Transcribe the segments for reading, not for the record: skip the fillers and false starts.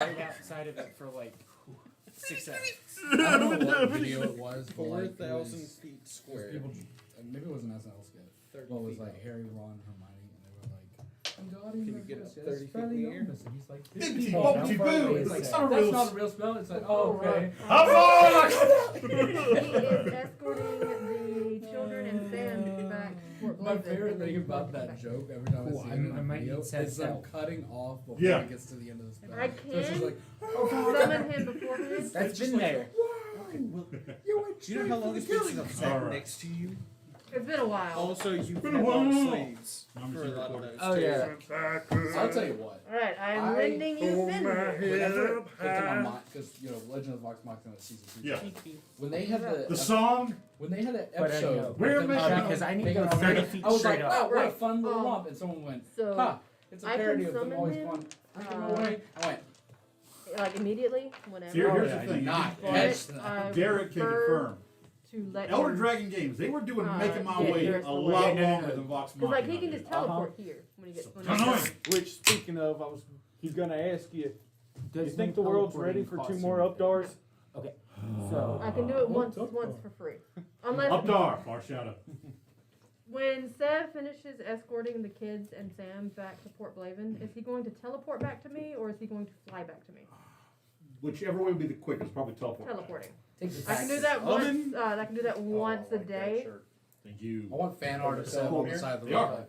outside of it for like 6 hours. I don't know what video it was, but like 4,000 feet square. People, maybe it was an SNL skit. 30 Well, it was feet like long. Harry, Ron, Hermione, and they were like, "God, Can you get up 30 feet in the air? And he's like, Bibbidi "Oh, bobbidi how far boo." away It's is like, that?" it's not a That's real not a real spell. It's like, oh, okay. How He is escorting the children and Sam back to Fort My Blazin, favorite and then thing he's about going that back. joke every time Cool, I see I it in a might video need is Seth's them help. cutting off before Yeah. it gets to the end of the spell. I So it's just can like, summon him beforehand. That's been there. Okay, well, you went Do you know how long it's been since I've sat Alright. next to you? It's been a while. Also, you've been had a while. long sleeves I'm for a just lot of recording. those. Oh too. yeah. So I'll tell you what. Alright, I'm I lending you Fenrir. Whenever it clicked in my mind, because Legend of Vox Machina season 3. Yeah. When they had The song. when they had that But I episode, know. Where with am them I? shouting, Because I need to making go fun of 30 it, feet I was straight like, up. wow, what a Right. fun little romp. And someone went, So, ha, it's a I can parody of them summon always him, fun. Freaking uh, away. I went, like immediately, whenever. Here- here's yeah, the I thing. did not But catch that. I Derek can prefer confirm. to let Elder him, Dragon Games. They were doing Making My yeah, Way there's a the lot way. Yeah, no, longer no. than Vox because like he Machina can just did. teleport here when he gets. When Annoying. he's Which, speaking of, he's gonna ask you. You Does think the no world's teleporting ready for cost 2 you more anything? Updars? Okay. So I can do it once for free. Unless Updar, far shadow. when Sev finishes escorting the kids and Sam back to Port Blaven, is he going to teleport back to me or is he going to fly back to me? Whichever way would be the quickest, probably teleport. Teleporting. Take the I can do taxes. that once. Oven? I can do that once a day. Thank you. I want fan art of Is Sam that on here? the side of the They are. road.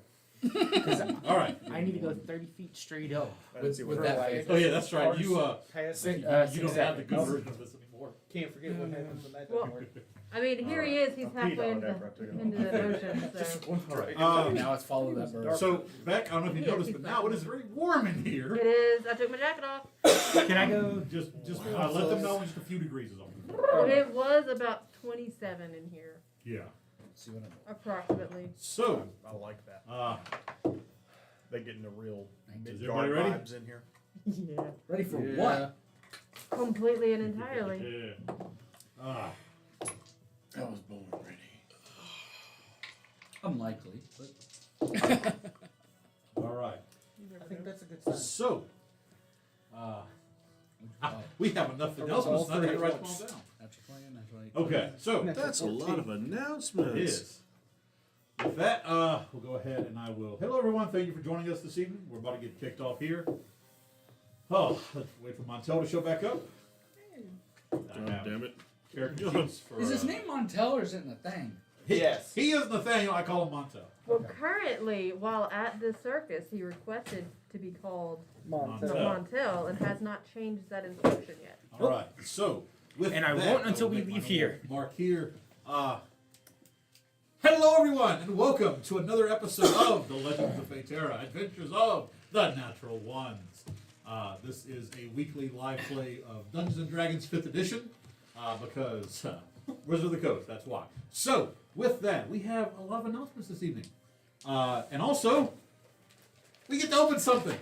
All right. I need to go 30 feet straight up. With that face. Oh yeah, that's right. You Pass Six- it. you don't have the seconds. good version of this anymore. Can't forget what happens when that Well, doesn't work. I mean, here he is. He's halfway into the ocean. So All right. Now it's follow that bird. So Beck, I don't know if you Yes, noticed, he's but back. now it is very warm in here. it is. I took my jacket off. Can I go? Just let them know when just a few degrees is on. It was about 27 in here, Yeah. See what I'm approximately. So, I like that. They getting the real is Midgard everybody ready? vibes in here. Yeah. ready for Yeah. what? Completely and entirely. Yeah. Ah. I was born ready. Unlikely, but All right. I think that's a good sign. So, uh, we have enough That was announcements. all Now to three write at them all once. down. natural 20, natural 8. Okay, so That's a lot of it announcements. is. With that, we'll go ahead and I will. Hello, everyone. Thank you for joining us this evening. We're about to get kicked off here. Oh, let's wait for Montel to show back up. God damn it. Character sheets for, Is his name Montel or is it Nathaniel? Yes. He is Nathaniel. I call him Montel. Well, currently, while at the circus, he requested to be called Montel. Montel and has not changed that instruction yet. All right. So, with And I that, won't until will we make my leave little here. Mark here. Hello, everyone, and welcome to another episode of The Legends of Phaeterra, Adventures of the Natural Ones. This is a weekly live play of Dungeons & Dragons 5th edition, because Wizard of the Coast, that's why. So, with that, we have a lot of announcements this evening. And also, we get to open something.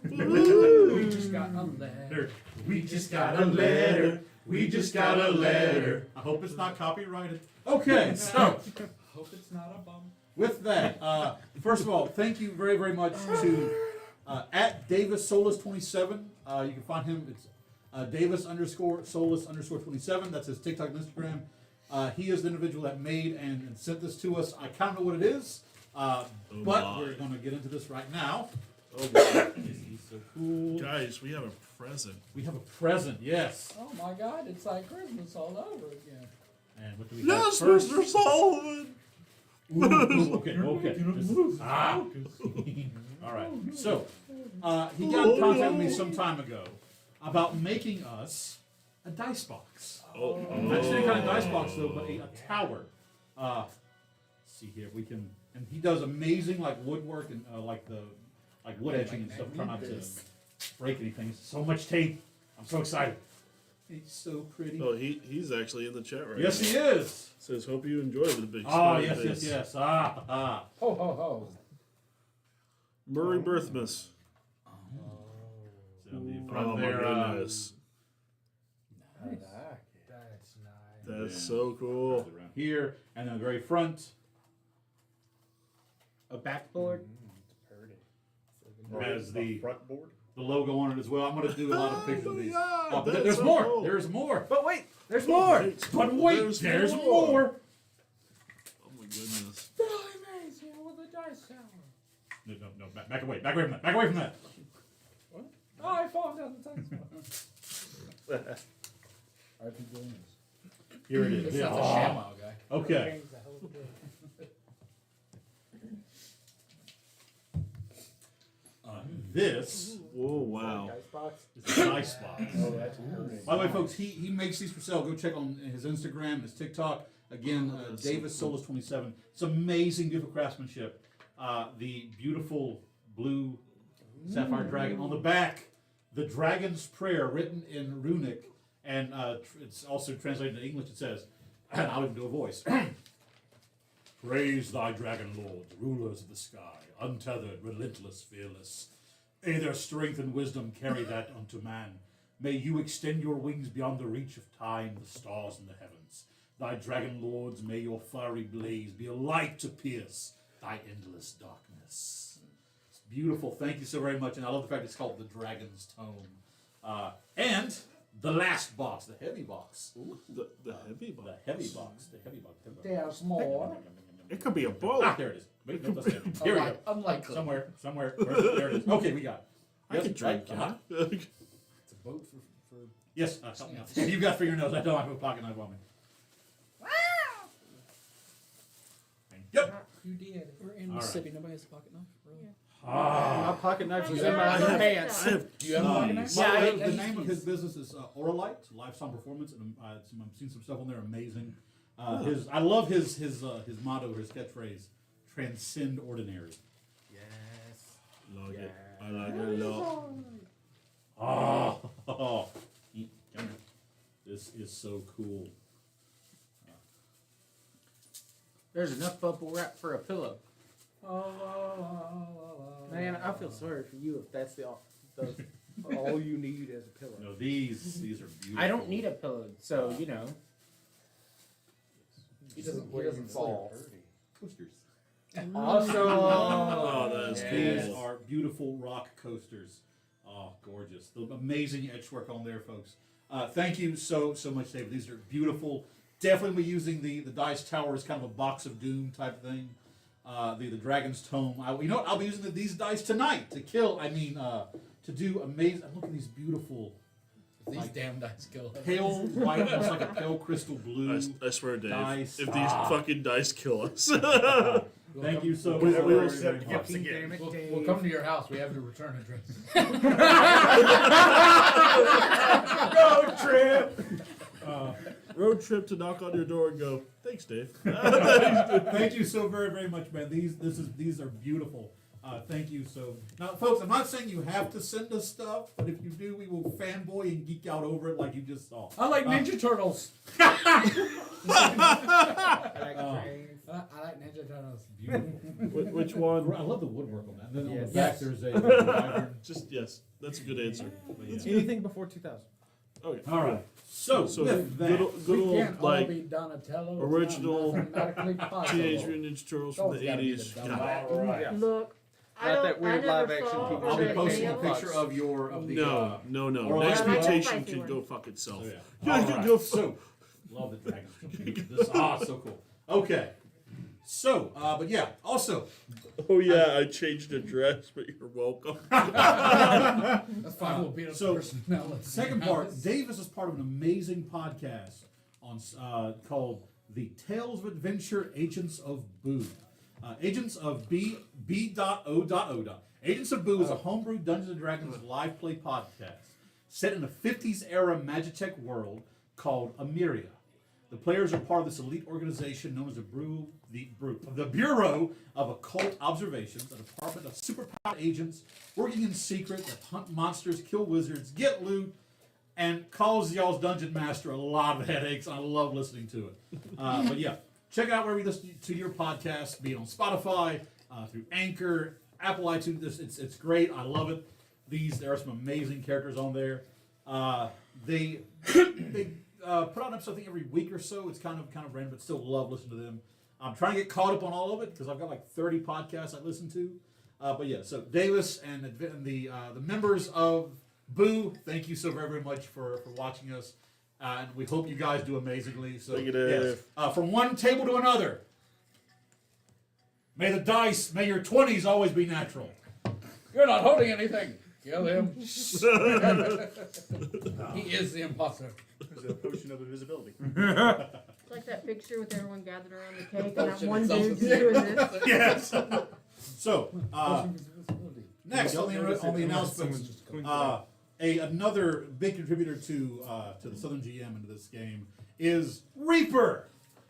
We just got a letter. We just got a letter. We just got a letter. I hope it's not copyrighted. Okay, so Hope it's not a bum. with that, first of all, thank you very, very much to at Davis Solus 27. You can find him. It's Davis Solus 27. That's his TikTok and Instagram. He is the individual that made and sent this to us. I kind of know what it is, but my. we're going to get into this right now. Oh, God. He's so cool. Guys, we have a present. We have a present, yes. Oh my God! It's like Christmas all over again. And what do we have Yes, first? Mr. Sullivan! Ooh, okay. All right. So, he got in contact with me some time ago about making us a dice box. Oh, Not just any kind of dice box though, but a tower. Let's see here, we can, and he does amazing like woodwork and like wood etching and stuff. Try not to break anything. So much tape. I'm so excited. He's so pretty. Oh, he's actually in the chat right Yes, now. he is. Says, hope you enjoy the big Oh, smiley yes, yes, face. yes. Ho ho ho! Murray Birthmas. So the Oh, front my there, goodness. Nice. That's nice. That's so cool. around here, and then the very front A backboard. has the front board. the logo on it as well. I'm going to do a lot of pictures of these. God, But that's there's so more. cool. There's more. But wait, there's more. But wait, there's more. Oh my goodness. No, back away. Back away from that. Back away from that. Oh, I fall down the tank. R.I.P. Williams. Here it is. That's Yeah. a ShamWow guy. Okay. This Whoa, wow. is a dice box. Oh, that's great. By the way, folks, he makes these for sale. Go check on his Instagram, his TikTok. Again, Davis Solis 27. It's amazing, beautiful craftsmanship. The beautiful blue sapphire dragon on the back. The dragon's prayer written in runic, and it's also translated into English. It says, and I'll even do a voice. Praise thy dragon lords, rulers of the sky, untethered, relentless, fearless. May their strength and wisdom carry that unto man. May you extend your wings beyond the reach of time, the stars, and the heavens. Thy dragon lords, may your fiery blaze be a light to pierce thy endless darkness. It's beautiful. Thank you so very much. And I love the fact it's called the Dragon's Tome. And the last box, the heavy box. Ooh, the heavy box. The heavy box. The heavy box. There's more. It could be a boat. Ah, there it is. Wait, no, that's it. Here we go. Unlikely. Somewhere. There it is. Okay, we got it. I Yes, can drink, uh-huh. yeah. It's a boat for Yes, help me out. You've got for your nose. I don't have a pocket knife on me. Yep. you did. We're in All Mississippi. Nobody has a pocket knife. Really? My pocket knife was Yeah, in my I have- pants. I have Do you have a pocket knife? keys. By the way, Yeah, the name of his business is Oralite Lifestyle Performance, and I've seen some stuff on there. Amazing. I love his motto, his catchphrase: "Transcend ordinary." Yes. Love it. I like it a lot. Oh, this is so cool. There's enough bubble wrap for a pillow. Man, I feel sorry for you if that's All you need is a pillow. No, these are beautiful. I don't need a pillow, so you know. He doesn't fall. coasters. Awesome. Oh, that is These cool. are beautiful rock coasters. Oh, gorgeous. The amazing edge work on there, folks. Thank you so much, David. These are beautiful. Definitely be using the Dice Tower as kind of a box of doom type thing. The Dragon's Tome. You know what? I'll be using these dice tonight to kill. To do amazing. Look at these beautiful These like damn dice kill. pale white, almost like a pale crystal blue. I swear, Dave, Dice. if these fucking dice kill us. Thank you so We much. will very, set very the much. gifts again. We'll come to your house. We have your return address. Road trip. Road trip to knock on your door and go, thanks, Dave. Thank you so very, very much, man. These are beautiful. Thank you so. Now, folks, I'm not saying you have to send us stuff, but if you do, we will fanboy and geek out over it like you just saw. I like Ninja Turtles. I I like Ninja Turtles. Beautiful. Which one? I love the woodwork on that. And then on the Yes. back, there's a wyvern. Just, yes, that's a good answer. But yeah. Anything before 2000. Okay. All right. So, So with that, good We old, can't all like, be Donatello. It's not original mathematically possible. Teenage Mutant Ninja Turtles from the Always gotta be 80s. the God. dumb- Yeah. Look, I Not don't. that weird I never live action saw people. I'll be the posting a video. picture of the. No. or Next I like the mutation spicy can one. go fuck itself. Oh, yeah. Yeah, All you can right. go So, love the dragons. This so cool. Okay. So, but yeah. Also, Oh yeah, I changed address, but you're welcome. That's fine. We'll beat up So, the personality. second part, Davis is part of an amazing podcast on called "The Tales of Adventure Agents of Boo." Agents of B.O.O. Agents of Boo is a homebrew Dungeons and Dragons live play podcast set in a 50s era Magitech world called Amiria. The players are part of this elite organization known as the Bureau of Occult Observations, a department of superpowered agents working in secret that hunt monsters, kill wizards, get loot, and cause y'all's dungeon master a lot of headaches. I love listening to it. But yeah, check out wherever you listen to your podcast, be it on Spotify, through Anchor, Apple iTunes. It's great. I love it. There are some amazing characters on there. They put out an episode I think every week or so. It's kind of random, but still love listening to them. I'm trying to get caught up on all of it because I've got like 30 podcasts I listen to. But yeah, so Davis and the members of Boo, thank you so very, very much for watching us. And we hope you guys do amazingly. So, Thank you, Dave. yes. From one table to another, may your 20s always be natural. You're not holding anything. Kill him. He is the imposter. There's a potion of invisibility. It's like that picture with everyone gathered around the cake and that Potion one of dude self-defense. doing this. Yes. So, Invisibility. next on the announcements, another big contributor to the Southern GM into this game is Reaper.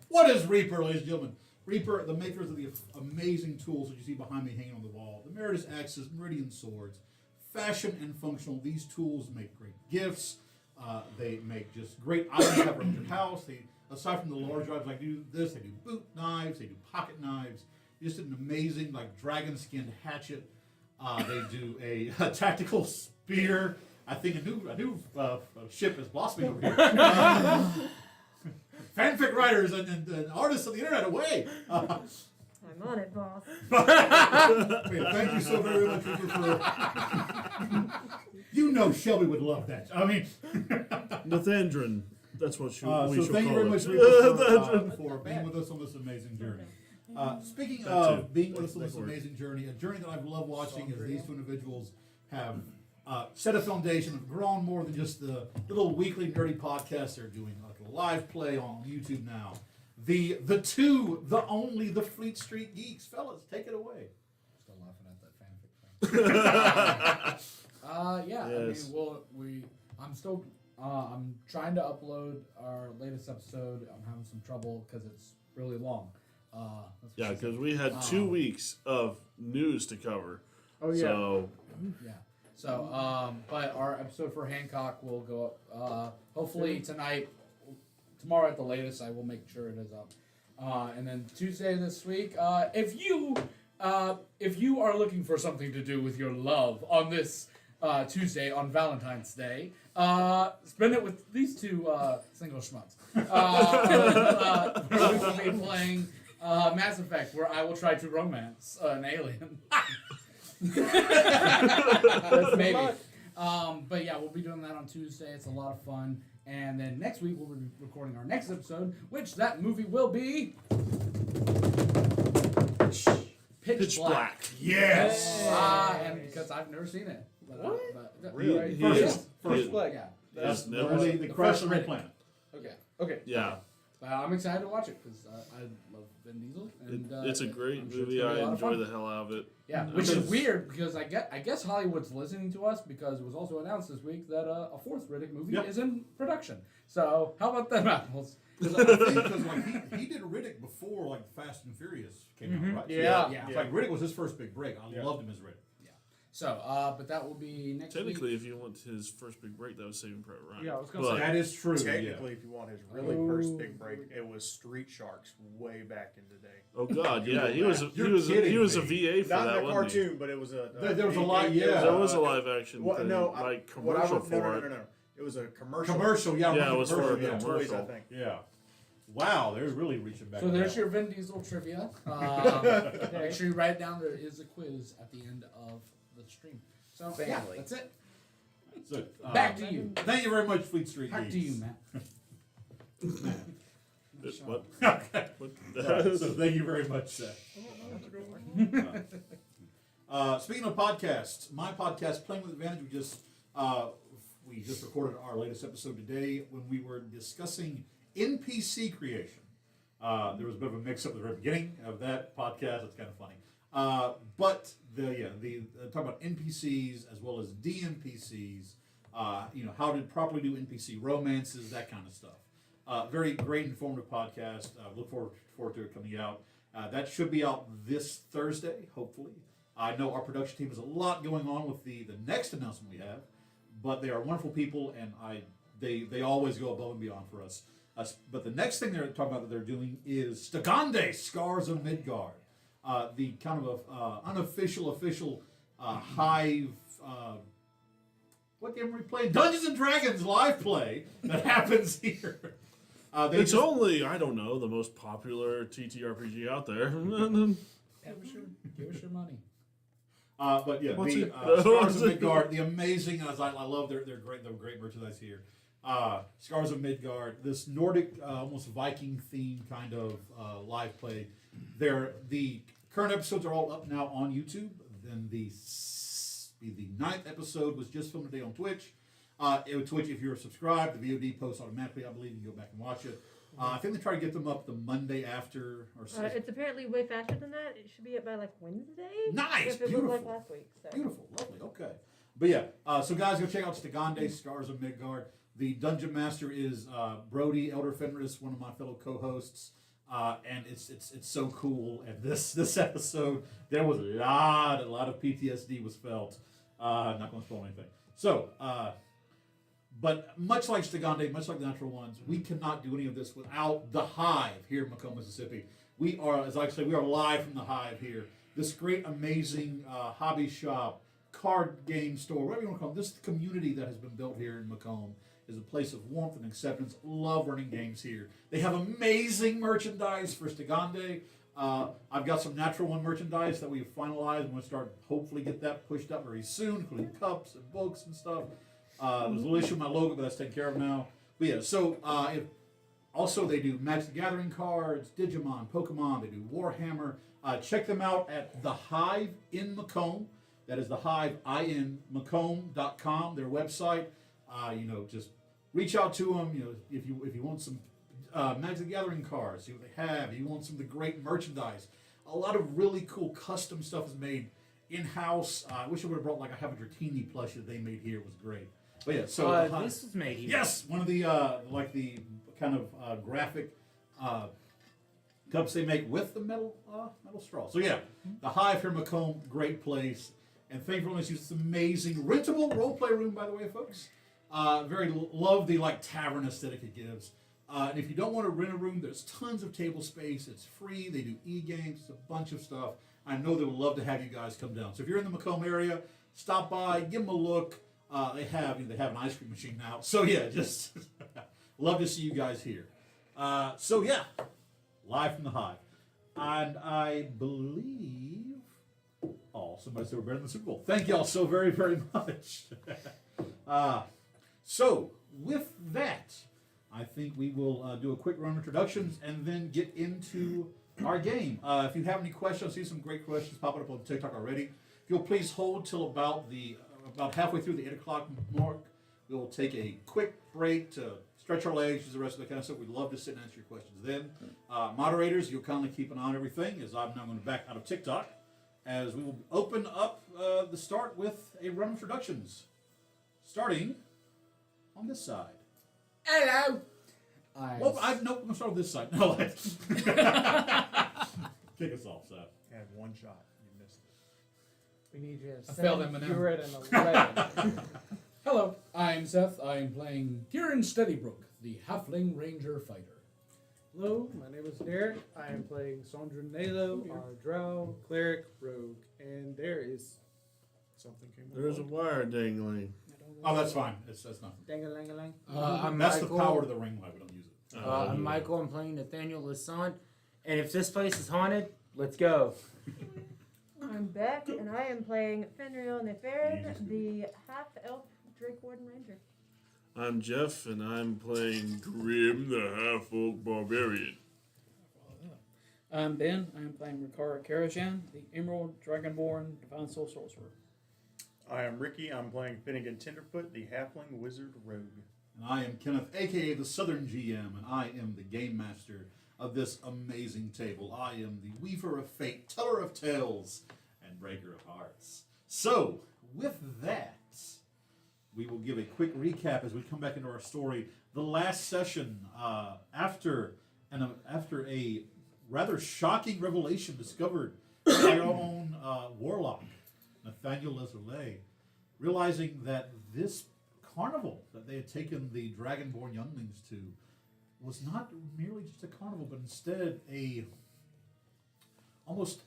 What is Reaper, ladies and gentlemen? Reaper, the makers of the amazing tools that you see behind me hanging on the wall, the Meritus Axes, Meridian Swords, fashion and functional. These tools make great gifts. They make just great items to have around your house. They, aside from the large items like do this, they do boot knives, they do pocket knives. They just did an amazing dragon skinned hatchet. They do a tactical spear. I think a new ship is blossoming over here. Fanfic writers and artists of the internet away. I'm on it, boss. Thank you so very much for you know Shelby would love that. I mean, Nathandrin. That's what we so should thank you call very it. much for being with us on this amazing journey. Speaking That of too. being with us on That this works. amazing journey, a journey that I've loved watching as these two individuals have set a foundation, have grown more than just the little weekly nerdy podcast they're doing, like a live play on YouTube now. The only, the Fleet Street Geeks. Fellas, take it away. Still laughing at that fanfic thing. Yeah. Yes. I mean, I'm trying to upload our latest episode. I'm having some trouble because it's really long. That's what Yeah, she said. because we had 2 weeks of news to cover. Oh yeah. So Yeah. So, but our episode for Hancock will go up hopefully tonight, tomorrow at the latest. I will make sure it is up. And then Tuesday this week, if you are looking for something to do with your love on this Tuesday on Valentine's Day, spend it with these two single schmucks. We will be playing Mass Effect, where I will try to romance an alien. Maybe. But yeah, we'll be doing that on Tuesday. It's a lot of fun. And then next week we'll be recording our next episode, which that movie will be Pitch Black. Yes. And because I've never seen it. But, Really? First Flag. Yeah. Yes, the, never- the Crash on the Red Planet. Okay. Okay. yeah, I'm excited to watch it because I love Vin Diesel. And, it's a great I'm sure it's movie. gonna be a I lot of enjoy fun. the hell out of it. Yeah, which is weird because I guess Hollywood's listening to us because it was also announced this week that a fourth Riddick movie Yep. is in production. So how about them apples? Because he did Riddick before Fast and Furious came out, right? Yeah. Yeah. It's like Riddick was his first big break. I Yeah. loved him as Riddick. So, but that will be next Technically, week. if you want his first big break, that was Saving Private Ryan. Yeah, I was gonna But- say. That is true. Technically, if you want his really first big break, it was Street Sharks way back in the day. Oh God, yeah, he was a You're kidding he was a me. VA for Not that in the one. cartoon, but it was a. There was a lot, yeah. There was a live action Well, thing, no, commercial for it. No. It was a commercial. Commercial, yeah. I Yeah, remember it was for commercial, a yeah. Toys, I commercial. think. Yeah. Wow, they're really reaching back. So on there's that your Vin Diesel trivia. Make sure you write it down. There is a quiz at the end of the stream. So yeah, Family. that's it. one. So, Back to you. Thank you very much, Fleet Street Back Geeks. to you, Matt. What? Okay. What? So thank you very much, Seth. Speaking of podcasts, my podcast, Playing with Advantage, we just recorded our latest episode today when we were discussing NPC creation. There was a bit of a mix-up at the very beginning of that podcast. It's kind of funny. But talk about NPCs as well as DMPCs. How to properly do NPC romances, that kind of stuff. Very great, informative podcast. Look forward to it coming out. That should be out this Thursday, hopefully. I know our production team has a lot going on with the next announcement we have, but they are wonderful people, and they always go above and beyond for us. But the next thing they're talking about that they're doing is Stigande, Scars of Midgard. The kind of unofficial, Hive. What game are we playing? Dungeons and Dragons live play that happens here. It's only, I don't know, the most popular TTRPG out there. Give us your money. But yeah, What's the it- Scars of Midgard, the amazing, as I love their great merchandise here. Scars of Midgard, this Nordic, almost Viking themed kind of live play. The current episodes are all up now on YouTube. Then the ninth episode was just filmed today on Twitch. Twitch, if you're subscribed, the VOD posts automatically. I believe you can go back and watch it. I think they try to get them up the Monday after, or It's apparently way faster than that. It should be up by like Wednesday. Nice, If it beautiful. was like last week. So. Beautiful, lovely, okay. But yeah, so guys, go check out Stigande, Scars of Midgard. The Dungeon Master is Brody Elder Fenris, one of my fellow co-hosts. And it's so cool. And this episode, there was a lot of PTSD was felt. Not going to spoil anything. So, but much like Stigande, much like the Natural Ones, we cannot do any of this without the Hive here in Macomb, Mississippi. We are, as I say, we are live from the Hive here. This great, amazing hobby shop, card game store, whatever you want to call it. This community that has been built here in Macomb is a place of warmth and acceptance. Love running games here. They have amazing merchandise for Stigande. I've got some Natural One merchandise that we've finalized. I'm going to start, hopefully get that pushed up very soon, including cups and books and stuff. There's a little issue with my logo, but that's taken care of now. But yeah, so also they do Magic the Gathering cards, Digimon, Pokemon. They do Warhammer. Check them out at The Hive in Macomb. That is The Hive, Macomb.com, their website. Just reach out to them. If you want some Magic the Gathering cards, see what they have. If you want some of the great merchandise. A lot of really cool custom stuff is made in-house. I wish I would have brought, like, I have a Dratini plush that they made here. It was great. But yeah, so this was made here. yes, one of the the kind of graphic cups they make with the metal straw. So yeah, the Hive here in Macomb, great place. And thank you for letting us use this amazing rentable role play room, by the way, folks. Love the tavern aesthetic it gives. And if you don't want to rent a room, there's tons of table space. It's free. They do e-games. It's a bunch of stuff. I know they would love to have you guys come down. So if you're in the Macomb area, stop by, give them a look. They have an ice cream machine now. So yeah, just love to see you guys here. So yeah, live from the Hive. And I believe, somebody said we're better than the Super Bowl. Thank y'all so very, very much. So with that, I think we will do a quick round of introductions and then get into our game. If you have any questions, I see some great questions popping up on TikTok already. If you'll please hold till about halfway through the 8 o'clock mark. We'll take a quick break to stretch our legs, use the rest of the kind of stuff. We'd love to sit and answer your questions then. Moderators, you'll kindly keep an eye on everything, as I'm now going to back out of TikTok, as we will open up the start with a round of introductions, starting on this side. Hello. Well, I'm going to start with this side. No, kick us off, Seth. You had one shot. You missed it. We need you to I failed send Eminem. you're at an 11. Hello, I'm Seth. I am playing Kieran Steadybrook, the Halfling Ranger Fighter. Hello, my name is Derek. I am playing Sondra Nalo, our Drow, Cleric, Rogue, and there is Something came up. There's a wire dangling. Oh, that's fine. That's nothing. Dang-a-lang-a-lang. I'm That's Michael. the power to the ring light. We don't use it. I'm Michael. I'm playing Nathaniel Lassant. And if this place is haunted, let's go. I'm Beck, and I am playing Fenrir Neferin, the half-elf Drake Warden Ranger. I'm Jeff, and I'm playing Grim, the half-orc barbarian. I'm Ben. I'm playing Rikara Karashan, the Emerald Dragonborn Divine Soul Sorcerer. I am Ricky. I'm playing Finnegan Tenderfoot, the Halfling Wizard Rogue. And I am Kenneth, a.k.a. the Southern GM, and I am the Game Master of this amazing table. I am the Weaver of Fate, Teller of Tales, and Breaker of Hearts. So, with that, we will give a quick recap as we come back into our story. The last session, after a rather shocking revelation discovered by our own warlock, Nathaniel Lesolay, realizing that this carnival that they had taken the Dragonborn younglings to was not merely just a carnival, but instead almost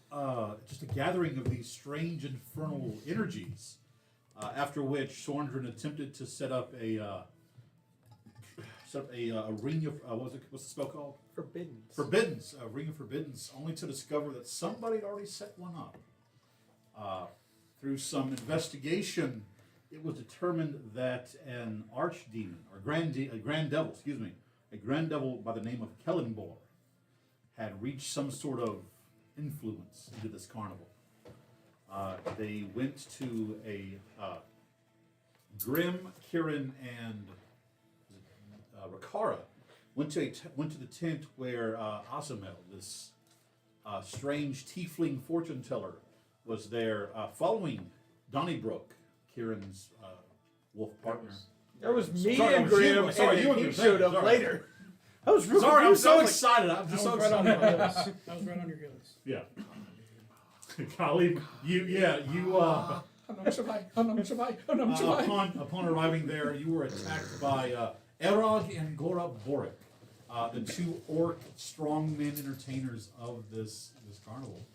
just a gathering of these strange infernal energies. After which Sorndrin attempted to set up a ring of what's the spell called? Forbidden. A ring of forbiddens, only to discover that somebody had already set one up. through some investigation, it was determined that an archdemon, or a grand devil, a grand devil by the name of Kellenbor, had reached some sort of influence into this carnival. They went to a Grim, Kieran, and Rakara went to the tent where Asamel, this strange tiefling fortune teller, was there following Donnybrook, Kieran's wolf partner. That was me Sorry, and it was you. Grim, Sorry, and you he were showed up sorry. later. I was really Sorry, I'm so confused. excited. I'm just so Right on your excited. heels. I was right on your heels. Yeah. Khalid, upon arriving there, you were attacked by Erog and Gora Boric, the two orc strongmen entertainers of this carnival,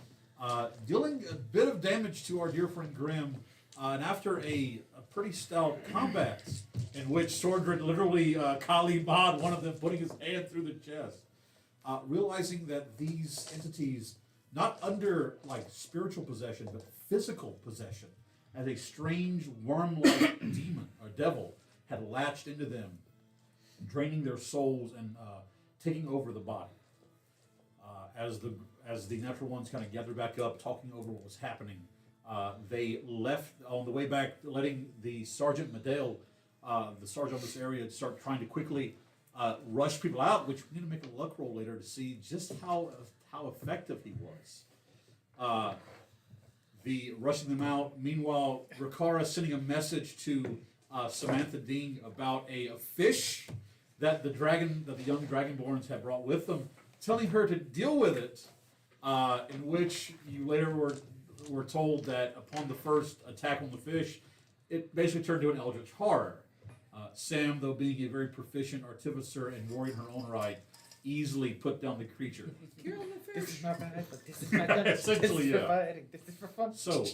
dealing a bit of damage to our dear friend Grim. And after a pretty stout combat, in which Sordred literally Kali Bod, one of them putting his hand through the chest, realizing that these entities, not under like spiritual possession, but physical possession, as a strange worm-like demon or devil had latched into them, draining their souls and taking over the body. As the natural ones kind of gathered back up, talking over what was happening, they left on the way back, letting the Sergeant Medale, the sergeant of this area, start trying to quickly rush people out, which we need to make a luck roll later to see just how effective he was. The rushing them out. Meanwhile, Rakara sending a message to Samantha Dean about a fish that the young dragonborns had brought with them, telling her to deal with it. In which you later were told that upon the first attack on the fish, it basically turned to an eldritch horror. Sam, though being a very proficient artificer and warrior in her own right, easily put down the creature. This is not bad, but this is not good. Essentially, this is yeah. for fighting. This is for fun. So,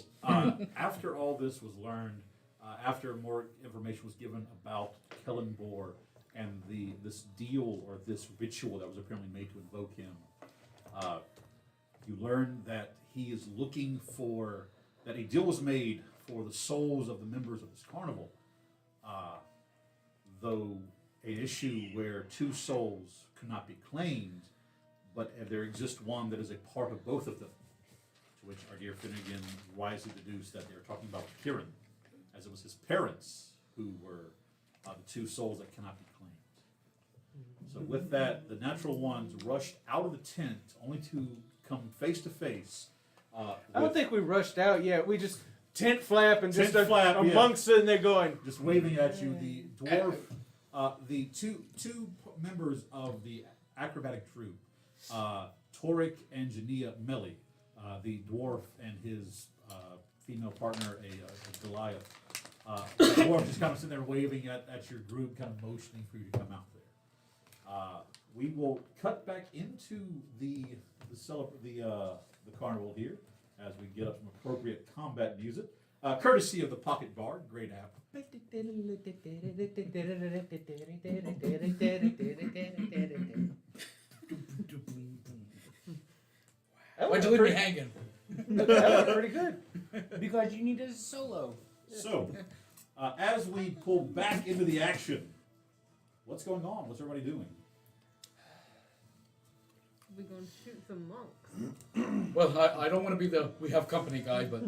after all this was learned, after more information was given about Kellenbor and this deal or this ritual that was apparently made to invoke him, you learn that he is looking for, that a deal was made for the souls of the members of this carnival, though an issue where two souls could not be claimed, but there exists one that is a part of both of them, to which our dear Finnegan wisely deduced that they were talking about Kieran, as it was his parents who were the two souls that cannot be claimed. So with that, the natural ones rushed out of the tent, only to come face to face. I don't think we rushed out yet. We just tent flap and just Tent flap, a yeah. monk sitting there going, just waving at you. The dwarf, the two members of the acrobatic troupe, Toric and Jania Melly, the dwarf and his female partner, a Goliath. The dwarf just kind of sitting there waving at your group, kind of motioning for you to come out there. We will cut back into the carnival here as we get up some appropriate combat music, courtesy of the Pocket Bard, great app. Why'd you leave me hanging? that was pretty good. Because you need a solo. So, as we pull back into the action, what's going on? What's everybody doing? We gonna shoot some monks. Well, I don't want to be the we have company guy, but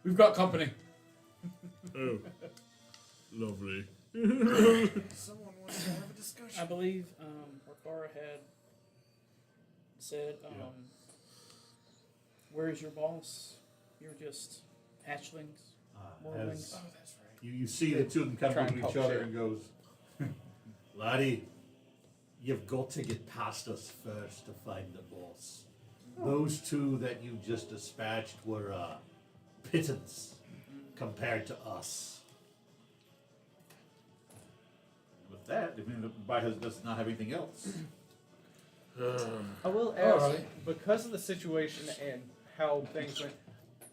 we've got company. Oh, lovely. Someone wants to have a discussion. I believe Rakara had said, where's your boss? You're just hatchlings. As you see the two of them kind Try of and look at each talk other shit. and goes, laddie, you've got to get past us first to find the boss. Those two that you just dispatched were pittance compared to us. With that, if anybody does not have anything else, I will ask, Alright. because of the situation and how things went,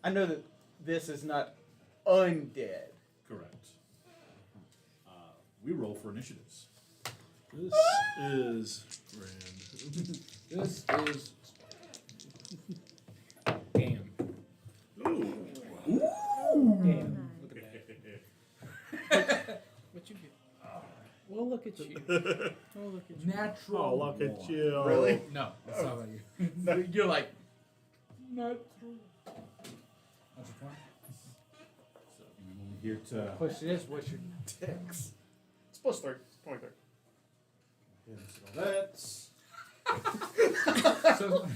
I know that this is not undead. correct. We roll for initiatives. This is grand. This is Damn. Ooh. Well, look at you. Oh, look at you. Natural. Oh, look at one. you. Really? No, that's not about you. You're like natural. That's a 20. So you here to Question is, what's your dex? It's plus 3. It's 23. that's So,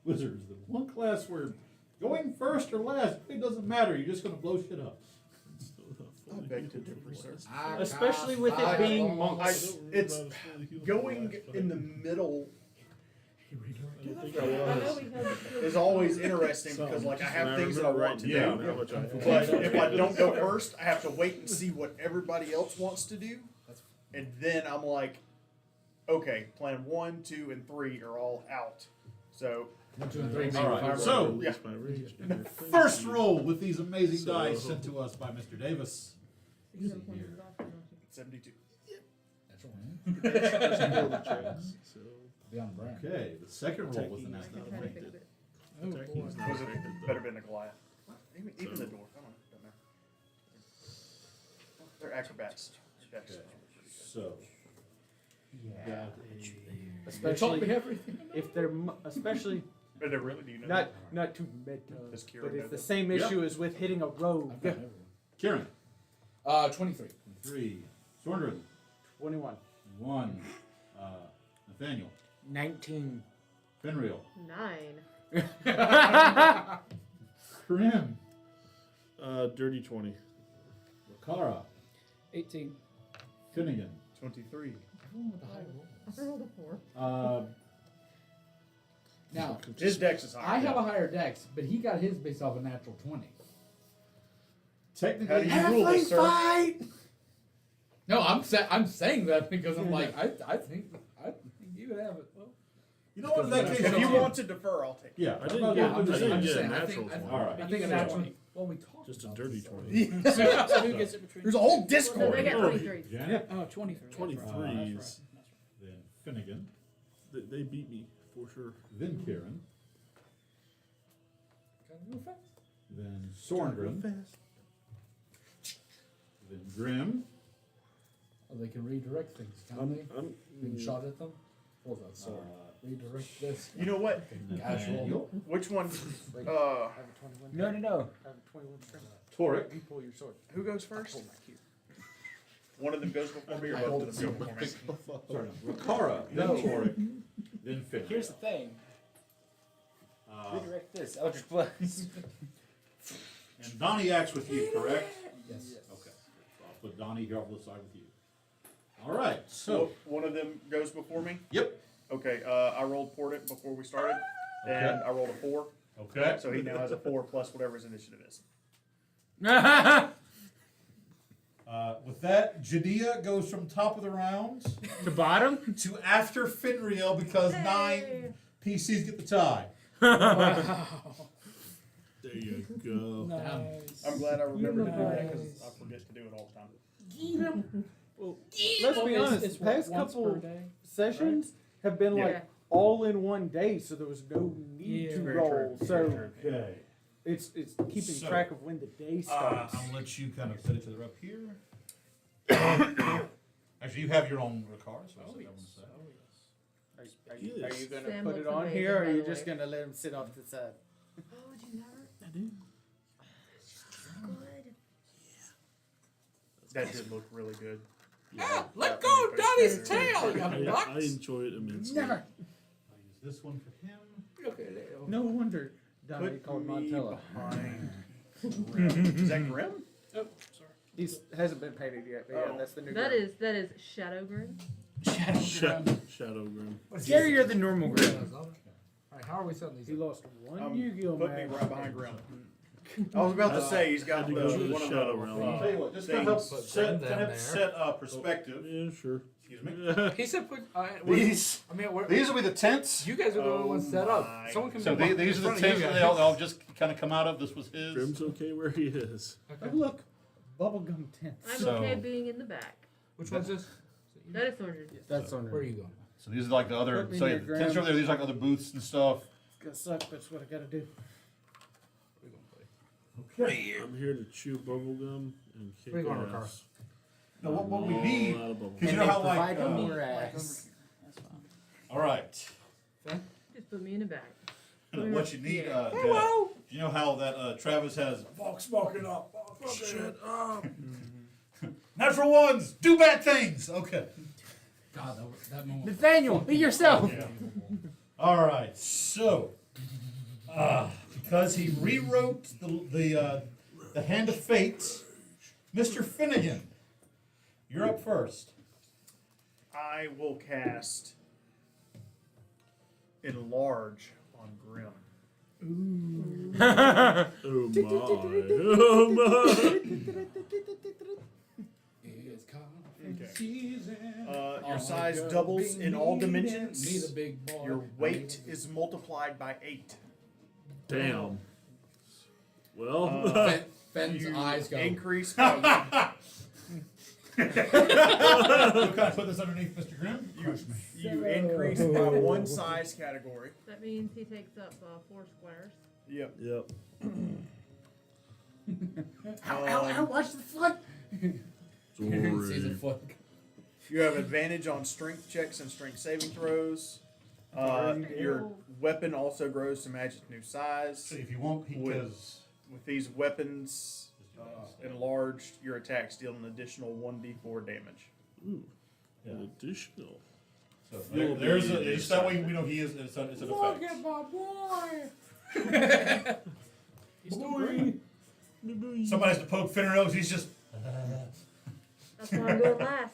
Wizards, the one class where going first or last, it doesn't matter. You're just gonna blow shit up. I beg to differ, sir. Especially with it being monks. It's going in the middle I know we had is always interesting because, like, I have things that I want to Yeah. do. But if I don't go first, I have to wait and see what everybody else wants to do. And then I'm like, okay, plan 1, 2, and 3 are all out. So 1, 2, and 3. All right, so yeah. first roll with these amazing dice sent to us by Mr. Davis. 72. Natural one. Be on brand. Okay, the second roll was the I natural can try to 20. fix it. Oh, boy. Was it better been a Goliath? Even the dwarf. I don't know. They're acrobats. Dex. Okay, so got a They told me Especially everything. if they're, especially But they really do you know. not too meta, Does Kira but know it's the that? same Yep. issue as with hitting a rogue. I've done everything. Kieran. 23. 3. Sorndrin. 21. 1. Nathaniel. 19. Fenriel. 9. Karim. Dirty 20. Wakara. 18. Finnegan. 23. Everyone with the high rolls. I rolled a 4. Now, His dex is higher. I have a higher dex, but he got his based off a natural 20. How do Technically, you rule this, sir? No, I'm saying that because I'm like I think you would have it. Well, you know what? In that case, If you I'll- want to defer, I'll take it. yeah, I didn't I'm get, not I gonna didn't do get saying, a I natural think- 20. All right. I think a natural. Well, we talked. Just a about dirty this 20. So who gets it between? There's a whole So Discord. they got Oh, 23s. Janet. Oh, 23. 23s. Then Finnegan. They beat me, for sure. Then Kieran. Gotta go fast. Then Sorndrin. Then Grim. Oh, they can redirect things, can't they? Being shot at them. What was that sword? Redirect this. You know what? Nathaniel. Which one? I have a 21. No. I have a 21 strength. Toric. You pull your sword. Who goes first? Pull my cue. One of them goes before me, or both of them go before me? Sorry, Rakara. Then No. Toric. Then Finnegan. Here's the thing. Uh, Redirect this. Eldritch Blast. and Donnie acts with you, correct? Yes. Okay. So I'll put Donnie here off the side with you. All right. So. One of them goes before me. Yep. Okay. I rolled Portent before we started, and I rolled a 4. Okay. So he now has a 4 plus whatever his initiative is. With that, Jadea goes from top of the round To bottom? to after Finriel because 9 PCs get the tie. There you go. Nice. I'm glad I remembered to do that Nice. because I forget to do it all the time. Well, let's be honest. It's The past once per couple day. sessions have been Yeah. like all in one day, so there was no need Yeah. to Very roll. true. So Very true. Okay. it's keeping So, track of when the day starts. I'm gonna let you kind of set each other up here. Actually, you have your own card, so I'll set that one aside. Are you gonna Sam put it looks on amazing, here, or by are you the just way. gonna let him sit off to the side? Oh, do you never? I do. Good. That did look really good. Let go of Donnie's tail, I, you I enjoy it immensely. Never. I'll use this one for him. Look at it. No wonder Donnie Put called me Montella. behind Grim. Is that Grim? Oh, sorry. He hasn't been painted yet, but yeah, Oh. that's the new That Grim. is Shadow Grim. Shadow Grim. Scarier than normal Grim. Alright, how are we setting these He up? lost one Yu-Gi-Oh Put me match. right behind Grim. I was about to say he's got Had to go to the one of shadow the realm. I'll tell you what, just to help things. set, Grim to help there. set perspective. Yeah, sure. Excuse me. He said put. These I mean, we're, these will be the tents. you guys are the only ones set up. my Someone can So be behind- these in are the front of you tents that guys. they'll just kind of come out of. This was his. Grim's okay where he is. Oh, look, bubblegum tents. I'm So- okay being in the back. Which one's this? That is Sorted. That's on Where are you going? So these are like the other. Put me So near the tents Graham. over there. These are like other booths and stuff. It's gonna suck, but it's what I gotta do. I'm here to chew bubblegum and kick Where you going, Ricardo? ass. No, what we I'm need, all out of bubble because you And know they how like, provide them your ass. That's fine. all right. Just put me in the back. What you need, Yeah. Dad, you know how that Travis has Volk smoking up. Shut up. Natural ones do bad things. Okay. God, that moment. Nathaniel, be yourself. Yeah. All right. So, because he rewrote the Hand of Fate, Mr. Finnegan, you're up first. I will cast Enlarge on Grim. Oh my. Oh my. It's Okay. season. Your size doubles in all dimensions. Need a big boy. Your weight is multiplied by 8. Damn. Well, Fenn's eyes go. Increase by We'll kind of put this underneath Mr. Grimm. you increase by 1 size category. That means he takes up 4 squares. Yep. yep. Watch the foot. Season Sorry. 4. You have advantage on strength checks and strength saving throws. Your weapon also grows to match its new size. See, if you want, because With these weapons enlarged, your attacks deal an additional 1d4 damage. Ooh. Yeah. An additional. so there's just that way we know he is. It's an effect. Look at my boy. He's still green. Somebody has to poke Finn nose. He's just. That's what I'm doing last.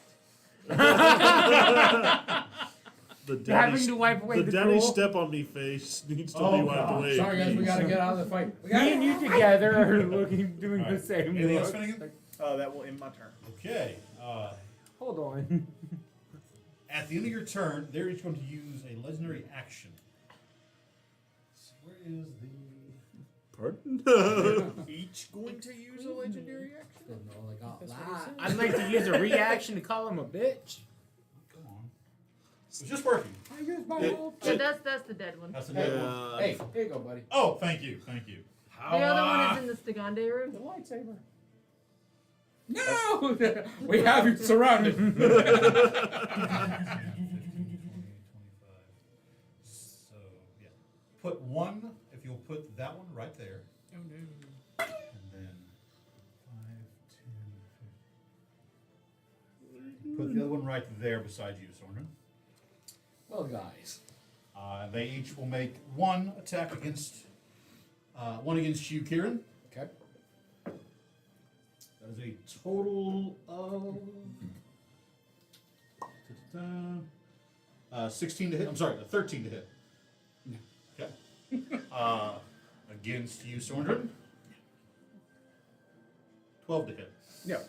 The Having daddy, to wipe away the the daddy drool. step on me face needs to Oh, be wiped God. away. Sorry guys, we please. gotta get out of the fight. We Me gotta, and you together are looking, doing All the right. same Anything else, look. Finnegan? That will end my turn. Okay. Hold on. At the end of your turn, they're each going to use a legendary action. So where is the? Pardon? Each going to use a legendary action? Didn't know I got That's what he that. said. I'd like to use a reaction to call him a bitch. Come on. It's just working. I used my It- whole. So that's the dead one. That's a dead one. Yeah. Hey, here you go, buddy. Oh, thank you, thank you. The other one is in the Stigande room. The lightsaber. No! We have you surrounded. 20, 25. So yeah, put one. If you'll put that one right there, Oh, no. and then 5, 10, 15. Put the other one right there beside you, Soren. Well, guys. They each will make one attack against you, Kieran. Okay. That is a total of 16 to hit. I'm sorry, 13 to hit. No. Okay. Against you, Soren. 12 to hit. No. I'll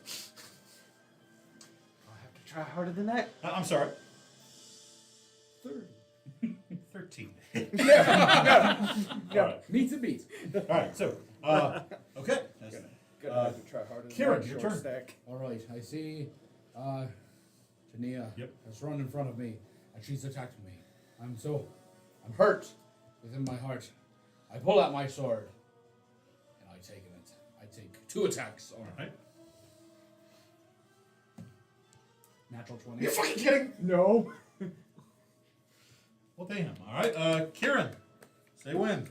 have to try harder than that. I'm sorry. 30. 13 to hit. Yeah. All right. Meets a beat. All right. So, okay. That's, Gonna have to try harder than Kieran, that your short turn. stack. All right. I see. Jania Yep. has run in front of me, and she's attacked me. I'm hurt within my heart. I pull out my sword, and I take it. I take 2 attacks on all her. right. Natural Are 20. you fucking kidding? No. Well, damn. All right. Kieran, say when.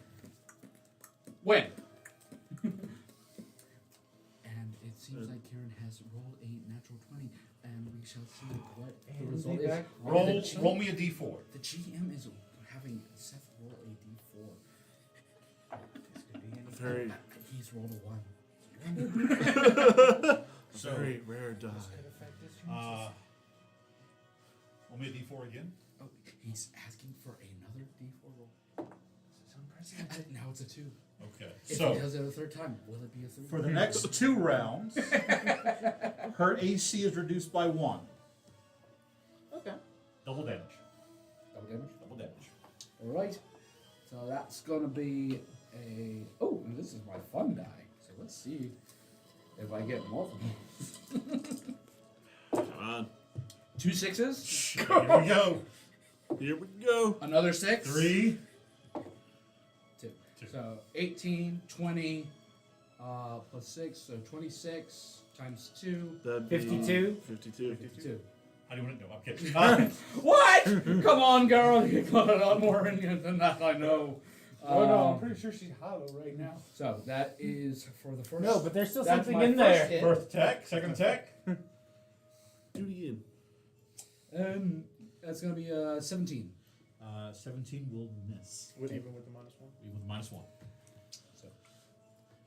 When? And it seems like Kieran has rolled a natural 20, and we shall see what the result is. Roll me a d4. The GM is having Seth roll a d4. Very, He's rolled a 1. very rare die. Roll me a d4 again. Oh, he's asking for another d4 roll. Now it's a 2. Okay. If So he does it a 3rd time, will it be a 3? for the next 2 rounds, her AC is reduced by 1. Okay. Double damage. Double damage. Double damage. Alright. So that's gonna be a. Oh, and this is my fun die. So let's see if I get multiple. Come on. 2 6s. Here we go. Here we go. Another 6. 3. 2. So 18, 20, plus 6, so 26 times 2. That'd be 52? 52. 52. How do you want to know? I'm kidding. What? Come on, girl. You got a lot more in you than that, I know. Oh no, I'm pretty sure she's hollow right now. So that is for the first. No, but there's still that's something my in first there. hit. First attack, second attack. Do it again. That's gonna be 17. 17 will miss. Even with the -1. Even with -1. So,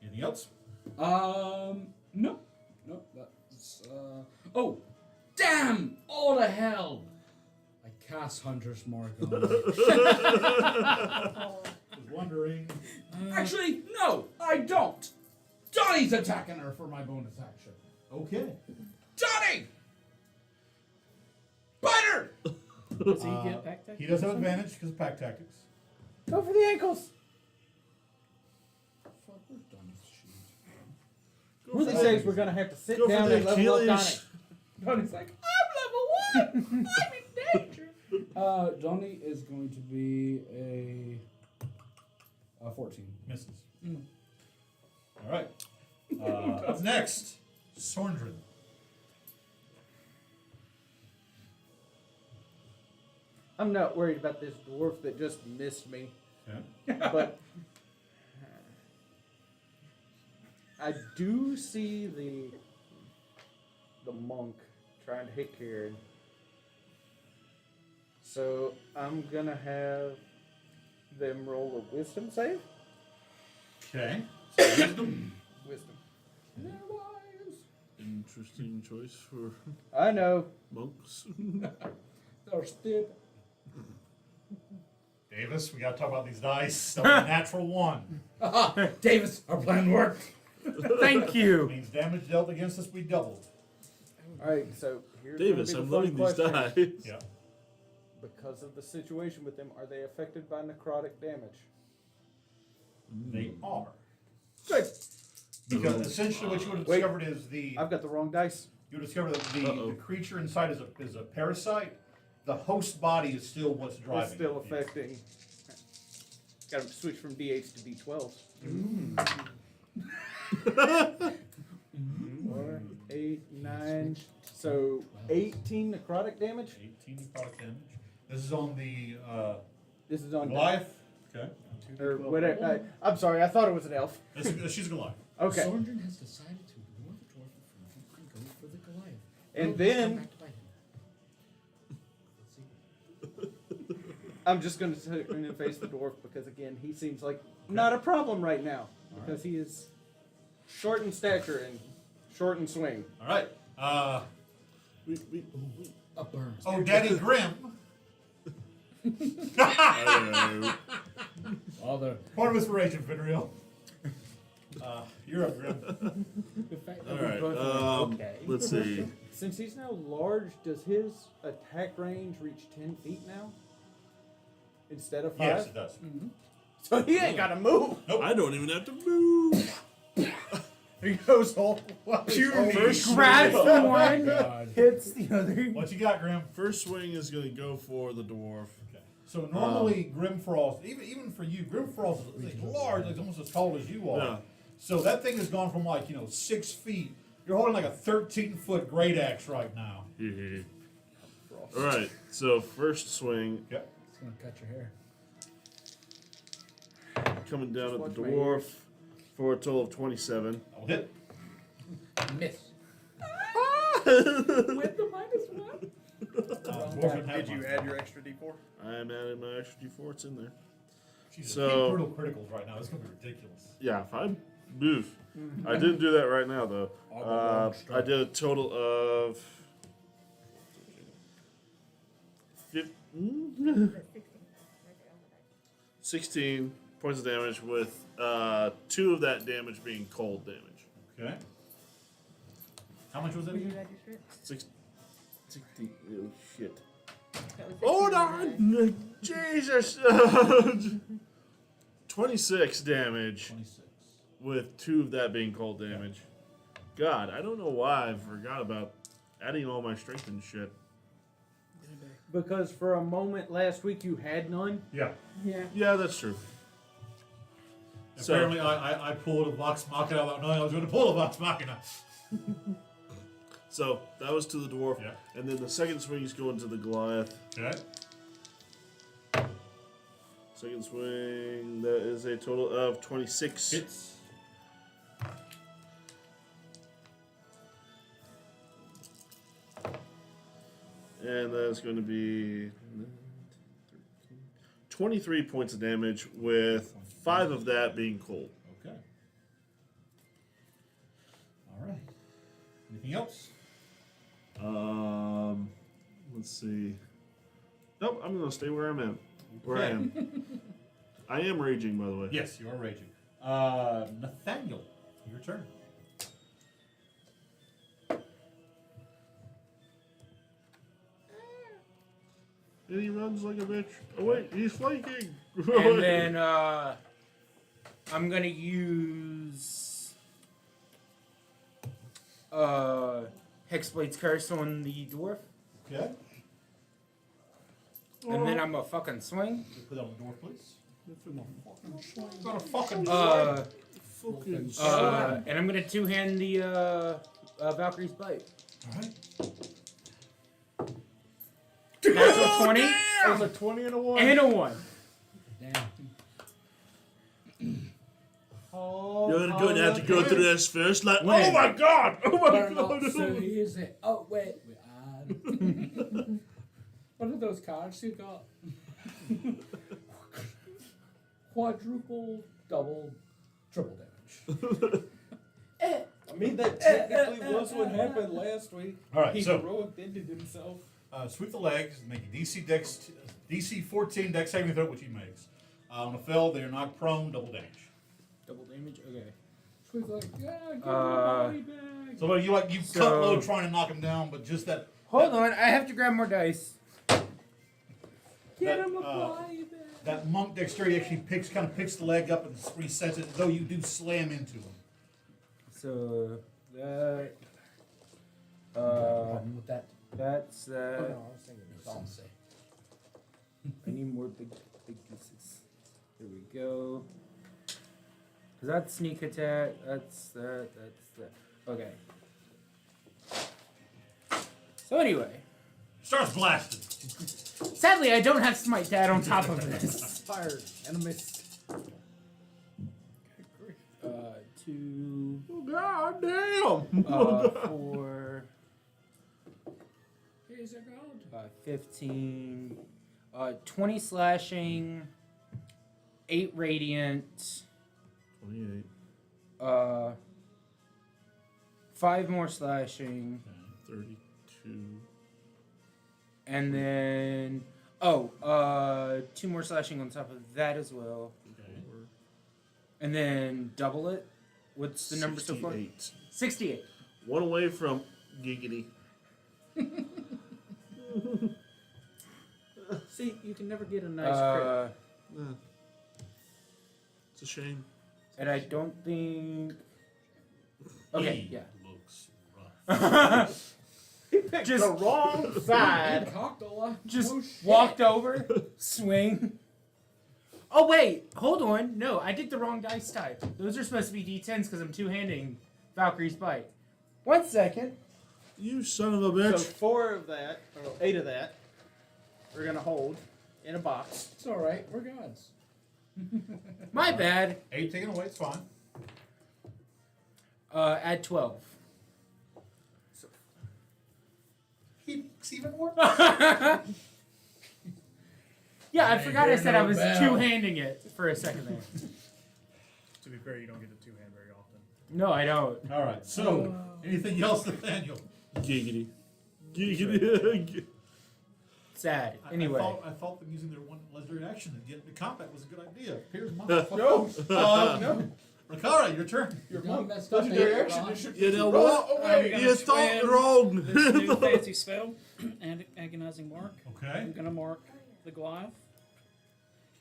anything else? No. That's oh, damn! All to hell! I cast Hunter's Mark on her. Was wondering. Actually, no, I don't. Donnie's attacking her for my bonus action. Okay. Donnie! Butter! Does he get back tactics? He does have advantage because of pack tactics. Go for the ankles. Fuck, where's Donnie's shield? One of these days we're gonna have to sit Go for down the and level up Donnie. Achilles. Donnie's like, I'm level 1! I'm in danger! Donnie is going to be a 14. Misses. Mm. All right. Up next, Sorndrin. I'm not worried about this dwarf that just missed me, Okay. but I do see the monk trying to hit Karen. So I'm gonna have them roll a wisdom save. Okay. So wisdom. Wisdom. Interesting choice for I know. monks. They're stupid. Davis, we gotta talk about these dice. That was a natural 1. Haha, Davis, our plan worked. Thank you. Means damage dealt against us, we doubled. All right, so here's Davis, gonna I'm be the loving fun these question. dice. Yeah. Because of the situation with them, are they affected by necrotic damage? They are. Good. Because essentially what you would have Wait. discovered is the I've got the wrong dice. you would discover that Uh-oh. the creature inside is a parasite. The host body is still what's driving. It's still it. affecting. Got to switch from D8s to D12s. 4, 8, 9. So 18 necrotic damage. 18 product damage. This is on the This is on Goliath. Okay. or whatever. I'm sorry, I thought it was an elf. She's a Goliath. Okay. Sorndrin has decided to ignore the dwarf in front of him and go for the Goliath. And Will this then- come back to bite him? Let's see. I'm just going to turn and face the dwarf because again, he seems like not a problem right now because he is short in stature and short in swing. All right. We, A burn. Oh, Daddy Grim. Father. Point of inspiration, Finreal. You're up, Grim. The fact that all we right. both went, okay. Let's see. Since he's now large, does his attack range reach 10 feet now? Instead of 5? Yes, it does. So he ain't got to move. I don't even have to move. He goes all First Grabs swing. the one, God. hits the other. What you got, Grim? First swing is going to go for the dwarf. Okay. So normally Grimfrost, even for you, Grimfrost is like large, like almost as tall as you are. Yeah. So that thing has gone from 6 feet. You're holding like a 13-foot great axe right now. All right. So first swing Okay. It's gonna cut your hair. coming down at watch the my dwarf for a total of 27. I'll hit. Miss. With the -1? Dwarf would have Did you mine. add your extra D4? I am adding my extra D4. It's in there. She's So- brutal criticals right now. This is gonna be ridiculous. Yeah, fine. Move. I didn't do that right now though. I did a total of 16 points of damage, with 2 of that damage being cold damage. Okay. How much was that Did you again? add your script? 16. Oh shit. That was Hold 16, right? on! Jesus! 26 damage, 26. with 2 of that being cold damage. God, I don't know why I forgot about adding all my strength and shit. Because for a moment last week you had none. Yeah. Yeah. Yeah, that's true. So- Apparently, I pulled a Vox Machina without knowing I was going to pull a Vox Machina. So that was to the dwarf, Yeah. and then the second swing is going to the Goliath. Okay. Second swing, that is a total of 26. Hits. And that's going to be 23 points of damage, with 5 of that being cold. Okay. All right. Anything else? Let's see. Nope, I'm going to stay where I'm at. Where I am. I am raging, by the way. Yes, you are raging. Nathaniel, your turn. And he runs like a bitch. Oh wait, he's flanking. And then I'm gonna use Hexblade's Curse on the dwarf, Okay. and then I'm gonna fucking swing. Put that on the door, please. Got a fucking Fucking And I'm gonna two-hand the Valkyrie's Bite. All right. Natural 20 There's a 20 and a 1. and a 1. Damn. You're gonna have to go through this first. Like, When? oh my god! Oh my Better god! not say is it? Oh wait, what are those cards you got? Quadruple, double, triple damage. I mean, that technically was what happened last week. All right, He so- heroic ended himself. Sweep the legs, make a DC 14 dex saving throw, which he makes. On a fail, they are knocked prone, double damage. Double damage? Okay. Sweet like, yeah, give me my Uh, body back. So you cut So- low trying to knock him down, but just that. Hold on, I have to grab more dice. Get that, him a uh, body back. That monk dexterity actually kind of picks the leg up and resets it, though you do slam into him. So that Problem with that. that's Oh, that. no, I was thinking it was say. I need more big pieces. Here we go. 'Cause that's sneak attack. That's that. That's that. Okay. So anyway, Starts blasting. sadly I don't have smite to add on top of this. Fired and a missed. 2, God damn! 4, Here's a gold. 15, 20 slashing, 8 radiant, 28, 5 more slashing, 32. and then 2 more slashing on top of that as well, and then double it. What's the number so far? 68. 68. One away from giggity. See, you can never get a nice crit. Yeah. It's a shame. And I don't think. Okay, He yeah. looks rough. He picked just- the wrong side. Cocked a lot. Just Oh, shit. walked over, swing. Oh wait, hold on. No, I did the wrong dice type. Those are supposed to be D10s because I'm two-handing Valkyrie's Bite. 1 second. You son of a So bitch. 4 of that, or 8 of that, we're gonna hold in a box. It's alright, we're gods. My bad. 8 taken away, it's fine. Add 12. He's even more. Yeah, I Hey, forgot I hear said I no was bell. two-handing it for a second there. To be fair, you don't get a two-hand very often. No, I don't. All right, so anything else, Nathaniel? Giggity. Giggity. Sad. I Anyway. thought that using their one legendary action and getting to combat was a good idea. Here's my No, no. Rakara, your turn. your You done monk messed up legendary there, action. Ron. It should You know run what? away. gonna You thought spend wrong. This new fancy spell, agonizing mark. Okay. I'm gonna mark the Goliath.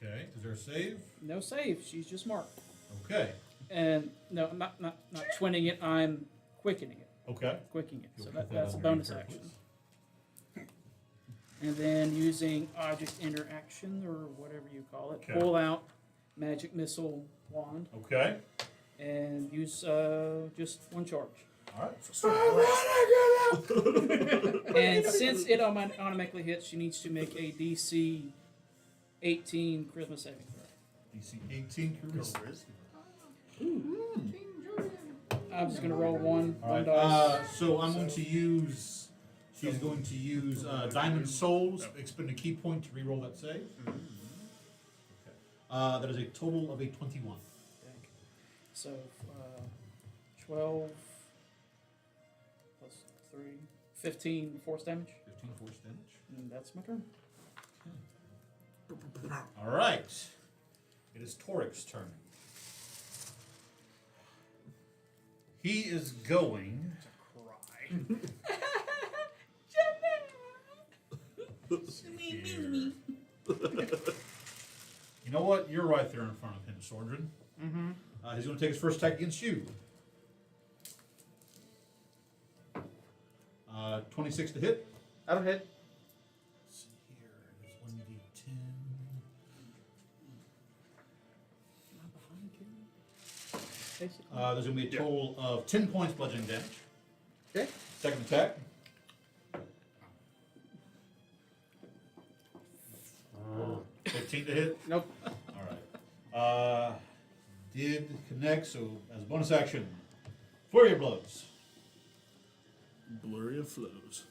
Okay. Is there a save? No save. She's just marked. Okay. And no, I'm not twinning it. I'm quickening it. Okay. Quicking it. So You'll put that's a under your bonus turn, action. please. And then using object interaction or whatever you call it, Okay. pull out magic missile wand Okay. and use just one charge. All right. And since it automatically hits, she needs to make a DC 18 charisma saving throw. DC 18 charisma. I'm just gonna roll one All right. dice. So I'm going to use. She's going to use Diamond Souls. Expend a key point to reroll that save. Okay. That is a total of a 21. So 12 plus 3, 15 force damage. 15 force damage. And that's my turn. All right. It is Torik's turn. He is going Cry. here. You know what? You're right there in front of him, Sordrin. Mm-hmm. He's going to take his first attack against you. 26 to hit. That'll hit. Let's see here. There's 1d10. There's going to be a total of 10 points bludgeoning damage. Okay. Second attack. Oh, 15 to hit. Nope. All right. Did connect, so as a bonus action, flurry of blows. Blurry of flows.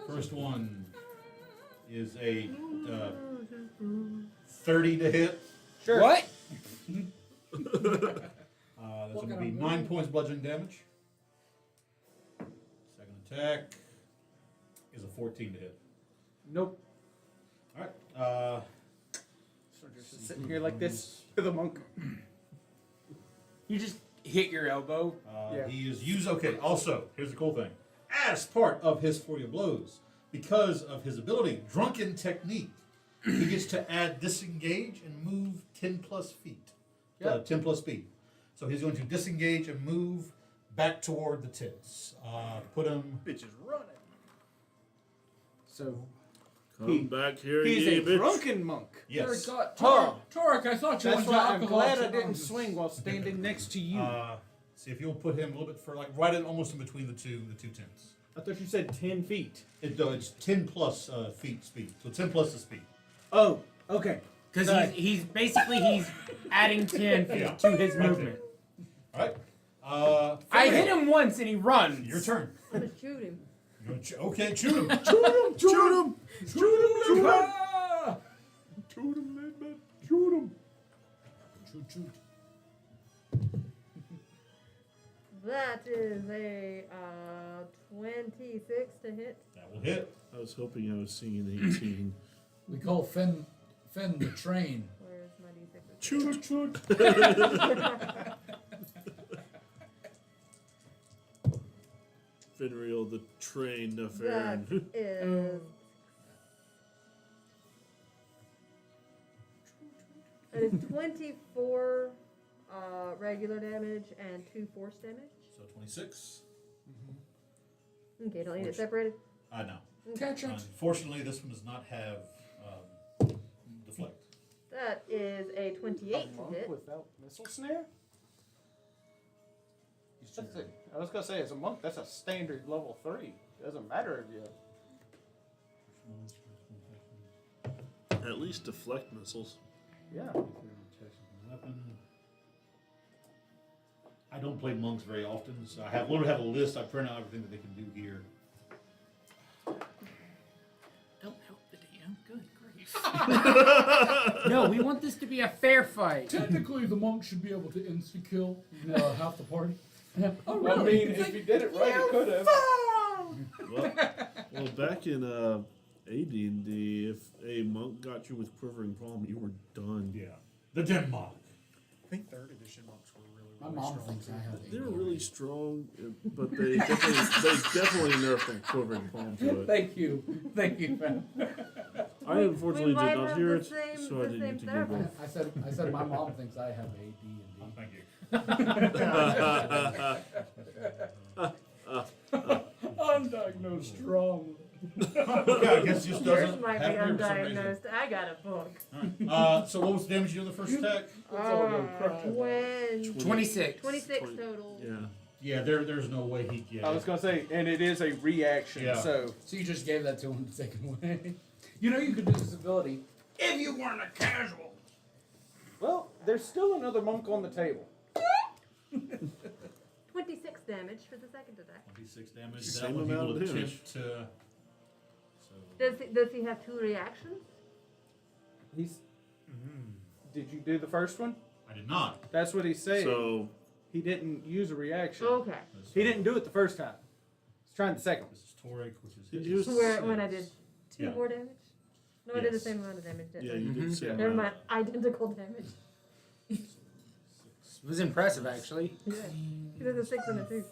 First one is a 30 to hit. Sure. What? That's going to be 9 points bludgeoning damage. Second attack is a 14 to hit. Nope. All right. So just sitting here like this to the monk. You just hit your elbow. Yeah. He is used. Okay. Also, here's the cool thing. As part of his flurry of blows, because of his ability, Drunken Technique, he gets to add disengage and move 10 plus feet. Yep. 10 plus speed. So he's going to disengage and move back toward the tits. Put him. Bitch is running. So Come back here, he's ye a bitch. drunken monk. Yes. Huh. Torek, I thought you That's wanted why I'm alcohol glad I to- didn't swing while standing next to you. See if you'll put him a little bit for like right in almost in between the two tents. I thought you said 10 feet. It's 10 plus feet speed. So 10 plus the speed. Oh, okay. Because Sorry. he's adding 10 feet Yeah. to his Right movement. All right. I hit him once and he runs. Your turn. I'm gonna shoot him. You're gonna okay, shoot him. Shoot him! Shoot him! Shoot him. Shoot him, man! Shoot him! Shoot. That is a 26 to hit. That will hit. I was hoping I was seeing an 18. We call Finn the train. Where's my d6? Shoot! Shoot! Finreal, the train affair. That is. That is 24 regular damage and 2 force damage. So 26. Okay, don't need it separated. I know. Catch up. Unfortunately, this one does not have deflect. That is a 28 to monk hit. without missile snare? That's it. I was gonna say, as a monk, that's a standard level 3. Doesn't matter if you. At least deflect missiles. Yeah. Weapon. I don't play monks very often, so I literally have a list. I print out everything that they can do here. Don't help the DM. Good grief. No, we want this to be a fair fight. Technically, the monk should be able to insta-kill half the party. Oh, I mean, if he did it right, he could have. Well, back in AD&D, if a monk got you with quivering palm, you were done. Yeah. The Dim Monk. I think 3rd edition monks were really, My really mom strong. thinks I have They were really strong, but they definitely nerfed that quivering palm to it. Thank you, man. I unfortunately We might did not have hear the it, same- so I the didn't same get to give therapist. I said my mom thinks I have AD&D. Thank you. Undiagnosed trauma. Okay, I guess just Yours doesn't might be have it here for some reason. undiagnosed. I got a book. Alright. So what was the damage you did on the first attack? When 26. 26 total. Yeah. Yeah, there's no way he get I was gonna say, and it is a reaction, Yeah. so So you just gave that to him to take it away. You know you could do this ability if you weren't a casual. well, there's still another monk on the table. 26 damage for the second attack. 26 damage. Same that one he amount will of damage. attempt to. So. Does he have 2 reactions? He's. Did you do the first one? I did not. That's what he's saying. So He didn't use a reaction. Okay. He didn't do it the first time. He's trying the second. This is Torek, which is He his. was- Where when I did 2 Yeah. more damage? No, I did the Yes. same amount of damage, didn't yeah, I? you did say Never mind. Identical damage. It was impressive, actually. Yeah. He did a 6 and a 2.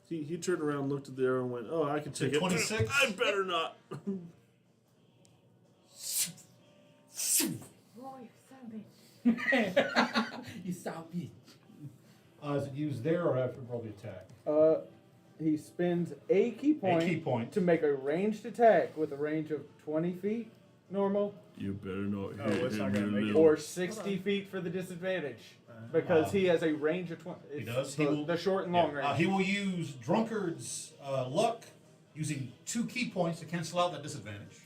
He turned around, looked at the arrow, and went, "Oh, I can take it." 26? I better not. Oh, you son of a bitch. You stop it. Is it used there or after roll the attack? He spends a key point, A key point. to make a ranged attack with a range of 20 feet normal You better not Oh, hit it's not him, gonna you make it. little- or 60 feet for the disadvantage because he has a range of 20. He It's does. The, He will- the short and long range. He will use Drunkard's luck, using 2 key points to cancel out that disadvantage.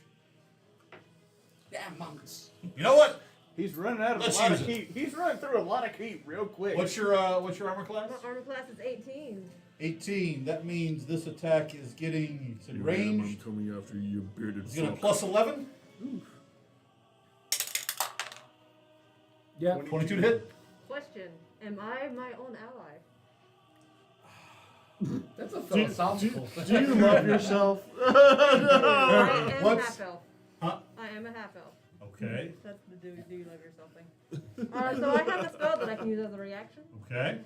Damn monks. You know what? He's running out of Let's a lot use of it. key. He's running through a lot of key real quick. What's your armor class? My armor class is 18. 18. That means this attack is getting it's in You range. I'm coming after you, you bearded It's gonna fuck. plus 11. Yeah. 22 to hit. Question: am I my own ally? That's a philosophical thing. Do you love yourself? I am What's- half elf. Huh? I am a half elf. Okay. That's the do you love yourself thing. So I have a spell that I can use as a reaction. Okay.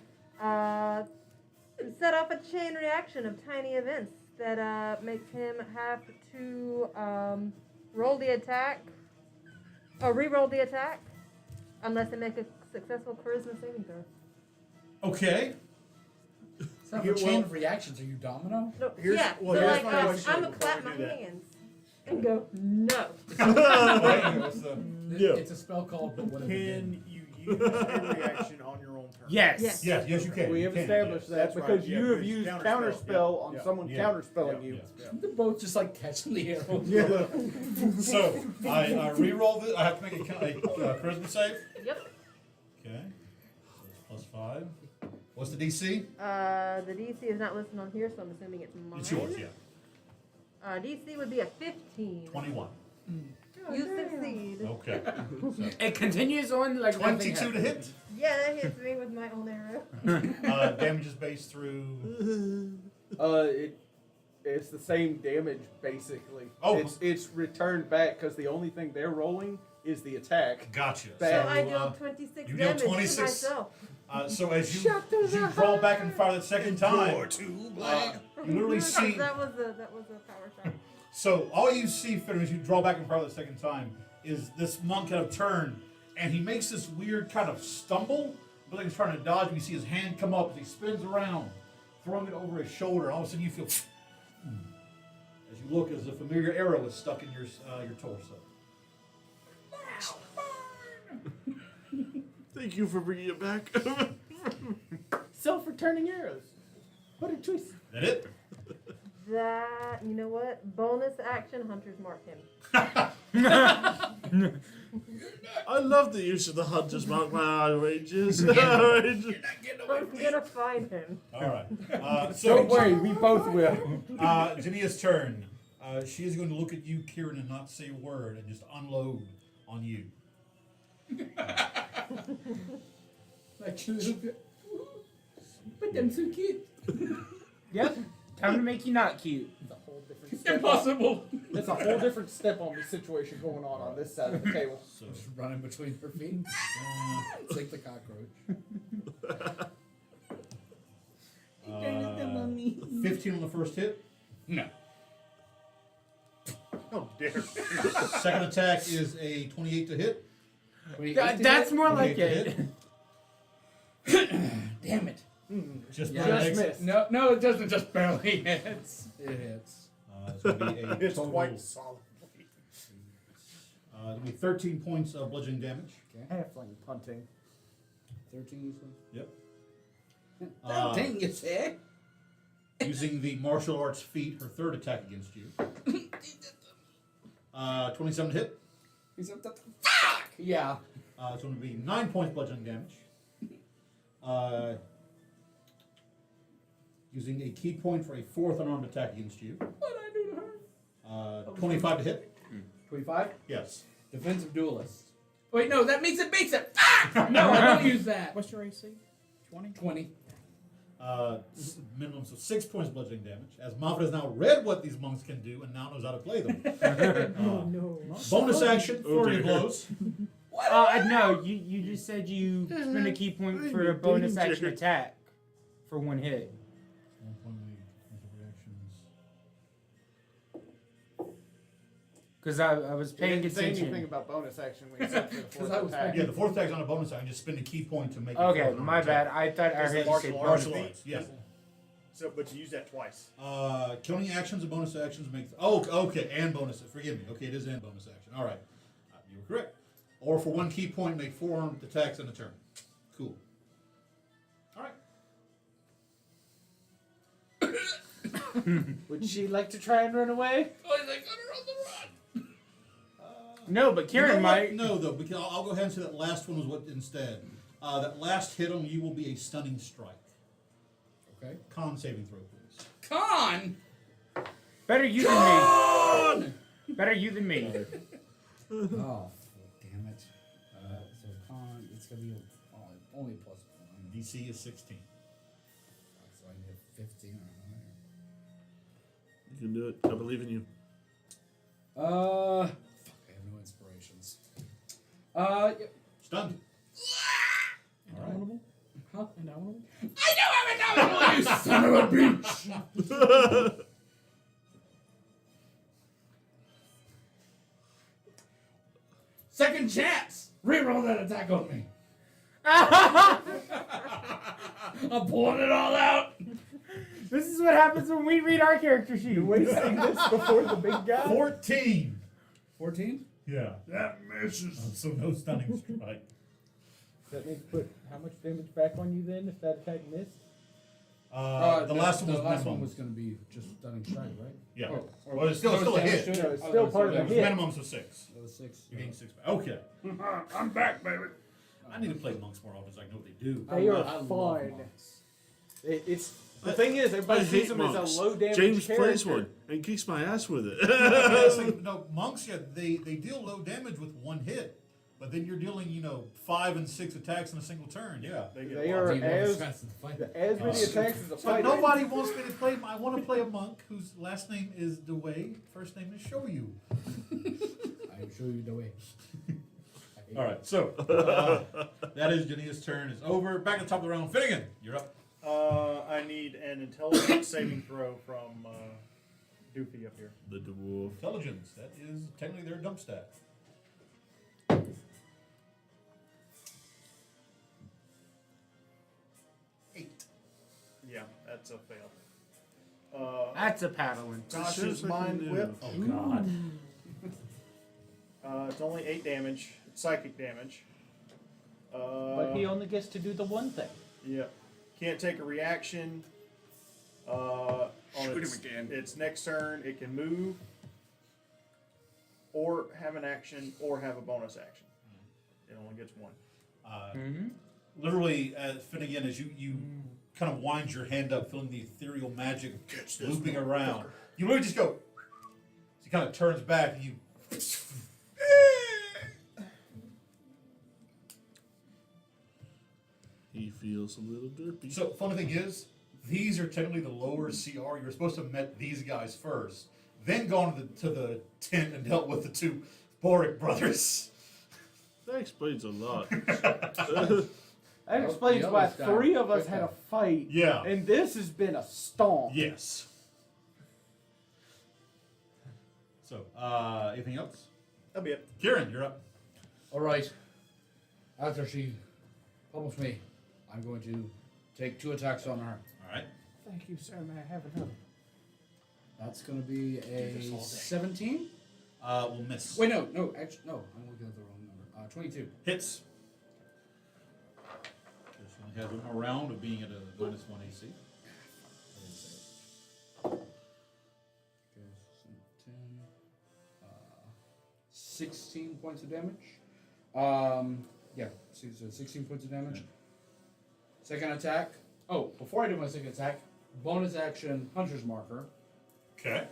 Set off a chain reaction of tiny events that makes him have to roll the attack, or re-roll the attack, unless they make a successful charisma saving throw. Okay. It's not a Yeah, chain well- of reactions. Are you domino? No, Here's- yeah. well, so here's like my I'm question gonna before clap we my do that. hands and go no. What's the- Yeah. It's a spell called What If It Can you use a reaction on your own turn? Yes. Yes. Yes, you can. We You have can, established yes. that That's right, because yeah, you have because used counterspell, counterspell yeah, on yeah, someone yeah, counterspelling yeah, you. yeah. They're both just like catching the arrow. So I re-roll this. I have to make a charisma save. Yep. Okay. So it's plus 5. What's the DC? The DC is not listed on here, so I'm assuming it's mine. It's yours, yeah. DC would be a 15. 21. You succeed. Okay. It continues on like nothing 22 to happened. hit. Yeah, that hits me with my own arrow. Damage is based through. It's the same damage basically. Oh. It's returned back because the only thing they're rolling is the attack. Gotcha. So Bad. I deal 26 you deal damage 26. to myself. So as you draw back and fire the second time, you literally see. That was a power shot. So all you see, Finn, as you draw back and fire the second time, is this monk kind of turn, and he makes this weird kind of stumble, but like he's trying to dodge. And you see his hand come up as he spins around, throwing it over his shoulder. All of a sudden, you feel as you look as a familiar arrow is stuck in your torso. Thank you for bringing it back. Self-returning arrows. What a choice. That it? That, you know what? Bonus action, hunters mark him. I love the use of the hunter's mark my outrageous. I'm gonna find him. All right. So Don't worry, we both will. Jania's turn. She is going to look at you, Kieran, and not say a word, and just unload on you. Like a little bit. But I'm so cute. Yep. Time to make you not cute. It's a whole different step. Impossible. There's a whole different step on the situation going on this side of the table. So, Just running between her feet. It's like the cockroach. 15 on the first hit. No. Oh, dare. Second attack is a 28 to hit. That's more 28 like to it. hit. Damn it. Just Yeah. barely Just makes- missed. No, it doesn't just barely hits. It hits. It's going to be a It's total. quite solidly. It'll be 13 points of bludgeoning damage. Halfling punting. 13, you said? Yep. Dang, you say? Using the martial arts feat, her third attack against you. 27 to hit. Fuck! Yeah. It's going to be 9 points bludgeoning damage. Using a key point for a fourth unarmed attack against you. What I do to her? 25 to hit. 25? Yes. Defensive duelist. Wait, no, that means it beats it. Fuck! No, I don't use that. What's your AC? 20? 20. Minimum of 6 points bludgeoning damage. As Moffat has now read what these monks can do and now knows how to play them. No. Bonus action, flurry of blows. No, you just said you spend a key point for a bonus action attack for one hit. Because I was You paying didn't say anything attention. about bonus action when you said for the 'Cause I fourth was attack. Yeah, the fourth attack is on a bonus action. Just spend a key point to make it Okay, fourth my unarmed bad. attack. I thought I Does the heard you say martial arts bonus. Martial feat? arts, yes. So, but you use that twice. Killing actions and bonus actions make. Okay, and bonus. Forgive me. Okay, it is and bonus action. All right, you were correct. Or for one key point, make 4 armed attacks in a turn. Cool. All right. Would she like to try and run away? Oh, he's like, on the run. No, but You know Kieran what? might. No, though, because I'll go ahead and say that last one was what instead. That last hit on you will be a stunning strike. Okay. Con saving throw, please. Con! Better you than me. Better you than me. Oh, damn it. So con, it's going to be only plus 1. DC is 16. So I need a 15 or You can do it. I believe in you. higher. Fuck, I have no inspirations. Yep. Stunned. All right. Indomitable? Huh? Indomitable? I know I'm indomitable, you son of a bitch! Second chance! Reroll that attack on me. I'm pulling it all out. This is what happens when we read our character sheet. You're wasting this before the big guy? 14. 14? Yeah. That misses. So no stunning strike. That means put how much damage back on you then if that attack missed? The last one was the last minimum. one was going to be just stunning strike, right? Yeah. Oh, or Well, it's still a damage hit. to it? No, it's Oh, still that part was- of that the was- hit. Minimums of 6. That was 6. You gain 6 back. Okay. I'm back, baby. I need to play monks more often so I can know what they do. They are I love fine. monks. It's the thing is everybody I sees hate him monks. as a low damage James character. plays one and kicks my ass with it. It's like, no, monks, yeah, they deal low damage with one hit. But then you're dealing, 5 and 6 attacks in a single turn. Yeah. They are Do you want as to pass the fight? as many attacks as a But fighter. nobody wants me to play. I want to play a monk whose last name is Dewey, first name is Shoyu. I will show you the way. All right, so that is Jania's turn. Is over. Back at the top of the round. Finnegan, you're up. I need an intelligence saving throw from Doofy up here. The dwarf. Intelligence. That is technically their dump stat. Yeah, that's a fail. That's a paddling. Josh's mind whip. Oh God. It's only 8 damage. It's psychic damage. But he only gets to do the one thing. Yeah. Can't take a reaction. On Shoot its, him again. its next turn, it can move, or have an action, or have a bonus action. It only gets one. Literally, Finnegan, as you kind of wind your hand up, feeling the ethereal magic looping around, you literally just go. He kind of turns back, and you. He feels a little derpy. So, funny thing is, these are technically the lower CR. You're supposed to have met these guys first, then gone to the tent and dealt with the 2 Boric brothers. That explains a lot. That explains the why others died 3 of us quick had a enough. fight. Yeah. And this has been a stomp. Yes. So, anything else? That'll be it. Kieran, you're up. Alright. After she pummels me, I'm going to take 2 attacks on her. All right. Thank you, sir. May I have another? That's going to be this all a day. 17. Will miss. Wait, no, actually, no. I'm looking at the wrong number. 22. Hits. This one has one more round of being at a -1 AC. Okay, so 10, 16 points of damage. Yeah, so 16 points of damage. Second attack. Oh, before I do my second attack, bonus action, Hunter's Marker. Okay.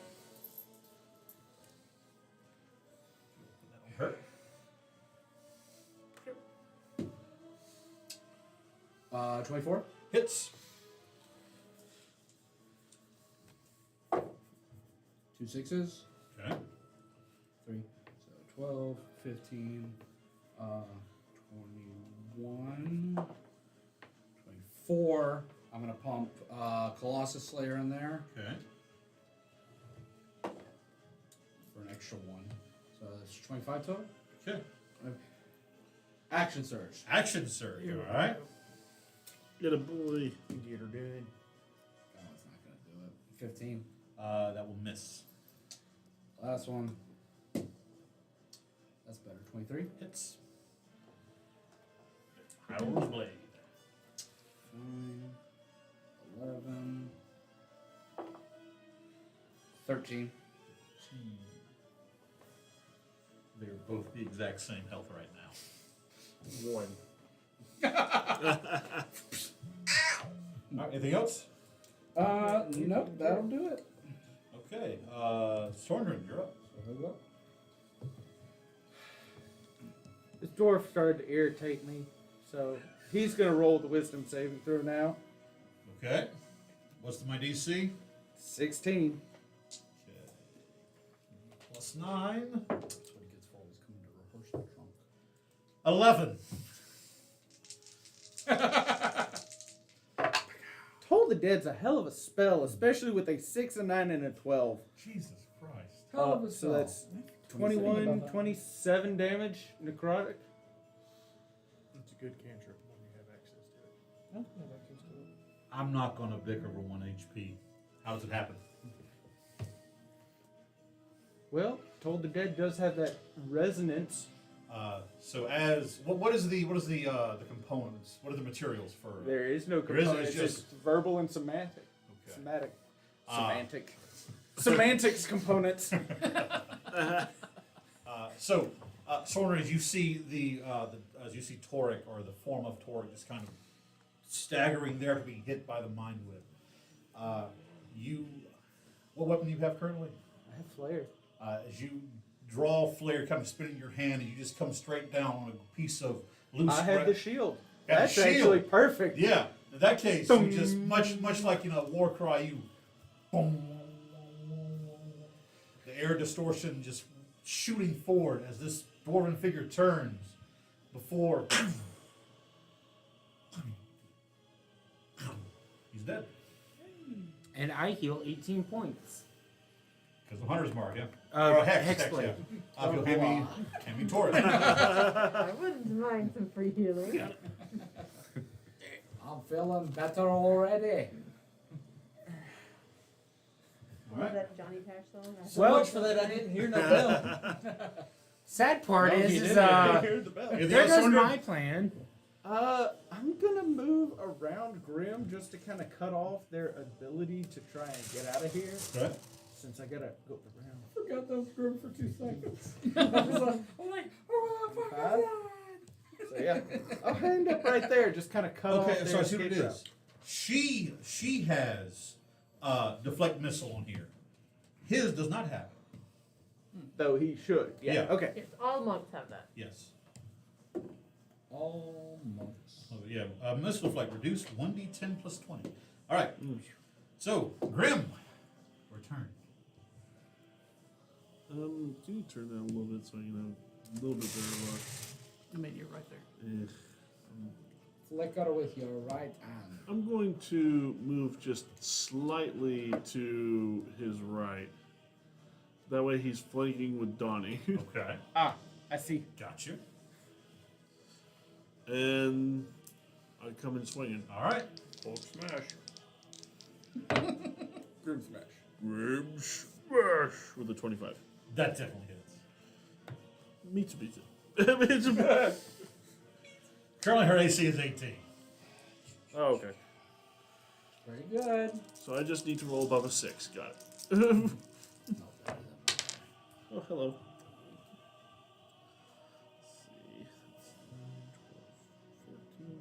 That'll hurt. 24. Hits. 2 sixes. Okay. 3. So 12, 15, 21, 24. I'm going to pump Colossus Slayer in there Okay. for an extra 1. So that's 25 total. Okay. Action Surge. Action surge. All right. Get a boy. Get her done. Oh, it's not going to do it. 15. That will miss. Last one. That's better. 23. Hits. Howl's blade. 9, 11, 13. They're both the exact same health right now. 1. All right, anything else? Nope, that'll do it. Okay. Sornrin, you're up. So who's up? This dwarf started to irritate me, so he's gonna roll the wisdom saving throw now. Okay. What's my DC? 16. Okay. Plus 9. That's what he gets for always coming to rehearsal drunk. 11. Toll the Dead's a hell of a spell, especially with a 6, a 9, and a 12. Jesus Christ. Hell of a So spell. that's What do you think 21, about that? 27 damage necrotic. It's a good cantrip when you have access to it. No, no, that keeps going. I'm not going to bicker over 1 HP. How does it happen? Well, Toll the Dead does have that resonance. So as what is the components? What are the materials for? There is no There isn't, components, it's it's just- verbal and semantic. Okay. Semantic. Semantic. Semantics components. So, Sorner, as you see as you see Toric, or the form of Toric, just kind of staggering there to be hit by the mind whip. What weapon do you have currently? I have flare. As you draw flare, kind of spinning your hand, and you just come straight down on a piece of loose. I had the shield. Got the That's shield. actually perfect. Yeah. In that case, you just much like war cry, you. Boom. The air distortion just shooting forward as this dwarven figure turns before he's dead. And I heal 18 points. Because the hunter's mark, yeah. Uh, Or hex hex yeah. blade. If you'll hand me Taurus. I wouldn't mind some free healing. I'm feeling better already. Was that Johnny Cash song? I Well- much for that I didn't hear no bell. Sad part No, is, he is didn't hear the bell. Anything there else, goes Sornder? my plan. I'm gonna move around Grim just to kind of cut off their ability to try and get out of here. Okay. Since I gotta go around. Forgot that was grim for 2 seconds. I'm like, oh, fuck, Five. So yeah, I'll end up right there. Just kind of cut off Okay, their so I see what it escape is. She has deflect missile on here. His does not have it. route. Though he should. Yeah. Yeah. Okay. Yes, all monks have that. Yes. All months. Oh, yeah, missile deflect reduced 1d10 plus 20. All right. So Grim, return. Can you turn down a little bit so I can have a little bit better luck? I mean, you're right there. Eh. Flicker with your right hand. I'm going to move just slightly to his right. That way he's flanking with Donnie. Okay. Ah, I see. Got you. And I come in swinging. All right. Hulk smash. Grim smash. Grim smash with a 25. That definitely hits. Mitsubishi. Currently, her AC is 18. Oh, okay. Very good. So I just need to roll above a 6. Got it. Oh, hello. Let's see.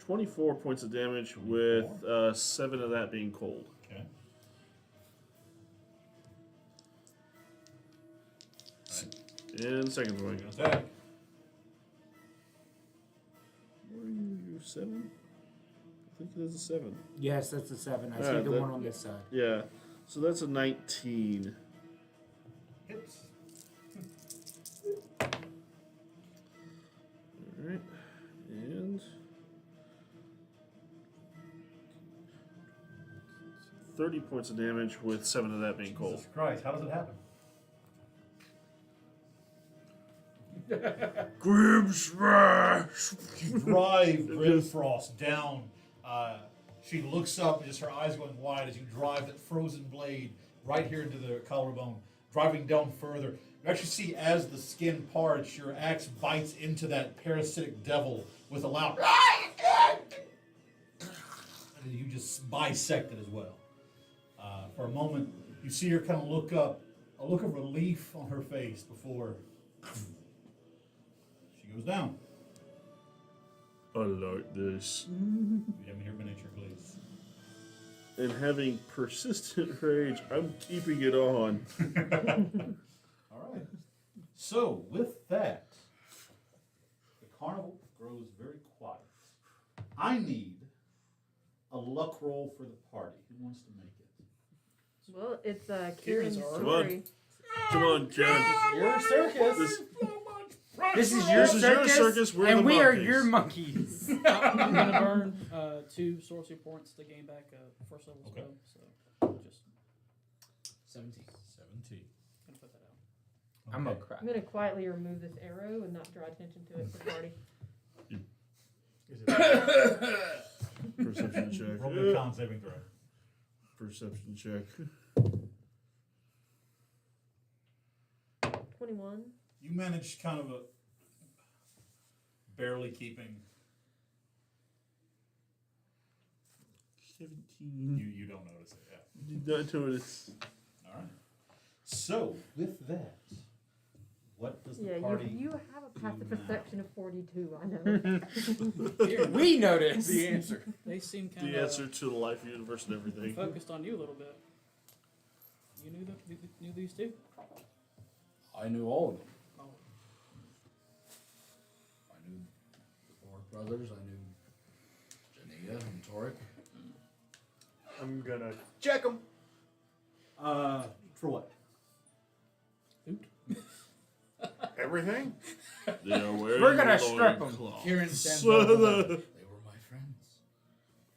24 points of damage with 7 of that being cold. Okay. And second one. Attack. Where are you? You're 7? I think it is a 7. Yes, that's a 7. I see Alright, the that- one on this side. Yeah. So that's a 19. Hits. Alright. And 30 points of damage with 7 of that being cold. Jesus Christ, how does it happen? Grim smash! You drive Grimfrost down. She looks up, and just her eyes going wide as you drive that frozen blade right here into the collarbone, driving down further. You actually see as the skin parts, your axe bites into that parasitic devil with a loud and you just bisect it as well. For a moment, you see her kind of look up, a look of relief on her face before she goes down. I like this. Give me your miniature, please. And having persistent rage, I'm keeping it on. All right. So, with that, the carnival grows very quiet. I need a luck roll for the party. Who wants to make it? Well, it's Kieran's Kieran's already- Come on. story. Come on, Jen. Your circus. This, This is your This is your circus, circus, we're and the we are monkeys. your monkeys. I'm gonna burn 2 sorcery points to gain back a first level Okay. spell. So just 17. 17. gonna put that out. I'm a Okay. crap. I'm gonna quietly remove this arrow and not draw attention to it for the party. Is it Perception check. roll the con saving throw? Perception check. 21. You managed kind of a barely keeping. 17. You don't notice it, yeah. Did not notice. All right. So with that, what does the Yeah, party? you have a passive now? perception of 42. I know. We noticed. The answer. They seem kind The of answer to the life universe and everything. focused on you a little bit. You knew these two? I knew all of them. Oh, I knew the Borg brothers. I knew Jania and Torek. I'm gonna check them. For what? Everything. They are wearing We're gonna strip 'em. loincloths. Kieran stands So over them. the- They were my friends,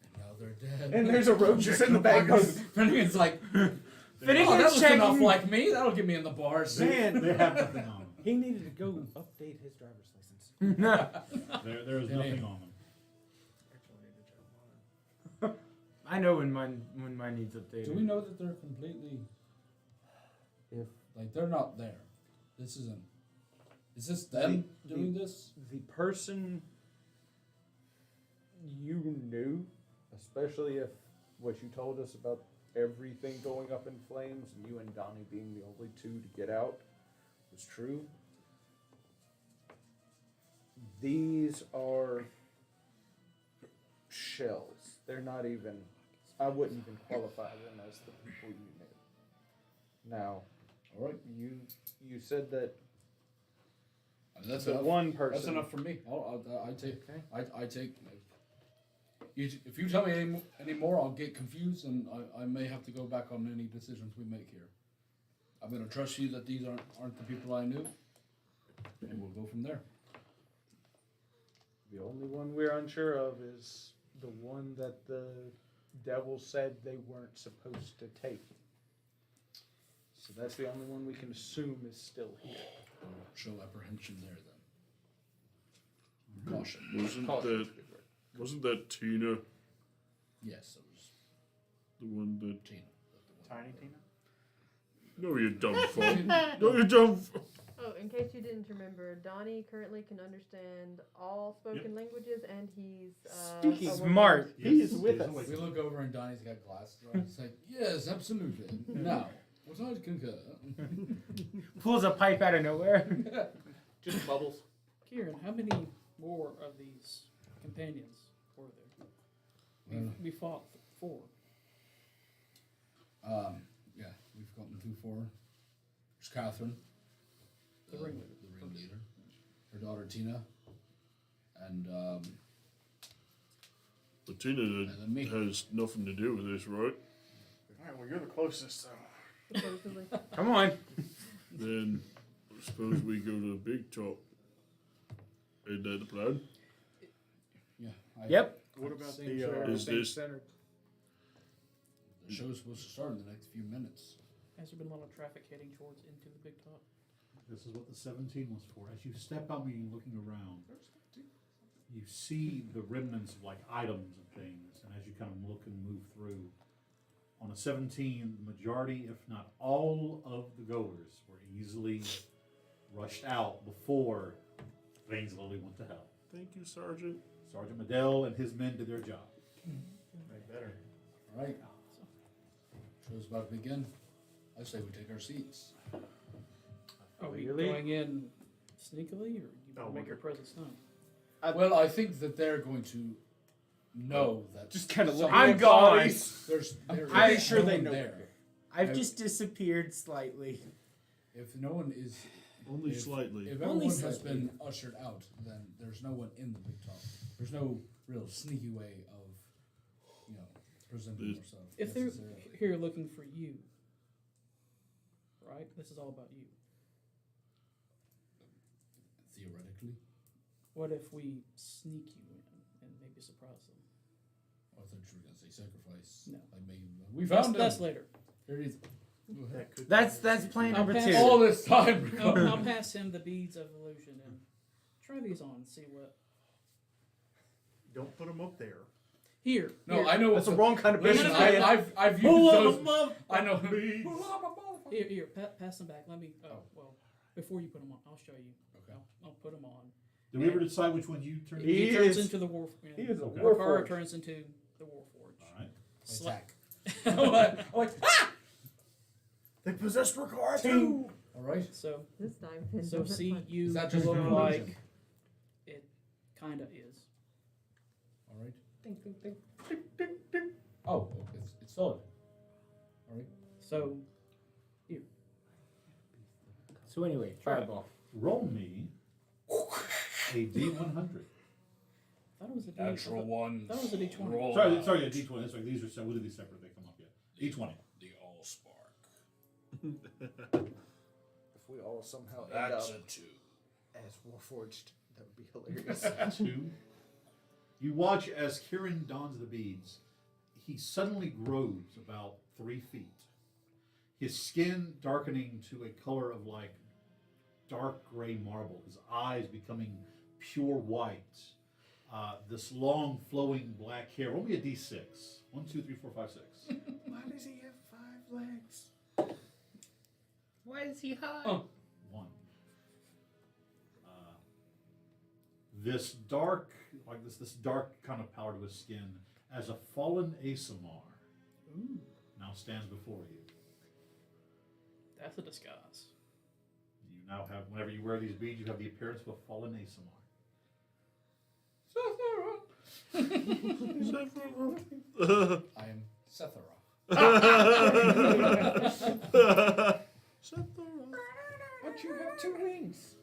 and now they're dead. And there's a roach just in the back goes, Finnegan's like, Finnegan's oh, that looks checking- enough like me. That'll get me in the bars. man, They have nothing on them. he needed to go update his driver's license. There is nothing on them. I know when mine needs updated. Do we know that they're completely? If Like they're not there. This isn't. Is this them doing this? the person you knew, especially if what you told us about everything going up in flames and you and Donnie being the only two to get out was true, these are shells. They're not even, I wouldn't even qualify them as the people you knew. Now, All right. you said that That's the enough. one person. That's enough for me. I take. Okay. I take. If you tell me any more, I'll get confused, and I may have to go back on any decisions we make here. I'm gonna trust you that these aren't the people I knew, and we'll go from there. The only one we're unsure of is the one that the devil said they weren't supposed to take. So that's the only one we can assume is still here. I'll show apprehension there then. Caution. Wasn't that Tina? Yes, it was The one that Tina. Tiny Tina. No, you dumb fuck. No, you dumb fuck. Oh, in case you didn't remember, Donnie currently can understand all spoken languages, and he's Speaking a Smart. He is Yes, with yes, us. wait. We look over and Donnie's got glasses on. He's like, yes, absolutely. Now, what I concur. Pulls a pipe out of nowhere. Just bubbles. Kieran, how many more of these companions were there? We fought 4. Yeah, we've gotten through 4. There's Catherine, The ringleader. the ringleader, her daughter Tina, and But Tina and then me. has nothing to do with this, right? Alright, well, you're the closest, so. supposedly. Come on. Then I suppose we go to the big top. Ain't that the plan? Yeah. Yep. What about Seems the, very Is this- centered. The show's supposed to start in the next few minutes. Has there been a lot of traffic heading towards into the big top? This is what the 17 was for. As you step out and you're looking around, you see the remnants of like items and things, and as you kind of look and move through, on a 17, the majority, if not all of the goers were easily rushed out before things literally went to hell. Thank you, Sergeant. Sergeant Medell and his men did their job. They better. All right. Show's about to begin. I say we take our seats. Are we Really? going in sneakily, or you Oh, make your we're- presence known? Well, I think that they're going to know that. Just kind of looking I'm at gone. bodies. There's I'm is sure no they one know there. I've just disappeared slightly. If no one is, Only If- slightly. if Only everyone has slightly. been ushered out, then there's no one in the big top. There's no real sneaky way of, presenting There's- ourselves. If they're necessarily. here looking for you, right? This is all about you. Theoretically, What if we sneak you in and maybe surprise them? I thought you were going to say sacrifice. No. Like maybe we found That's him. later. Here he is. Go ahead. That could That's plan I'll number pass 2. All this time. I'll pass him the beads of illusion and try these on and see what. Don't put them up there. Here. No, here, I know That's what's the wrong kind of Listen, business. No, no, no. man. I've used Pull those. them up. I know. Here, pass them back. Let me. Oh, well, before you put them on, I'll show you. Okay. I'll put them on. Did we ever decide which one you turned? He He turns is- into the war. he is a Okay. war Kara forge. turns into the Warforge. All right. Attack. I'm like, ah! They possess Ricard too! All right. So, This time, Finn so doesn't see, punch. you Is that just look an like illusion? it kind of is. All right. Ding, ding, ding, ding, ding, ding. Oh, it's solid. All right. So, So anyway, fireball. Roll me a D100. that was a D. Natural one. That was a D20. Roll Sorry, out. sorry, a D20. That's right. These are we'll do these separate. They come up yet. D20. The all spark. If we all somehow end up That's a 2. as Warforged, that would be hilarious. 2. You watch as Kieran dons the beads. He suddenly grows about 3 feet. His skin darkening to a color of like dark gray marble. His eyes becoming pure white. This long flowing black hair. Roll me a D6. 1, 2, 3, 4, 5, 6. Why does he have 5 legs? Why is he high? Oh. 1. This dark, like this dark kind of pallor to his skin, as a fallen Asamar now stands before you. That's a disguise. You now have, whenever you wear these beads, you have the appearance of a fallen Asamar. I am Sethera. But you have 2 wings.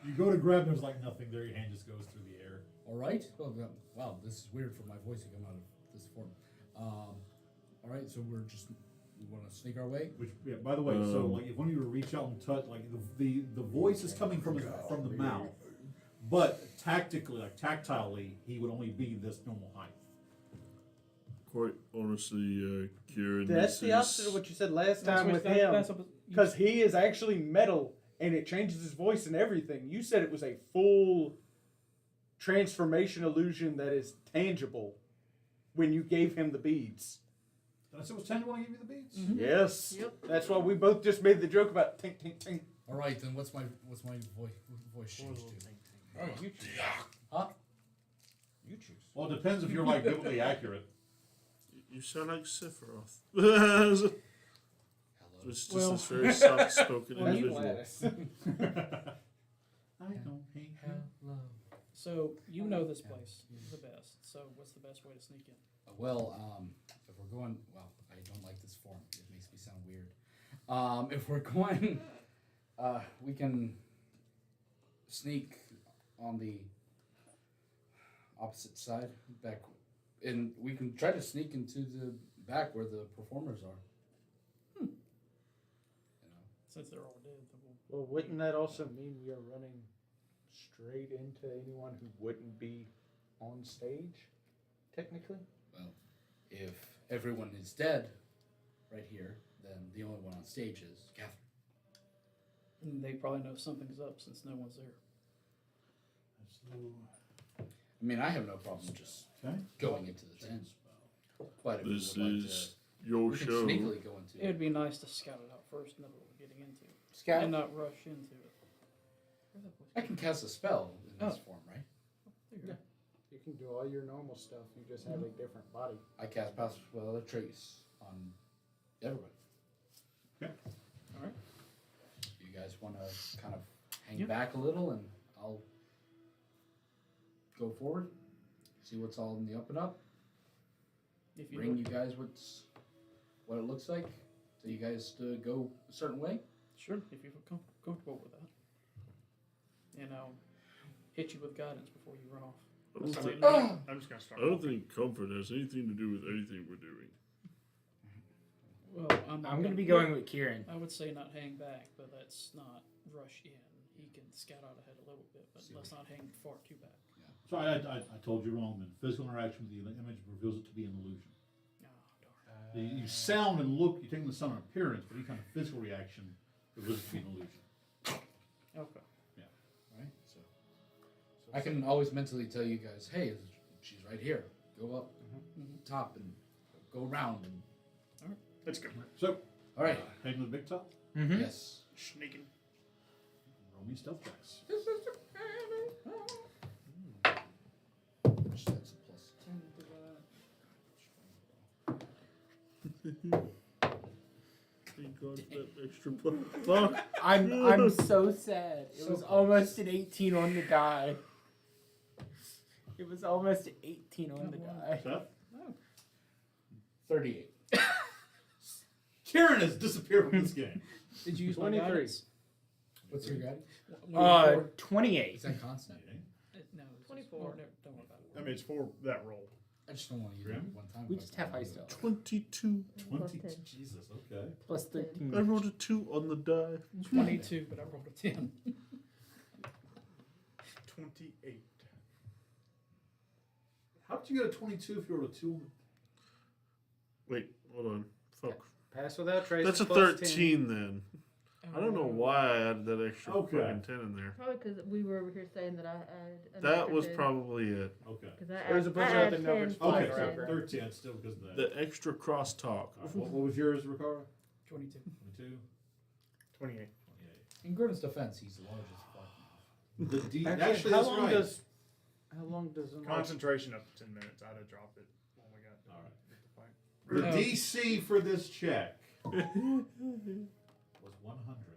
You go to grab, there's like nothing there. Your hand just goes through the air. All right. Well, wow, this is weird for my voice to come out of this form. All right. So we want to sneak our way. Which, yeah, by the way, so like if one of you were to reach out and touch, like the voice is coming from the mouth, but tactically, like tactilely, he would only be this normal height. Quite honestly, Kieran, That's this the opposite is- of what you said last That's time what- with that- him. that's what- Because he is actually metal, and it changes his voice and everything. You said it was a full transformation illusion that is tangible. when you gave him the beads. Did I say it was Tanya want to give you the beads? Yes. Yep. That's why we both just made the joke about tink, tink, tink. All right, then what's my voice change to? Oh, you choose. Huh? You choose. Well, it depends if you're like biblically accurate. You sound like Sephiroth. Hello. It's just Well- this very soft-spoken Well, you individual. Gladys. I don't hate you. Hello. So you know this place the best. So what's the best way to sneak in? Well, if we're going, well, I don't like this form. It makes me sound weird. If we're going, we can sneak on the opposite side back, and we can try to sneak into the back where the performers are. You know, Since they're all dead, then we'll Well, wouldn't that also mean we are running straight into anyone who wouldn't be on stage, technically? well, if everyone is dead right here, then the only one on stage is Catherine. and they probably know something's up since no one's there. I mean, I have no problem just Okay. going into the tent. But if This we would like is to, your we can show. sneakily go into It would be nice to scout it out first, know what we're getting into, Scout. and not rush into it. Where's that voice I can cast a spell in this form, right? There you go. You can do all your normal stuff. You just have a different body. I cast Pass Without a Trace on everybody. Okay. All right. You guys want to kind of hang Yeah. back a little, and I'll go forward, see what's all in the up and up, If you bring look- you guys what it looks like, so you guys to go a certain way. Sure, if you feel comfortable with that. And I'll hit you with guidance before you run off. I don't So think- you know- I'm just gonna start. I don't think comfort has anything to do with anything we're doing. Well, I'm I'm gonna be going with Kieran. I would say not hang back, but let's not rush in. He can scout out ahead a little bit, but let's not hang far too back. So I told you wrong. Then physical interaction with the image reveals it to be an illusion. Oh, darn. You sound and look. You take the sun appearance, but any kind of physical reaction reveals it to be an illusion. Okay. Right? So I can always mentally tell you guys, hey, she's right here. Go up top and go around. And Let's go. So, all right. heading to the big top. Mm-hmm. Yes. Sneaking. Roll me stealth dice. Which that's a plus 10 to that. Thank God for that extra buck. I'm so sad. It So was close. almost an 18 on the die. It was almost an 18 on the Not die. Seth? 38. Kieran has disappeared from this game. Did you use my 23. guidance? What's your guidance? 28. Is that constant? No, it's 24. More, no, don't worry about it. I mean, it's for that roll. I just don't want to use it Grim? one time. We if just I have can high do it. stealth. 22. 20. 10. Jesus, okay. Plus 13. I rolled a 2 on the die. 22, but I rolled a 10. 28. How did you get a 22 if you were a 2? Wait, hold on. Fuck. Pass without trace. That's a plus 13 then. I don't know why I added that extra Okay. fucking 10 in there. Probably because we were over here saying that I had. That was probably it. Okay. There's a bunch of other numbers Okay, Right, so right, right. 13 still because of that. The extra crosstalk. All right, what was yours, Ricardo? 22. 22? 28. 28. In Grim's defense, he's the largest fucking. The D, Actually, actually, how that's long right. does? How long does an Concentration up to 10 minutes. I'd have dropped it when we got All right. hit the fight. The Oh. DC for this check was 100.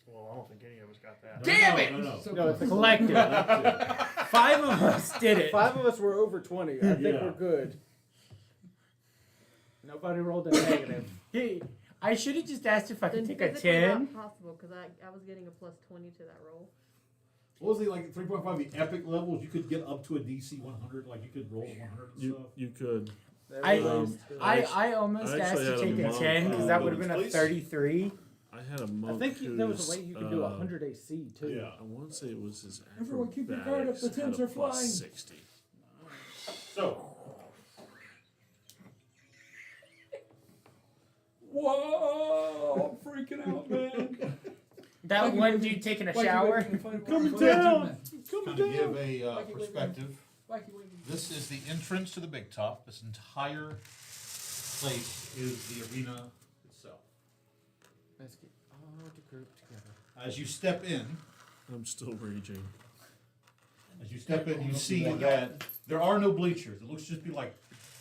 Well, I don't think any of us got that. Damn no, it! No, no. So No, it's a Collective. Collective. 5 of us did it. 5 of us were over 20. I think Yeah. we're good. Nobody rolled a negative. Hey, I should have just asked if I could Then take a physically 10. not possible because I was getting a plus 20 to that roll. What was it like 3.5? The epic levels, you could get up to a DC 100. Like you could roll a 100 and stuff. You could. I I almost I asked actually to had a take a monk 10 because that would have been a Please. 33. I had a monk I think there was a way who's, you could do 100 AC too. Yeah. I want to say it was his Everyone keep your guard up, the acrobatics had tens a are plus flying. 60. So, Whoa! I'm freaking out, man. That one dude taking a shower. Coming down! kind of give a perspective. This is the entrance to the big top. This entire place is the arena itself. Let's get all the group together. As you step in, I'm still raging. you see that there are no bleachers. It looks just be like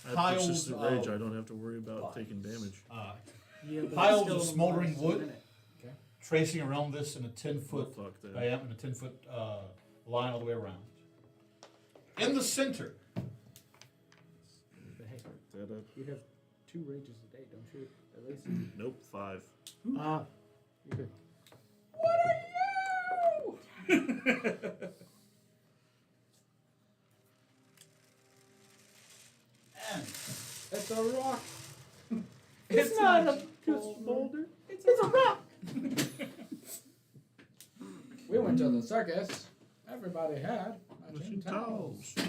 At piles persistent of rage, I don't have to worry about taking damage. Yeah, but piles it's of still smoldering in the last wood minute. tracing around this in a 10-foot Fuck that. diameter, and a 10-foot line all the way around. In the center, But hey, That up. you have 2 rages a day, don't you? At least. Nope, 5. Ah, you're good. and It's a rock. It's not a boulder. It's a rock. We went to the circus. Everybody had matching Matching towels. towels.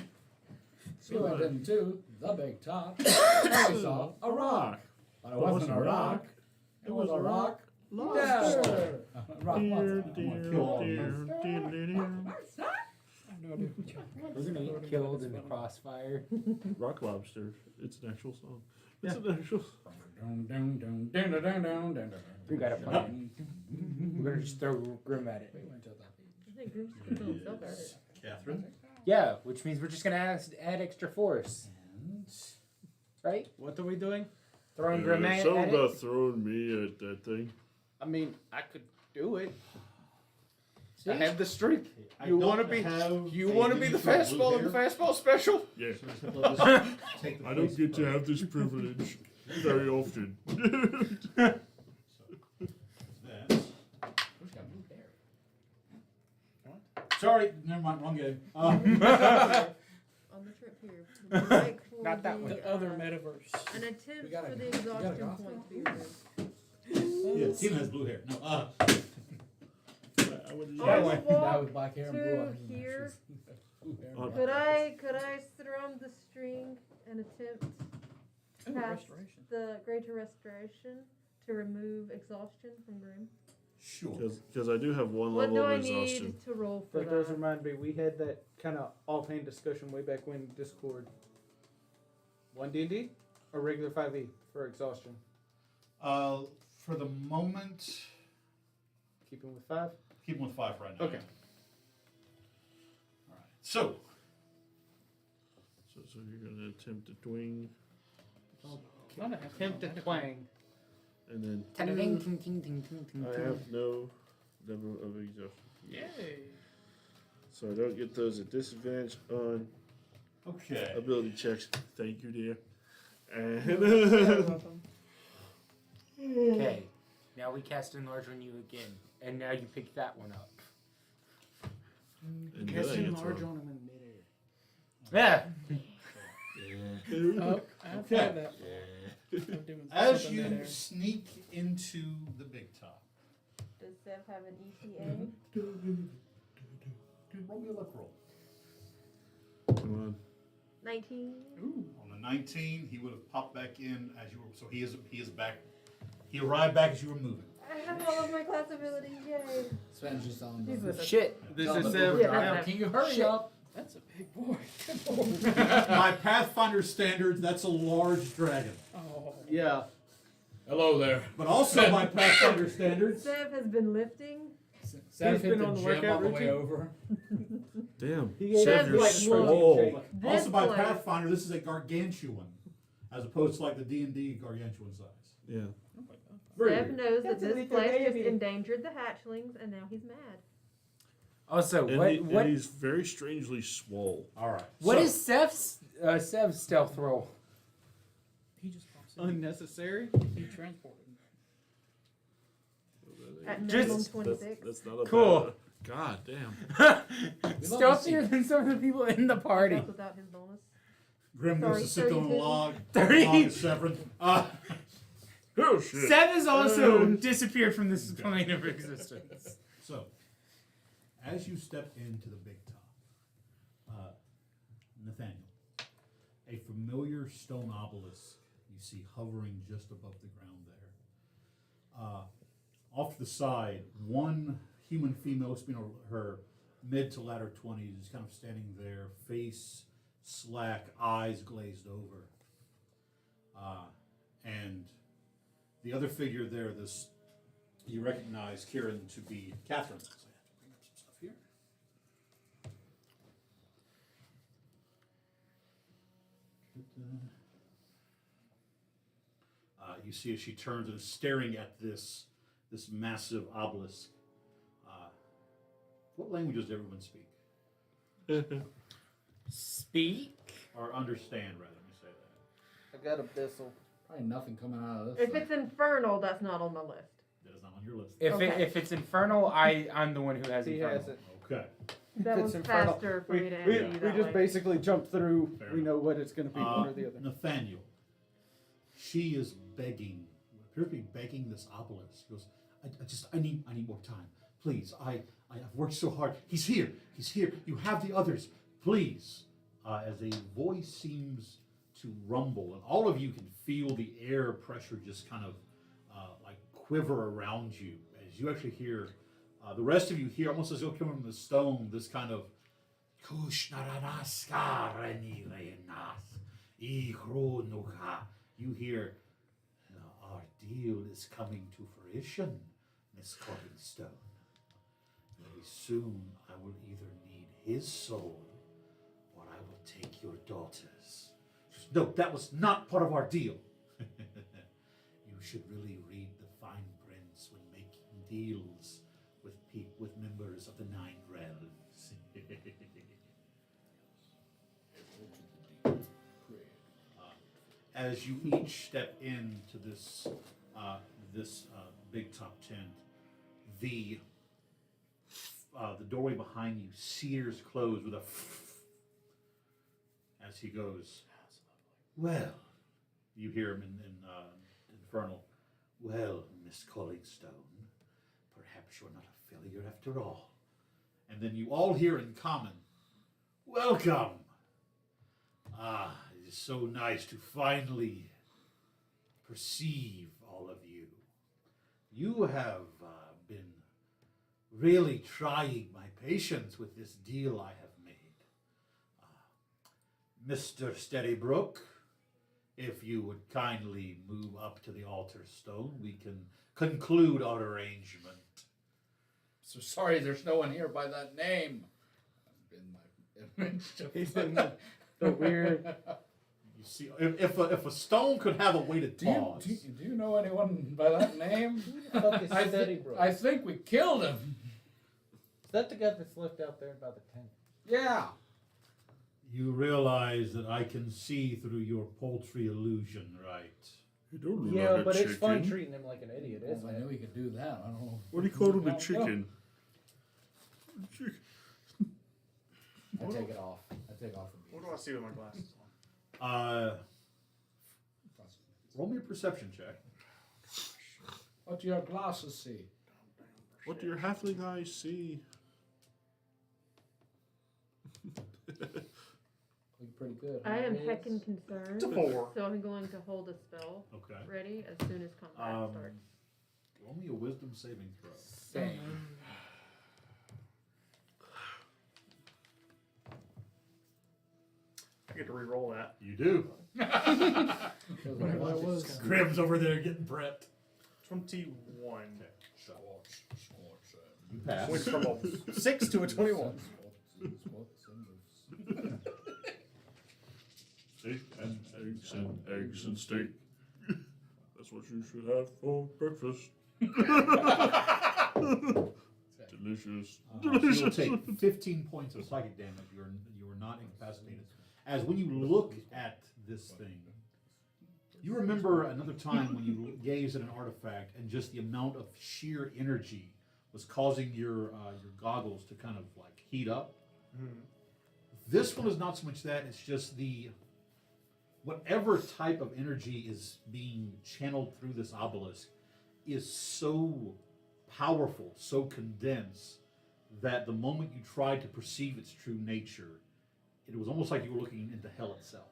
We went into the big top. And we saw a rock. But it wasn't a rock. It was a rock. Lobster. Rock Dear, monster. dear, kill all dear, these. dear, dear, dear. I have no idea what you're We're gonna get killed in the crossfire. Rock lobster. It's an actual song. It's an actual Dun, dun, dun, dun, dun, dun, dun, dun, dun. We got a plan. We're gonna just throw Grim at it. We went to the I think Groom's gonna kill himself at it. Catherine. Yeah, which means we're just gonna add extra force, and right? What are we doing? Throwing Grim at something it. about throwing me at that thing. I mean, I could do it. See? I have the streak. I You don't want to be? have You a want to be the uniform fastball in the blue hair, fastball special? Yeah. so just have to let this take the I don't place get to of- have this privilege very often. That. who's got blue hair? Sorry, never mind, wrong game. On the trip here, would you like for Not that one. The other metaverse. an attempt We got for a- the we got a exhaustion gospel? point to be removed. Yeah, Tina has blue hair. No, I would I That will one, walk that with black hair and blue to eyes. here. Blue hair. Oh. Could I sit around the string and attempt Ooh, Pass. restoration. the greater restoration to remove exhaustion from Grim? sure. Because I do have one What level do I of exhaustion. need to roll for That does that? remind me, we had that kind of offhand discussion way back when Discord. 1 D&D or regular 5e for exhaustion? For the moment, Keeping with 5? keep him with 5 right now. Okay. All right. So, So you're going to attempt to twing, Attempt to twang. and then Ting, ting, ting, ting, ting, ting, I ting. have no level of exhaustion. Yay. So I don't get those at disadvantage on okay. ability checks. Thank you, dear. And Okay. Now we cast Enlarge on you again. And now you pick that one up. and then I Casting get large thrown. on him in midair. Yeah. Oh, I've Okay. had that. I'm doing As something you there. sneak into the big top, Does Seth have an ETA? roll me a luck roll. Come on. 19. Ooh. On the 19, he would have popped back in as you were. So he is back. He arrived back as you were moving. I have all of my class abilities, yay. Sven's just on He's the. with us. Shit. This on is the Sev. blue Yeah. hair. Can you hurry Shit. up? That's a big boy. By Pathfinder standards, that's a large dragon. Oh. Yeah. Hello there. But also by Pathfinder standards, Seth has been lifting. Seth He's hit been the on the gym workout on the way routine. over. Damn. He gave That's Sev, you're like swole. This also by place- Pathfinder, this is a gargantuan, as opposed to like the D&D gargantuan size. Yeah. Seth knows that That's a this little place just baby. endangered the hatchlings, and now he's mad. Also, And, what and he's very strangely swole. All right. what so, is Sev's stealth roll? He just pops in. Unnecessary. He transported. At Just- minimum 26. That's not a Cool. bad. God damn. Stealthier than some of the people in the party. That's without his bonus. Grim goes to Sorry, sit on a 32. log. 30. Log is Severin. Oh shit. Sev has also disappeared from this plane of existence. So, as you step into the big top, Nathaniel, a familiar stone obelisk you see hovering just above the ground there. Off to the side, one human female, her mid to latter 20s, is kind of standing there, face slack, eyes glazed over. And the other figure there, you recognize Kieran to be Catherine. So I have to bring up some stuff here. You see as she turns and is staring at this massive obelisk. What language does everyone speak? Speak. Or understand, rather, let me say that. I got abyssal. Probably nothing coming out of this. If it's infernal, that's not on my list. That is not on your list. If it's infernal, I'm the one who has He infernal. has it. Okay. That If was it's infernal, faster for we, me to we, answer you we that just way. basically jump through. Fair we enough. know what it's going to be, one or the other. Nathaniel, she is begging, appears to be begging this obelisk. She goes, I need more time. Please, I've worked so hard. He's here. You have the others. Please. As a voice seems to rumble, and all of you can feel the air pressure just kind of like quiver around you as you actually hear. The rest of you hear, almost as though coming from the stone, this kind of you hear, our deal is coming to fruition, Miss Stone. Very soon I will either need his soul or I will take your daughters. No, that was not part of our deal. You should really read the fine prints when making deals with members of the Nine Realms. As you each step into this big top tent, the doorway behind you sears closed with a as he goes. Well, you hear him in Infernal. Well, Miss Collingstone, perhaps you're not a failure after all. And then you all hear in common, welcome. It is so nice to finally perceive all of you. You have been really trying my patience with this deal I have made. Mr. Steadybrook, if you would kindly move up to the altar stone, we can conclude our arrangement. So sorry, there's no one here by that name. That's been my image. He's been the weird. You see, if a stone could have a way to pause. Do you know anyone by that name? Who the fuck is Steadybrook? I think we killed him. Is that the guy that's left out there by the tent? Yeah. You realize that I can see through your paltry illusion, right? You don't look Yeah, like a but chicken. it's fun treating him like an idiot, Well, isn't I knew it? he could do that. I don't know. What do you call him, a No. chicken? I take it off. I take off the bead. What do I see with my glasses on? Roll me a perception check. What do your glasses see? What do your halfling eyes see? Look pretty good. I am Yes. heckin' concerned. It's a 4. So I'm going to hold a spell Okay. ready as soon as combat starts. Roll me a wisdom saving throw. Same. I get to re-roll that. You do. Grim's over there getting prepped. 21. So you pass. Went from a 6 to a 21. Steak and eggs and eggs and steak. That's what you should have for breakfast. Delicious. You'll take 15 points of psychic damage. You are not incapacitated. As when you look at this thing, you remember another time when you gazed at an artifact and just the amount of sheer energy was causing your goggles to kind of like heat up. Mm-hmm. This one is not so much that, it's just whatever type of energy is being channeled through this obelisk is so powerful, so condensed, that the moment you tried to perceive its true nature, it was almost like you were looking into hell itself.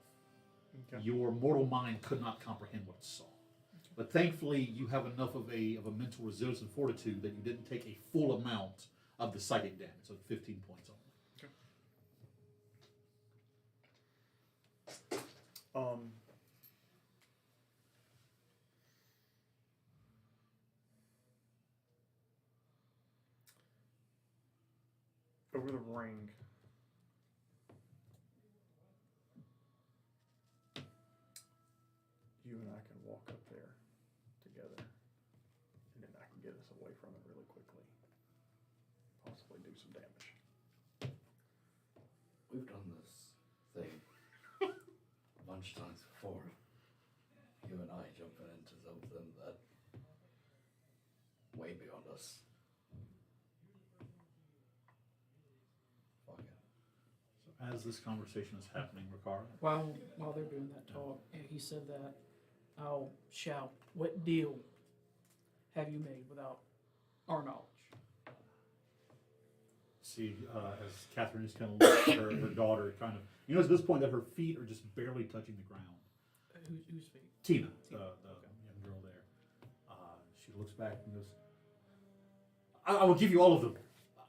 Okay. Your mortal mind could not comprehend what it saw. But thankfully, you have enough of a mental resilience and fortitude that you didn't take a full amount of the psychic damage, so 15 points only. Over the ring. You and I can walk up there together, and then I can get us away from it really quickly. Possibly do some damage. We've done this thing a bunch of times before. You and I jumping into something that way beyond us. Fuck it. So as this conversation is happening, Ricard, While they're doing that talk, he said that I'll shout, "What deal have you made without our knowledge?" see as Catherine is kind of looking at her daughter, kind of, you know, at this point that her feet are just barely touching the ground. Who's speaking? Tina, the young girl there. She looks back and goes, I will give you all of them.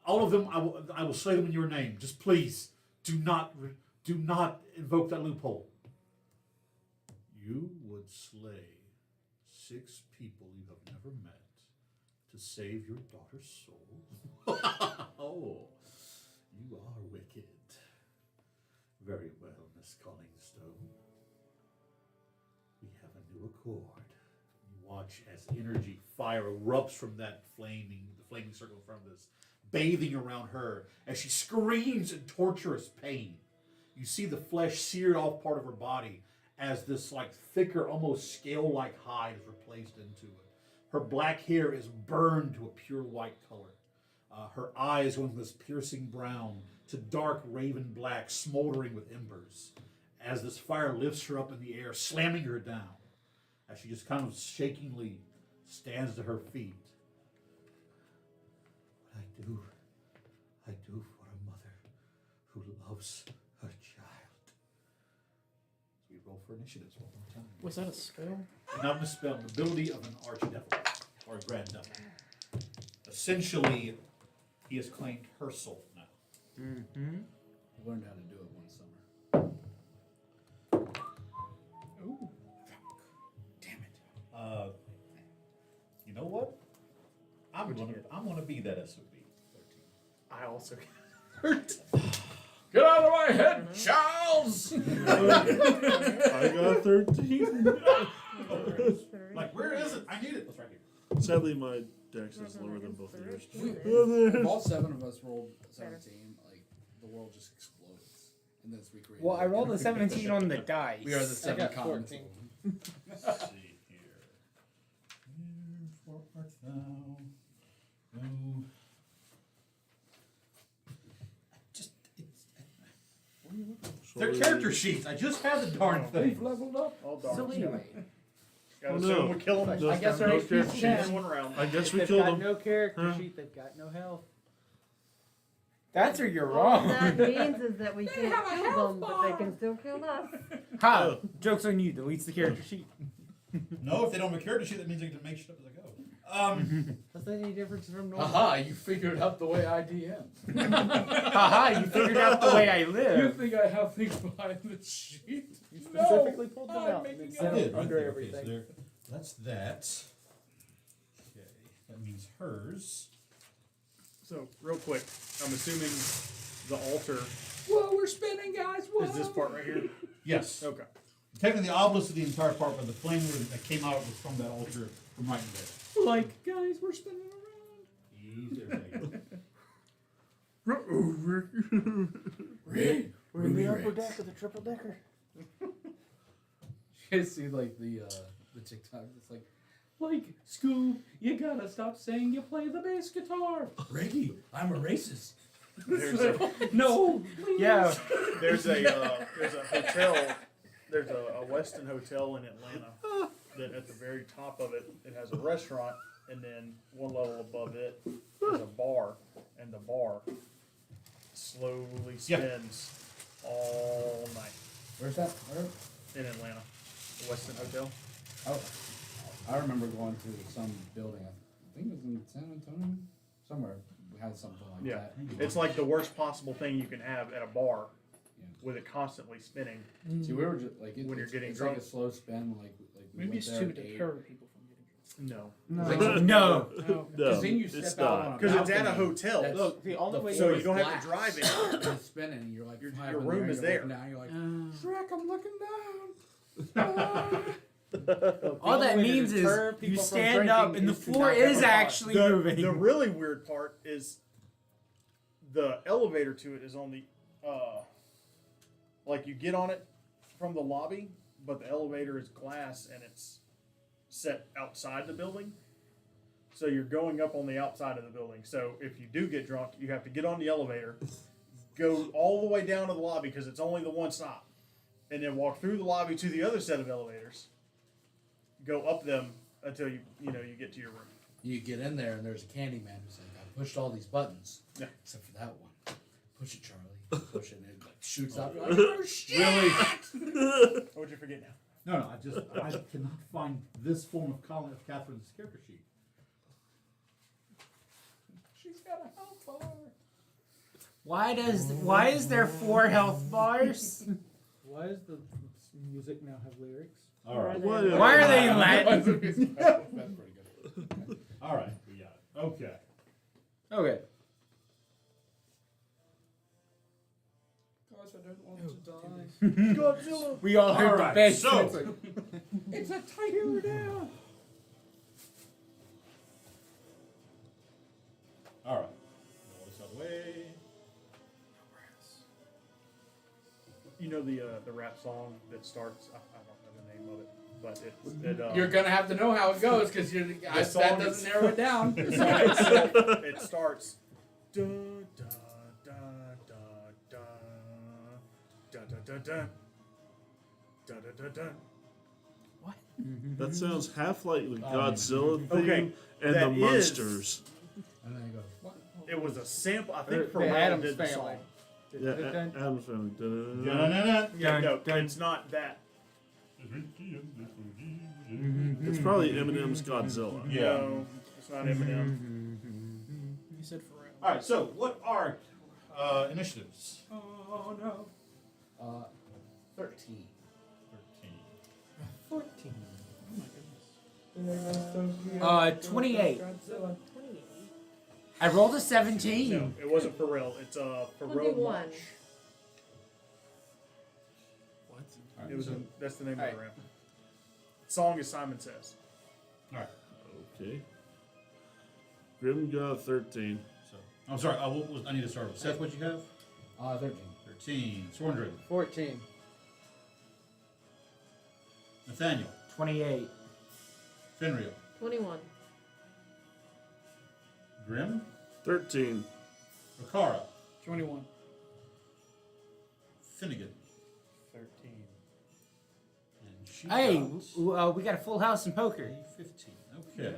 All of them, I will slay them in your name. Just please, do not invoke that loophole. You would slay 6 people you have never met to save your daughter's soul? Oh, you are wicked. Very well, Miss Collingstone. We have a new accord. You watch as energy, fire erupts from the flaming circle in front of us, bathing around her as she screams in torturous pain. You see the flesh seared off part of her body as this like thicker, almost scale-like hide is replaced into it. Her black hair is burned to a pure white color. Her eyes going from this piercing brown to dark raven black, smoldering with embers, as this fire lifts her up in the air, slamming her down, as she just kind of shakingly stands to her feet. What I do for a mother who loves her child. So we roll for initiatives one more time. Was that a spell? Not a spell, the ability of an archdevil or a grand devil. Essentially, he has claimed her soul now. Mm-hmm. I learned how to do it one summer. Ooh. Damn it. You know what? I'm gonna be that SOB. 13. I also Get out of my head, Charles! I got 13. Like, where is it? I need it. It's right here. Sadly, my dex is lower than both of yours. If all 7 of us rolled 17, like, the world just explodes. And then it's recreated. Well, I rolled a 17 on the dice. We are the 7 got common 14. Let's see here. Wherefore art thou? No. They're character sheets. I just had the darn thing. leveled up. all darn. So anyway, Gotta Oh, assume no. we kill them. I guess no our HP's character sheets. 10. One round. I guess If we they've killed got him. no character Huh? sheet, they've got no health. that's where you're All wrong. that means is that we can't kill them, but they can still kill us. Ha! Joke's on you. Deletes the character sheet. No, if they don't have a character sheet, that means I get to make shit up as I go. Is that any difference from normal? Haha, you figured out the way I DM. Haha! You figured out the way I You live. think I have things behind the sheet? You specifically pulled them I'm out and then making set it them under everything. Okay, so that's that. Okay, that means hers. So, real quick, I'm assuming the altar Whoa, we're spinning, guys. Whoa. is this part right here. Yes. Okay. Technically, the obelisk of the entire part, but the flame that came out was from that altar from right in there. Like, guys, we're spinning around. Easy, everybody. Rick. We're in the upper deck of the triple decker. You guys see like the TikTok? It's like Scoob, you gotta stop saying you play the bass guitar. Reggie, I'm a racist. There's a, No, please. Yeah. there's a hotel. There's a Westin hotel in Atlanta that at the very top of it, it has a restaurant, and then one level above it is a bar, and the bar slowly spins all night Where's that? Where? in Atlanta. The Westin Hotel. Oh, I remember going to some building. I think it was in San Antonio. Somewhere we had something like Yeah. that. It's like the worst possible thing you can have at a bar with it constantly spinning. See, we were just like When you're getting it's drunk. like a slow spin. Like we Maybe went it's there to at 8. deter people from getting drunk. No, No. No. Because then you it's step out not. on a because it's at a balcony hotel, that's- Look, the only way so floor you don't is have to glass. drive in. It's spinning. And you're like Your five room in is you're there. looking down, you're like, Uh, Shrek, I'm looking down. All that means is you stand up and the floor is actually moving. The really weird part is the elevator to it is on the like you get on it from the lobby, but the elevator is glass and it's set outside the building. So you're going up on the outside of the building. So if you do get drunk, you have to get on the elevator, go all the way down to the lobby because it's only the one stop, and then walk through the lobby to the other set of elevators. Go up them until you get to your room. You get in there and there's a candy man who's like, I pushed all these buttons. Yeah. Except for that one. Push it, Charlie. Push it and it like shoots out. You're like, oh shit! Really? What'd you forget now? No, I cannot find this form of Catherine's character sheet. She's got a health bar. Why is there 4 health bars? Why does the music now have lyrics? All right. Why are they Latin? That's pretty good. All right, we got it. Okay. Okay. Gosh, I don't want to die. Godzilla. We all heard All the right, bass. so- It's like, It's a tiger down. All right. Roll this out of the way. You know the rap song that starts. I don't know the name of it, but You're gonna have to know how it goes because that song doesn't is- narrow it down. the song itself, it starts. Da da da da da da da da da da da da da. That sounds half like the Godzilla theme Okay, and the that is- monsters. And then it goes, what? It was a sample. I The think Pharrell Addams did the Family. song. Yeah, Adam's Family. Da-da-da-da. Yeah, no, Dun, dun. it's not that. It's probably Eminem's Godzilla. Yeah. No, it's not Eminem. You said Pharrell. All right. So, what are initiatives? Oh no. 13. 13. 14. Oh my 28. 28. I rolled a 17. No, it wasn't Pharrell. It's Pharrell 21. March. What? All right. It was so, that's the name Alright. of the rap. Song is Simon Says. all right. Okay. Grim got 13. So, I'm sorry. What was, I need to start with Seth. What you have? 13. 13. Swordred. 14. Nathaniel. 28. Fenrir. 21. Grim. 13. Rikara. 21. Finnegan. 13. And she Hey, got we got a full house in poker. 15. Okay.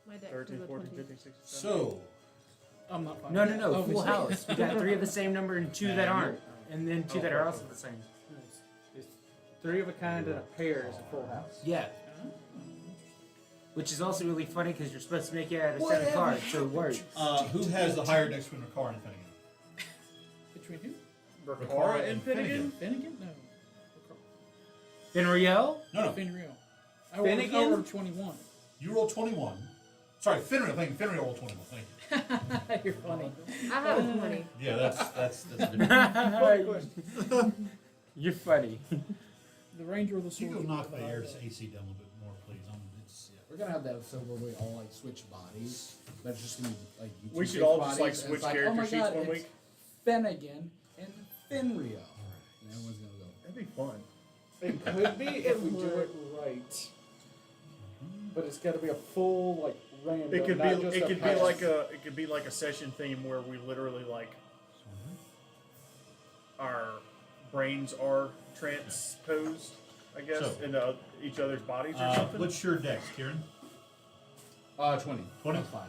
My deck 13, was a 14, 20. 15, 16, 17. So, I'm not fine. No, full Obviously. house. We got 3 of the same number and 2 that aren't, and then 2 that are also the same. It's 3 of a kind and a pair is a full house. Yeah. Which is also really funny because you're supposed to make it out of 7 cards, so it works. who has the higher dex between Rikara and Finnegan? Between who? Rikara and Finnegan? Finnegan? No. Finriel? No. Finnegan. Finnegan? I rolled 21. You rolled 21. Sorry, Fenrir. Thank you. Fenrir rolled 21. Thank you. You're funny. I have a 20. Yeah, that's a different. You're funny. The Ranger of the Can you Sword. go knock the air's AC down a little bit more, please? It's, yeah. We're gonna have that episode where we all like switch bodies. That's just gonna be like you We two should switch all just like bodies, and switch it's like, character oh my sheets God, one it's week. Finnegan and Finrio. And everyone's gonna go. That'd be fun. It could be if we do it right. But it's got to be a full like random. It could be. not just It a could be pass. like a. It could be like a session theme where we literally like our brains are transposed, I guess, So- into each other's bodies or something. What's your dex, Kieran? 20. 20? That's fine.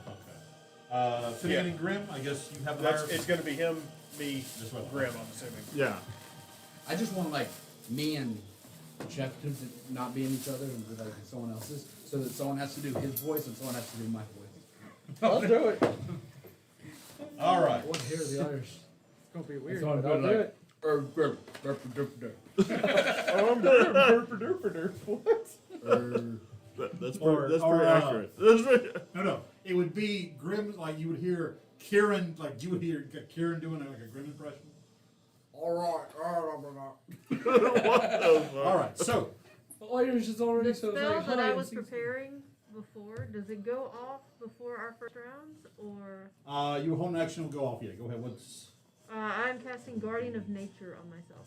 Okay. Finnegan and Grim, I guess you have the That's. higher. It's going to be him, me, This way. Grim. I'm assuming. Yeah. I just want like me and Jeff to not be in each other and be like someone else's, so that someone has to do his voice and someone has to do my voice. I'll do it. All right. One hair, the others. gonna be weird, all but I'll good, do like- it. That's Or- very, that's or, very accurate. That's very, No. It would be Grim, like you would hear Kieran, like you would hear Kieran doing like a Grim impression. All right. what the fuck? All right, so Oh, you're just already The so spell like, that hi, I I'm was Caesar. preparing before, does it go off before our first rounds, or your home action will go off. Yeah, go ahead. What's I'm casting Guardian of Nature on myself,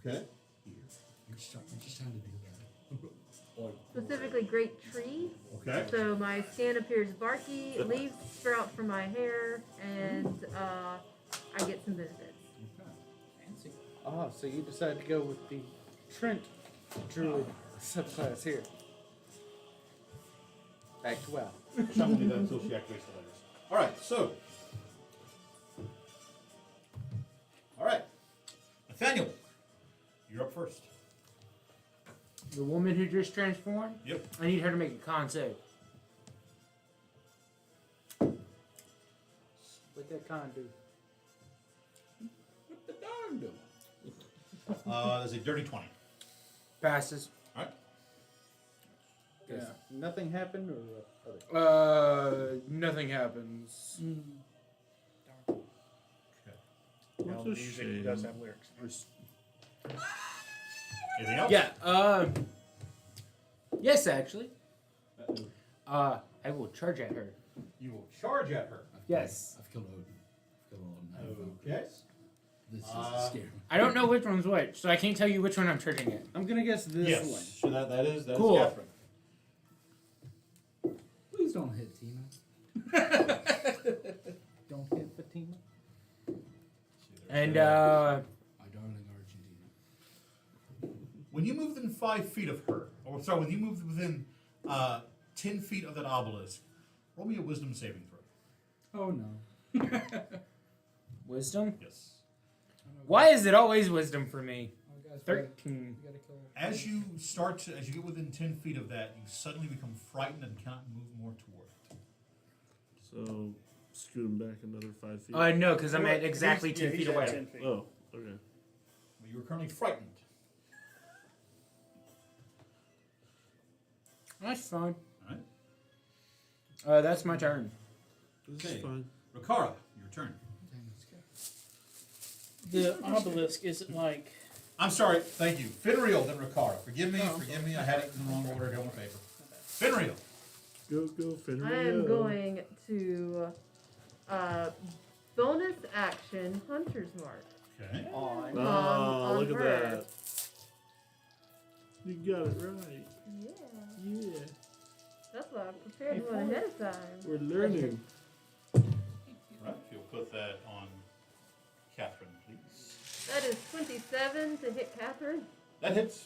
okay? You're just trying to do that. specifically Great Tree. Okay. So my skin appears barky, leaves sprout from my hair, and I get some benefits. Fancy. Ah, so you decided to go with the Trent Druid subclass here. Back to WoW. Sean will do that until she activates the letters. All right, so. All right, Nathaniel, you're up first. The woman who just transformed? Yep. I need her to make a con save. What that con do? What the darn do? There's a dirty 20. Passes. All right. Yeah. Nothing happened, or other? Nothing happens. Okay. Now, What the a music shame. does have lyrics. Anything else? Yeah, yes, actually. I will charge at her. You will charge at her. Yes. I've killed Odin. Okay. This is Uh, scary. I don't know which one's which, so I can't tell you which one I'm charging at. I'm gonna guess this Yes. one. So that is Cool. Catherine. Please don't hit Tina. Don't hit Fatima. And, My darling Argentina. When you move within 5 feet of her, or sorry, when you move within 10 feet of that obelisk, roll me a wisdom saving throw. Oh no. wisdom? Yes. Why is it always wisdom for me? Oh, guys, 13. we gotta kill. As you get within 10 feet of that, you suddenly become frightened and cannot move more toward it. So, scoot him back another 5 feet. No, because I'm at exactly He's- 10 yeah, feet he's at away. 10 feet. Oh, okay. But you are currently frightened. That's fine. Alright. That's my turn. This Okay. is fine. Rakara, your turn. The obelisk isn't like. I'm sorry, thank you. Finreal, then Rakara. Forgive me, I had it in the wrong order, on paper. Finreal. Go, Fenrir. I am going to bonus action Hunter's Mark. Okay. On. on Look at her. that. You got it right. Yeah, Yeah. that's why I prepared one ahead of time. We're learning. Right, if you'll put that on Catherine, please. That is 27 to hit Catherine. That hits.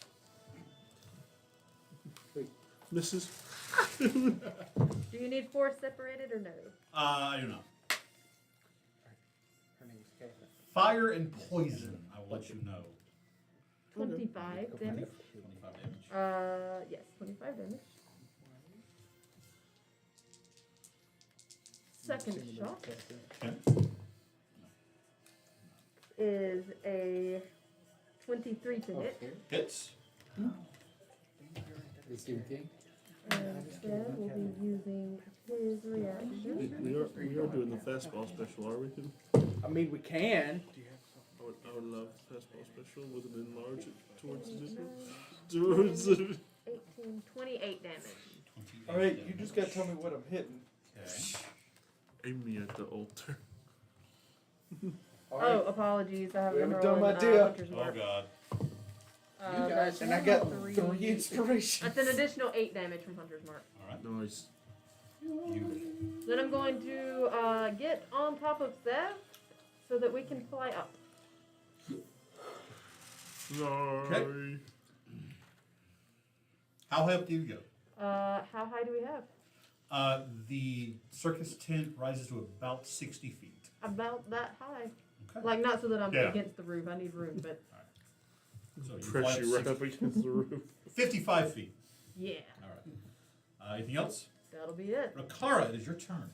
Mrs. Do you need 4 separated or no? I do not. Her name's Catherine. Fire and poison, I will let you know. 25 damage. 25 damage. Yes, 25 damage. Second shot Okay. is a 23 to hit. Hits. The Stephen King. And Seb will be using his reaction. We are doing the fastball special, are we? I mean, we can. I would love fastball special with an enlarge it towards the towards the 18, 28 damage. 28 Alright, you damage. just gotta tell me what I'm hitting. Okay. aim me at the altar. Oh, apologies. I We haven't haven't done my deal. Hunter's Oh Mark. god. That's And I got 3. 3 inspiration. That's an additional 8 damage from Hunter's Mark. Alright. Nice. You. Then I'm going to get on top of Seth so that we can fly up. Sorry. How high up do you go? How high do we have? The circus tent rises to about 60 feet. About that high. Okay. Like, not so that I'm Yeah. against the roof. I need room, but So you Press fly you right 60 up against the roof. 55 feet. yeah, Alright. Anything else? that'll be it. Rakara, it is your turn.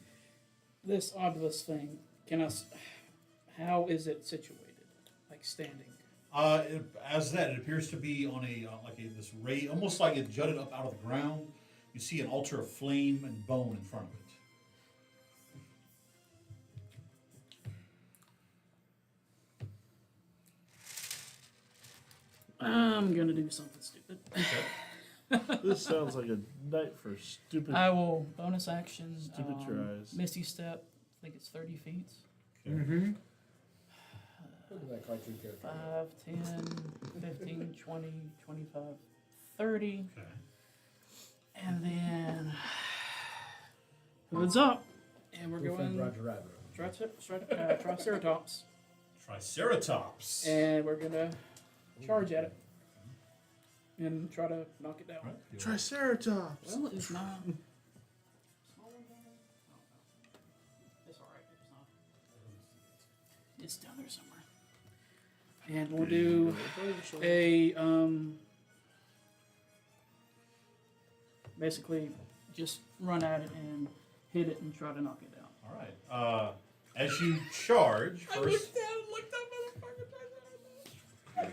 This obelisk thing, can I? How is it situated? Like standing? As that, it appears to be on this ray, almost like it jutted up out of the ground. You see an altar of flame and bone in front of it. I'm gonna do something stupid. This sounds like a night for stupid. I will bonus action. Stupid tries. Misty step. I think it's 30 feet. Mm-hmm. Look at that cartoon character. 5, 10, 15, 20, 25, 30. Okay. And then hoods up. And we're going Roger Rabbit. Triceratops. Triceratops. And we're gonna charge at it. And try to knock it down. Right. Triceratops. Well, it's not. It's alright. It's not. It's down there somewhere. And we'll do a basically just run at it and hit it and try to knock it down. All right. As you charge, first, down and looked up at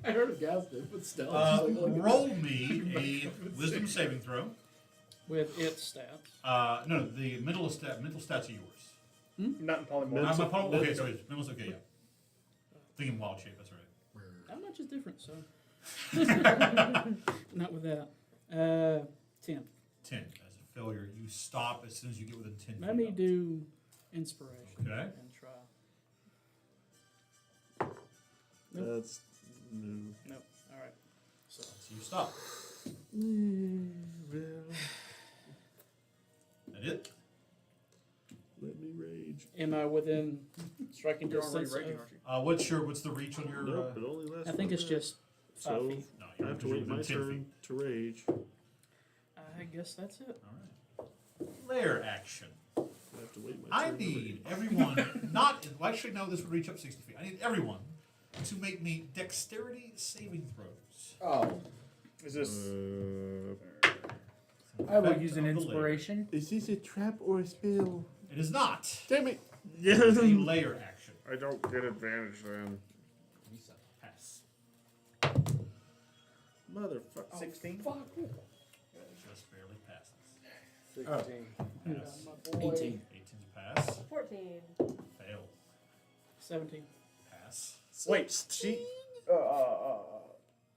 I heard of Gaz did, but still. roll me a wisdom saving throw. With its stats. No, the mental stats are yours. Not in polymorph. Okay, sorry. Mental's okay, yeah. Thinking wild shape, that's right. How much is different, so. Not with that. 10. 10. As a failure, you stop as soon as you get within 10 feet. Let me do inspiration. Okay. And try. Nope. That's new. Nope. Alright. So. So you stop. That it? Let me rage. Am I within striking You're already distance? raging, of- aren't you? What's the reach on your? Nope, it only lasts. I think it's 1 minute. just 5 So feet. No, I have to wait my within 10 turn feet. to rage. I guess that's it. All right. Lair action. I have to wait my I turn. to need rage. everyone not. Well, actually, no. This would reach up 60 feet. I need everyone to make me dexterity saving throws. Oh. Is this? I will Effect use an of the lair. inspiration. Is this a trap or a spell? It is not. Damn it! It's a lair action. I don't get advantage then. Pass. Motherfucker. 16? Just barely passes. 16. Pass. 18. 18's pass. 14. Fail. 17. Pass. Wait, she.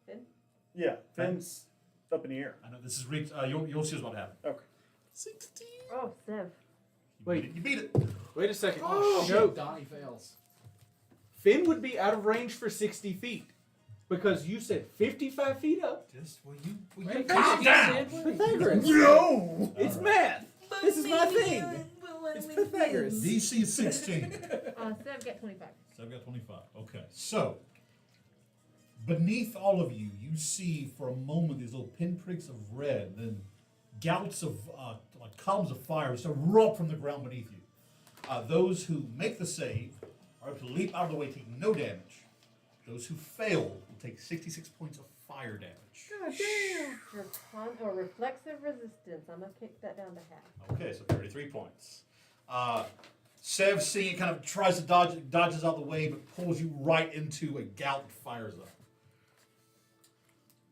Finn? Yeah, Finn's up in the air. I know this is reach. You'll see what's about to happen. Okay. 16. Oh, Sev. Wait. You beat it. Wait a second. Oh, no, shit. Donnie fails. Finn would be out of range for 60 feet. Because you said 55 feet up. Just well, Wait, calm down. Pythagoras. No! It's math. This is my thing. It's Pythagoras. DC is 16. Sev got 25. So I've got 25. Okay. So, beneath all of you, you see for a moment these little pinpricks of red, then gouts of, like columns of fire just erupt from the ground beneath you. Those who make the save are able to leap out of the way, taking no damage. Those who fail will take 66 points of fire damage. God damn. Or reflexive resistance. I'm going to kick that down to half. Okay, so 33 points. Sev, seeing it, kind of tries to dodges out of the way, but pulls you right into a gout and fires up.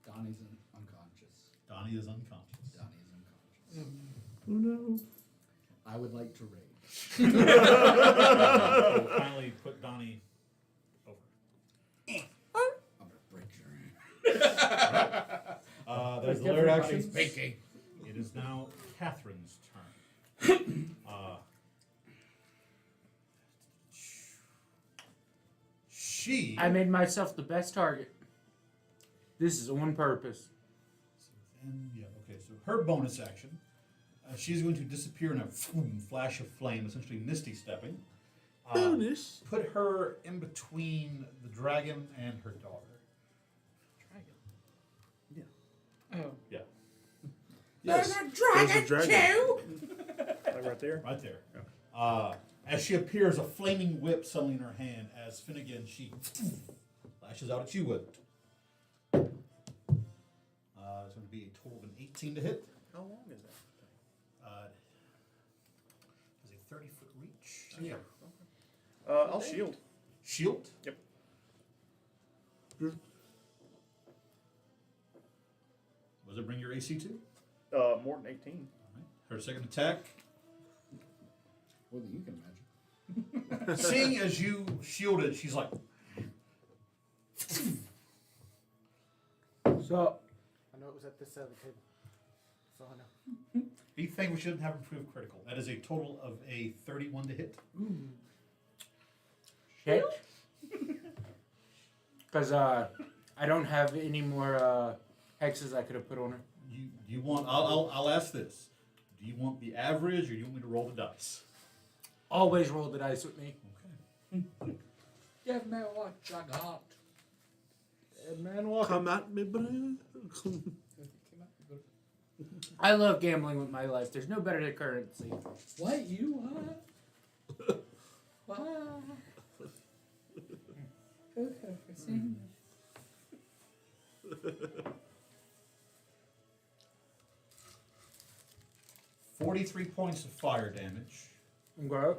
Donnie's unconscious. Donnie is unconscious. Donnie is unconscious. Oh no. I would like to rage. We'll finally put Donnie over. I'm gonna break your hand. There's the lair action. It is now Catherine's turn. She. I made myself the best target. This is on purpose. So her bonus action, she's going to disappear in a flash of flame, essentially misty stepping. Bonus. Put her in between the dragon and her daughter. Oh. Yeah. Yes. There's a dragon. Like right there? Right there. As she appears, a flaming whip suddenly in her hand. As Finnegan, she lashes out at you with it. It's going to be a total of an 18 to hit. How long is that? Has a 30-foot reach. Yeah. I'll shield. Shield? Yep. What does it bring your AC to? More than 18. Alright. Her second attack. More than you can imagine. Seeing as you shield it, she's like, So, I know it was at this side of the table. So I know. you think we shouldn't have improved critical. That is a total of a 31 to hit. shit. Because I don't have any more hexes I could have put on her. You want? I'll ask this. Do you want the average, or do you want me to roll the dice? Always roll the dice with me. Okay. Give me what you got. Dead man walking. Come at me, bro. I love gambling with my life. There's no better currency. What you want? What? Okay, see. 43 points of fire damage. Okay.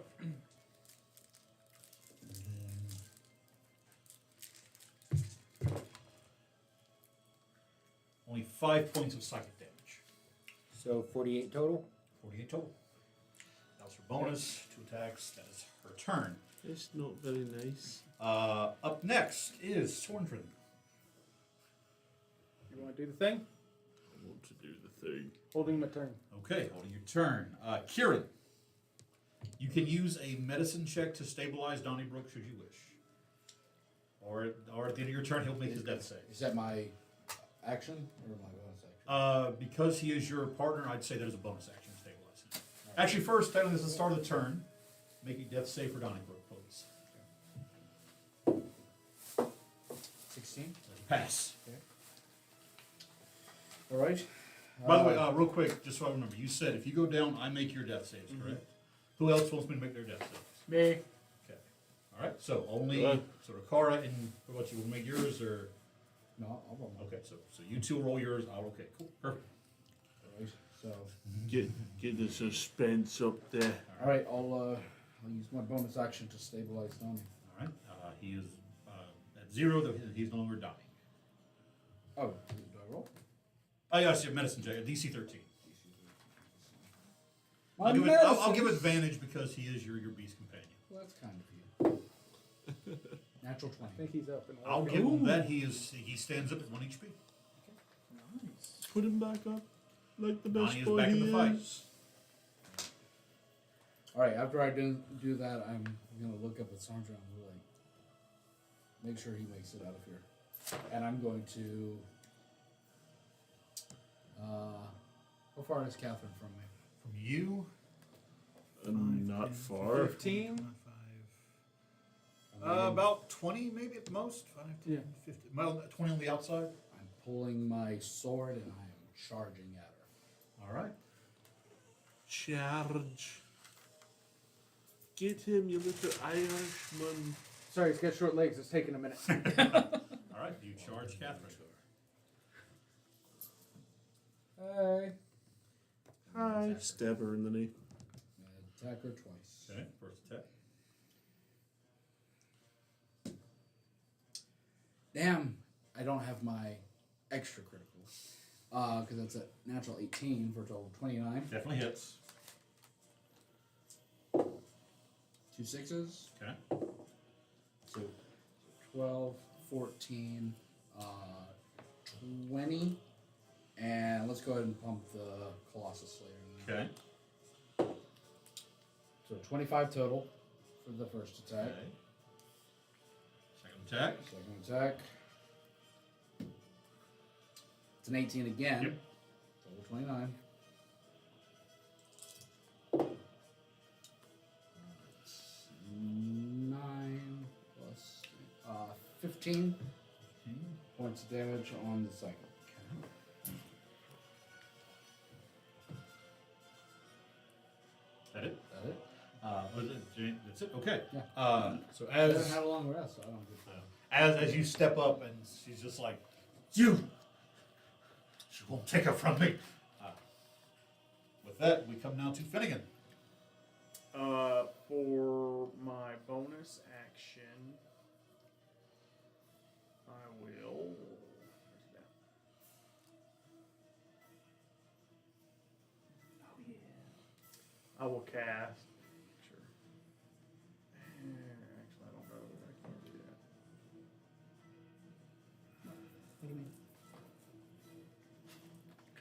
Only 5 points of psychic damage. So 48 total. 48 total. That was her bonus. 2 attacks. That is her turn. It's not very nice. Up next is Sorndrin. You want to do the thing? I want to do the thing. Holding my turn. Okay, holding your turn. Kieran, you can use a medicine check to stabilize Donnybrook should you wish. Or at the end of your turn, he'll make his death save. Is that my action or my bonus action? Because he is your partner, I'd say there's a bonus action to stabilize him. Actually, first, technically, this is the start of the turn. Make a death save for Donnybrook, please. 16. Pass. All right. By the way, real quick, just so I remember, you said if you go down, I make your death saves, correct? Who else wants me to make their death saves? Me. Okay. All right. So only Good. so Rikara and what about you? Will make yours or No, I'll roll. okay? So you two roll yours. I'll okay. Cool. Perfect. All right. So, Get the suspense up there. all right. I'll use my bonus action to stabilize Donnie. All right. He is at 0. Though he's no longer dying. Oh, do I roll? Oh yes, your medicine check. DC 13. My I'll give medicine. advantage because he is your beast companion. Well, that's kind of you. Natural 20. I think he's up and I'll walking. give him that. He stands up at 1 HP. Nice. Put him back up like the best Donnie is boy back he in the fight. is. All right. After I do that, I'm gonna look up at Sandra and be like, make sure he makes it out of here, and I'm going to. How far is Catherine from me? From you, Not far. 15? about 20 maybe at the most. 5, 10, Yeah. 15. Well, 20 on the outside. I'm pulling my sword and I am charging at her. All right. Charge. Get him, you little Irishman. Sorry, he's got short legs. It's taking a minute. All right. You charge Catherine. Hey. Hi. Stab her in the knee. Attack her twice. Okay. First attack. Damn, I don't have my extra critical. Because that's a natural 18 for a total of 29. Definitely hits. 2 6s. Okay. So 12, 14, 20. And let's go ahead and pump the Colossus Slayer. Okay. So 25 total for the first attack. Okay. Second attack. Second attack. It's an 18 again. Yep. Total 29. That's 9 plus 15 points of damage on the second. That it? That it? Was it? That's it. Okay. Yeah. So I haven't as had a long rest, so I don't get as you step up and she's just like, you. She won't take her from me. With that, we come now to Finnegan. For my bonus action, I will. Where's that? Oh yeah. I will cast. Sure. Actually, I don't know that I can do that. What do you mean?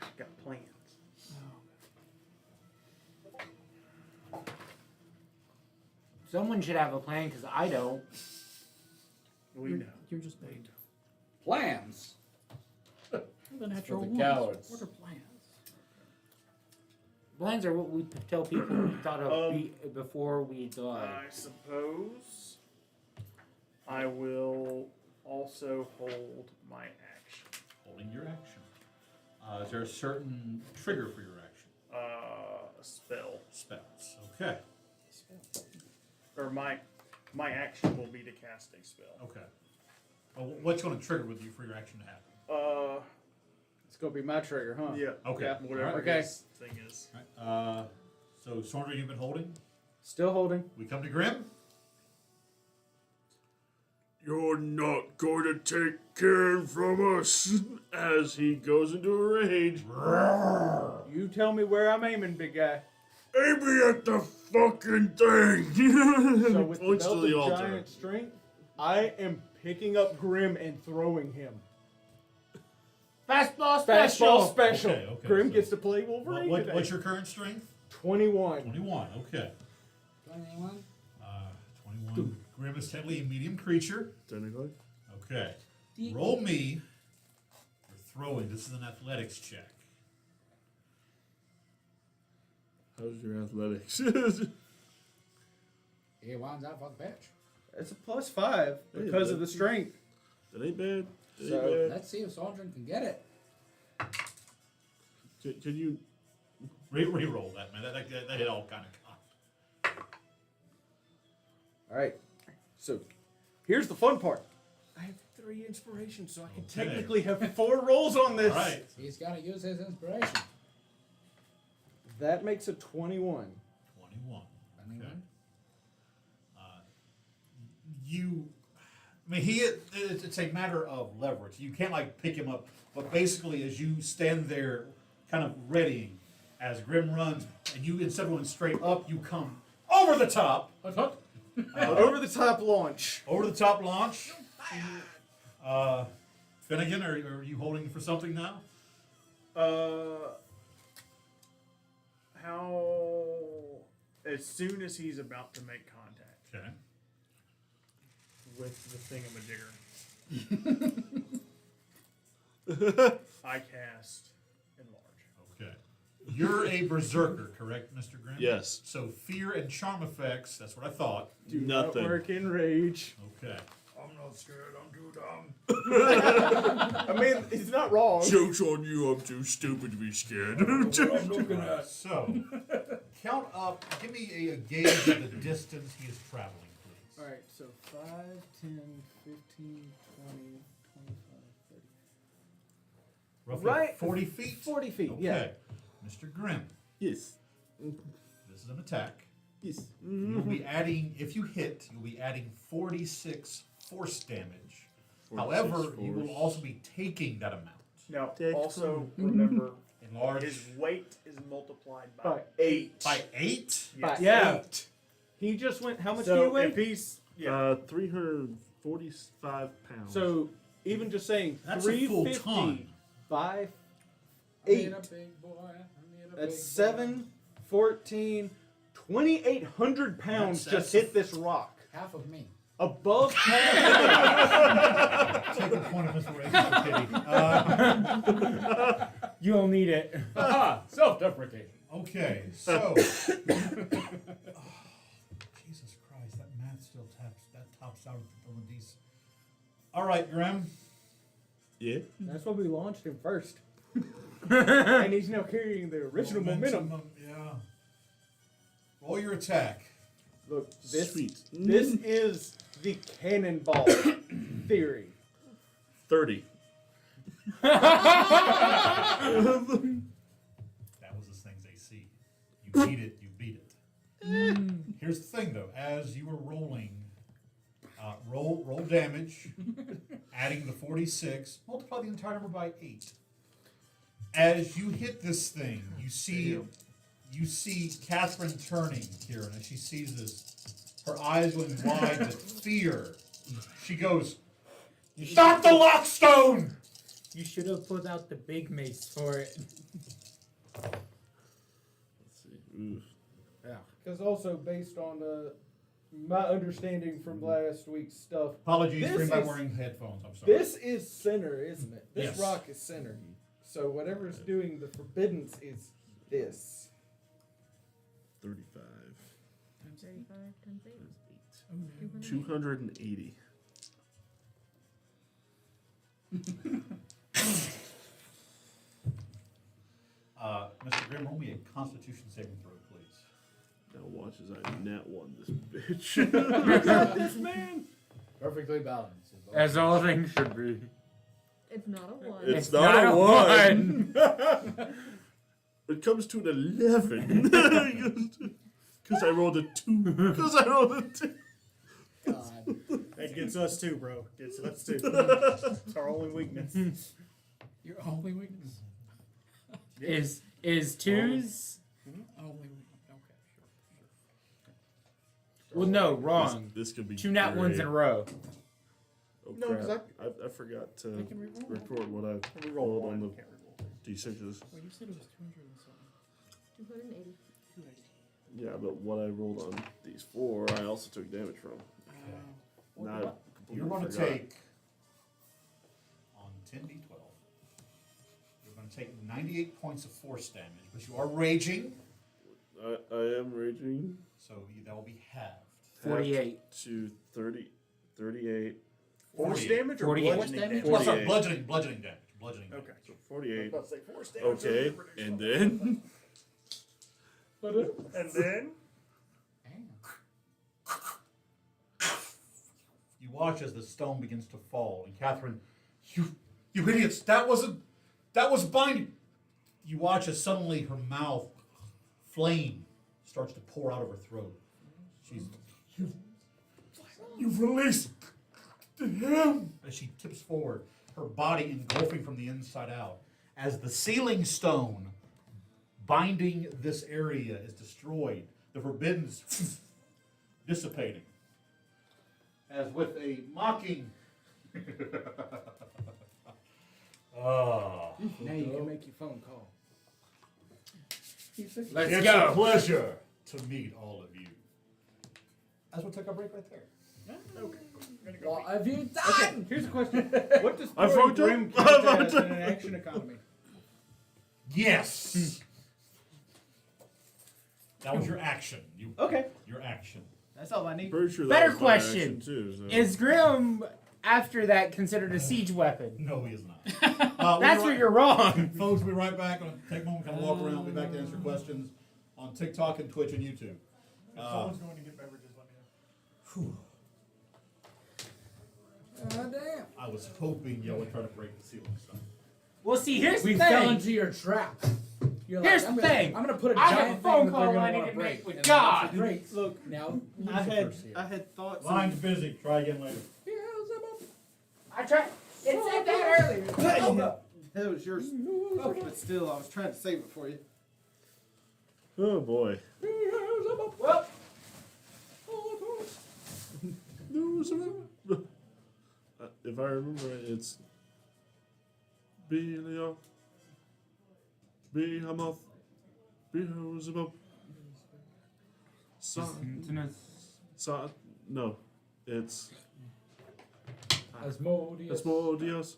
I've got plans. Someone should have a plan because I don't. We know. You're just bait. Plans. The natural the ones. cowards. What are plans? Plans are what we tell people we thought of before we die. I suppose I will also hold my action. Holding your action. Is there a certain trigger for your action? A spell. Spells. Okay. Or my action will be to cast a spell. Okay. Well, what's going to trigger with you for your action to happen? It's gonna be my trigger, huh? Yeah. Okay. Yeah, whatever Okay. his thing is. All right. So, Sorndra, you've been holding. Still holding. We come to Grim. You're not going to take Karen from us as he goes into a rage. You tell me where I'm aiming, big guy. Aim me at the fucking thing. So with the Points to belt the of altar. giant strength, I am picking up Grim and throwing him. Fastball special. Fastball special. Okay, Grim so gets to play Wolverine today. What's your current strength? 21. 21. Okay. 21? 21. Grim is technically a medium creature. Technically. Okay. Roll me for throwing. This is an athletics check. How's your athletics? He winds up on the bench. It's a +5 because of the strength. That ain't bad. That So- ain't bad. Let's see if Saldrin can get it. Can you? Re-roll that, man. That hit all kind of cocked. All right. So here's the fun part. I have 3 inspirations, so I can Okay. technically have 4 rolls on this. All right. He's got to use his inspiration. That makes a 21. 21. Okay. 21. It's a matter of leverage. You can't like pick him up, but basically, as you stand there, kind of readying, as Grim runs, and you instead of going straight up, you come over the top. Over the top launch. Over the top launch. Finnegan, are you holding for something now? How? As soon as he's about to make contact Okay. with the thingamajigger, I cast enlarge. Okay. You're a berserker, correct, Mr. Grim? Yes. So fear and charm effects, that's what I thought. Do Nothing. not work in rage. Okay. I'm not scared, I'm too dumb. I mean, he's not wrong. Joke's on you. I'm too stupid to be scared. I'm looking at. So, count up, give me a gauge of the distance he is traveling, please. All right, so 5, 10, 15, 20, 25, 30. Roughly Right. 40 feet? 40 feet, Okay. yeah. Mr. Grim, Yes. this is an attack. Yes. You'll be adding, if you hit, you'll be adding 46 force damage. 46 However, you will force. also be taking that amount. Now, Take also remember, Enlarge his weight is multiplied by By 8. by 8? Yes. Yeah. He just went. How much do you So weigh? if he's 345 pounds. So even just saying That's a full 350 ton. by I need 8. a big boy. I need a That's big 7, 14, 2,800 pounds That's- just hit this rock. boy. Half of me. Above Take the point of inspiration for pity. You'll need it. Aha! Self-deprecating. Okay, so. Jesus Christ, that math still tops out on the DC. All right, Grim. yeah. That's why we launched him first. And he's now carrying the original momentum. Yeah. Roll your attack. Look, this Sweet. this is the cannonball theory. 30. That was this thing's AC. You beat it, you beat it. Here's the thing, though. As you were rolling, roll damage, adding the 46, multiply the entire number by 8. As you hit this thing, you see Catherine turning, Kieran, as she sees this. Her eyes going wide with fear. She goes, "Not the lockstone!" You should have pulled out the big mace for it. Let's see. Oof. Yeah. Because also based on my understanding from last week's stuff, Apologies This for not is- wearing headphones. I'm sorry. this is center, isn't it? This Yes. rock is center. So whatever's doing the forbiddance is this. 35. Times 35 times 8. 280. Mr. Grimm, roll me a Constitution saving throw, please. Now watch as I nat one this bitch. This man. Perfectly balanced. As all things should be. It's not a 1. It's not a 1. It comes to an 11. Because I rolled a 2. Because I rolled a 2. God. That gets us too, bro. Gets us too. It's our only weakness. Your only weakness. Is twos? Only weakness. Okay, sure. Well, no, wrong. This could be 2 nat ones in a row. Oh, No, 'cause crap. I forgot to I can re-roll. record what I We roll rolled one. on the Can't re-roll. d6s. Well, you said it was 200 and something. 280. 280. Yeah, but what I rolled on these 4, I also took damage from. Now I completely You're going to forgot. take, on 10d12, you're going to take 98 points of force damage, but you are raging, I am raging. so that will be halved. 48. To 30, 38. Force 48. damage or 48. bludgeoning damage? Well, sorry, 48. bludgeoning damage. Bludgeoning damage. Okay. So I was 48. about to say force damage. Okay, and then And then You watch as the stone begins to fall, and Catherine, you idiots, that was binding. You watch as suddenly her mouth, flame, starts to pour out of her throat. You've released him. As she tips forward, her body engulfing from the inside out, as the sealing stone binding this area is destroyed, the forbiddance dissipating. As with a mocking. Now you can make your phone call. Let's It's go. a pleasure to meet all of you. As we'll take our break right there. okay. What have you done? Okay, here's a question. What does I throwing voted. Grim I count as voted. in an action economy? Yes. That was your action. Okay. Your action. That's all I need. pretty sure that Better was my question. action too. So. Is Grim, after that, considered a siege weapon? No, he is not. That's where you're wrong. Folks, we'll be right back. Gonna take a moment, kind of walk around. We'll be back to answer questions on TikTok and Twitch and YouTube. If someone's going to get beverages, let me know. Damn. I was hoping y'all would try to break the ceiling stuff. Well, see, here's We the fell thing. into your trap. You're Here's I'm the gonna, thing. I'm gonna put a I have giant a phone thing that call they're I gonna need want to to break. make with and God. that's great. Look, Now, I Lucifer's here. had thoughts. Line's busy. Try again later. I tried. It said that earlier. That was yours. But still, I was trying to save it for you. Oh boy. Well, If I remember right, it's Belial, Behemoth, Beelzebub, no, it's Asmodeus. Asmodeus,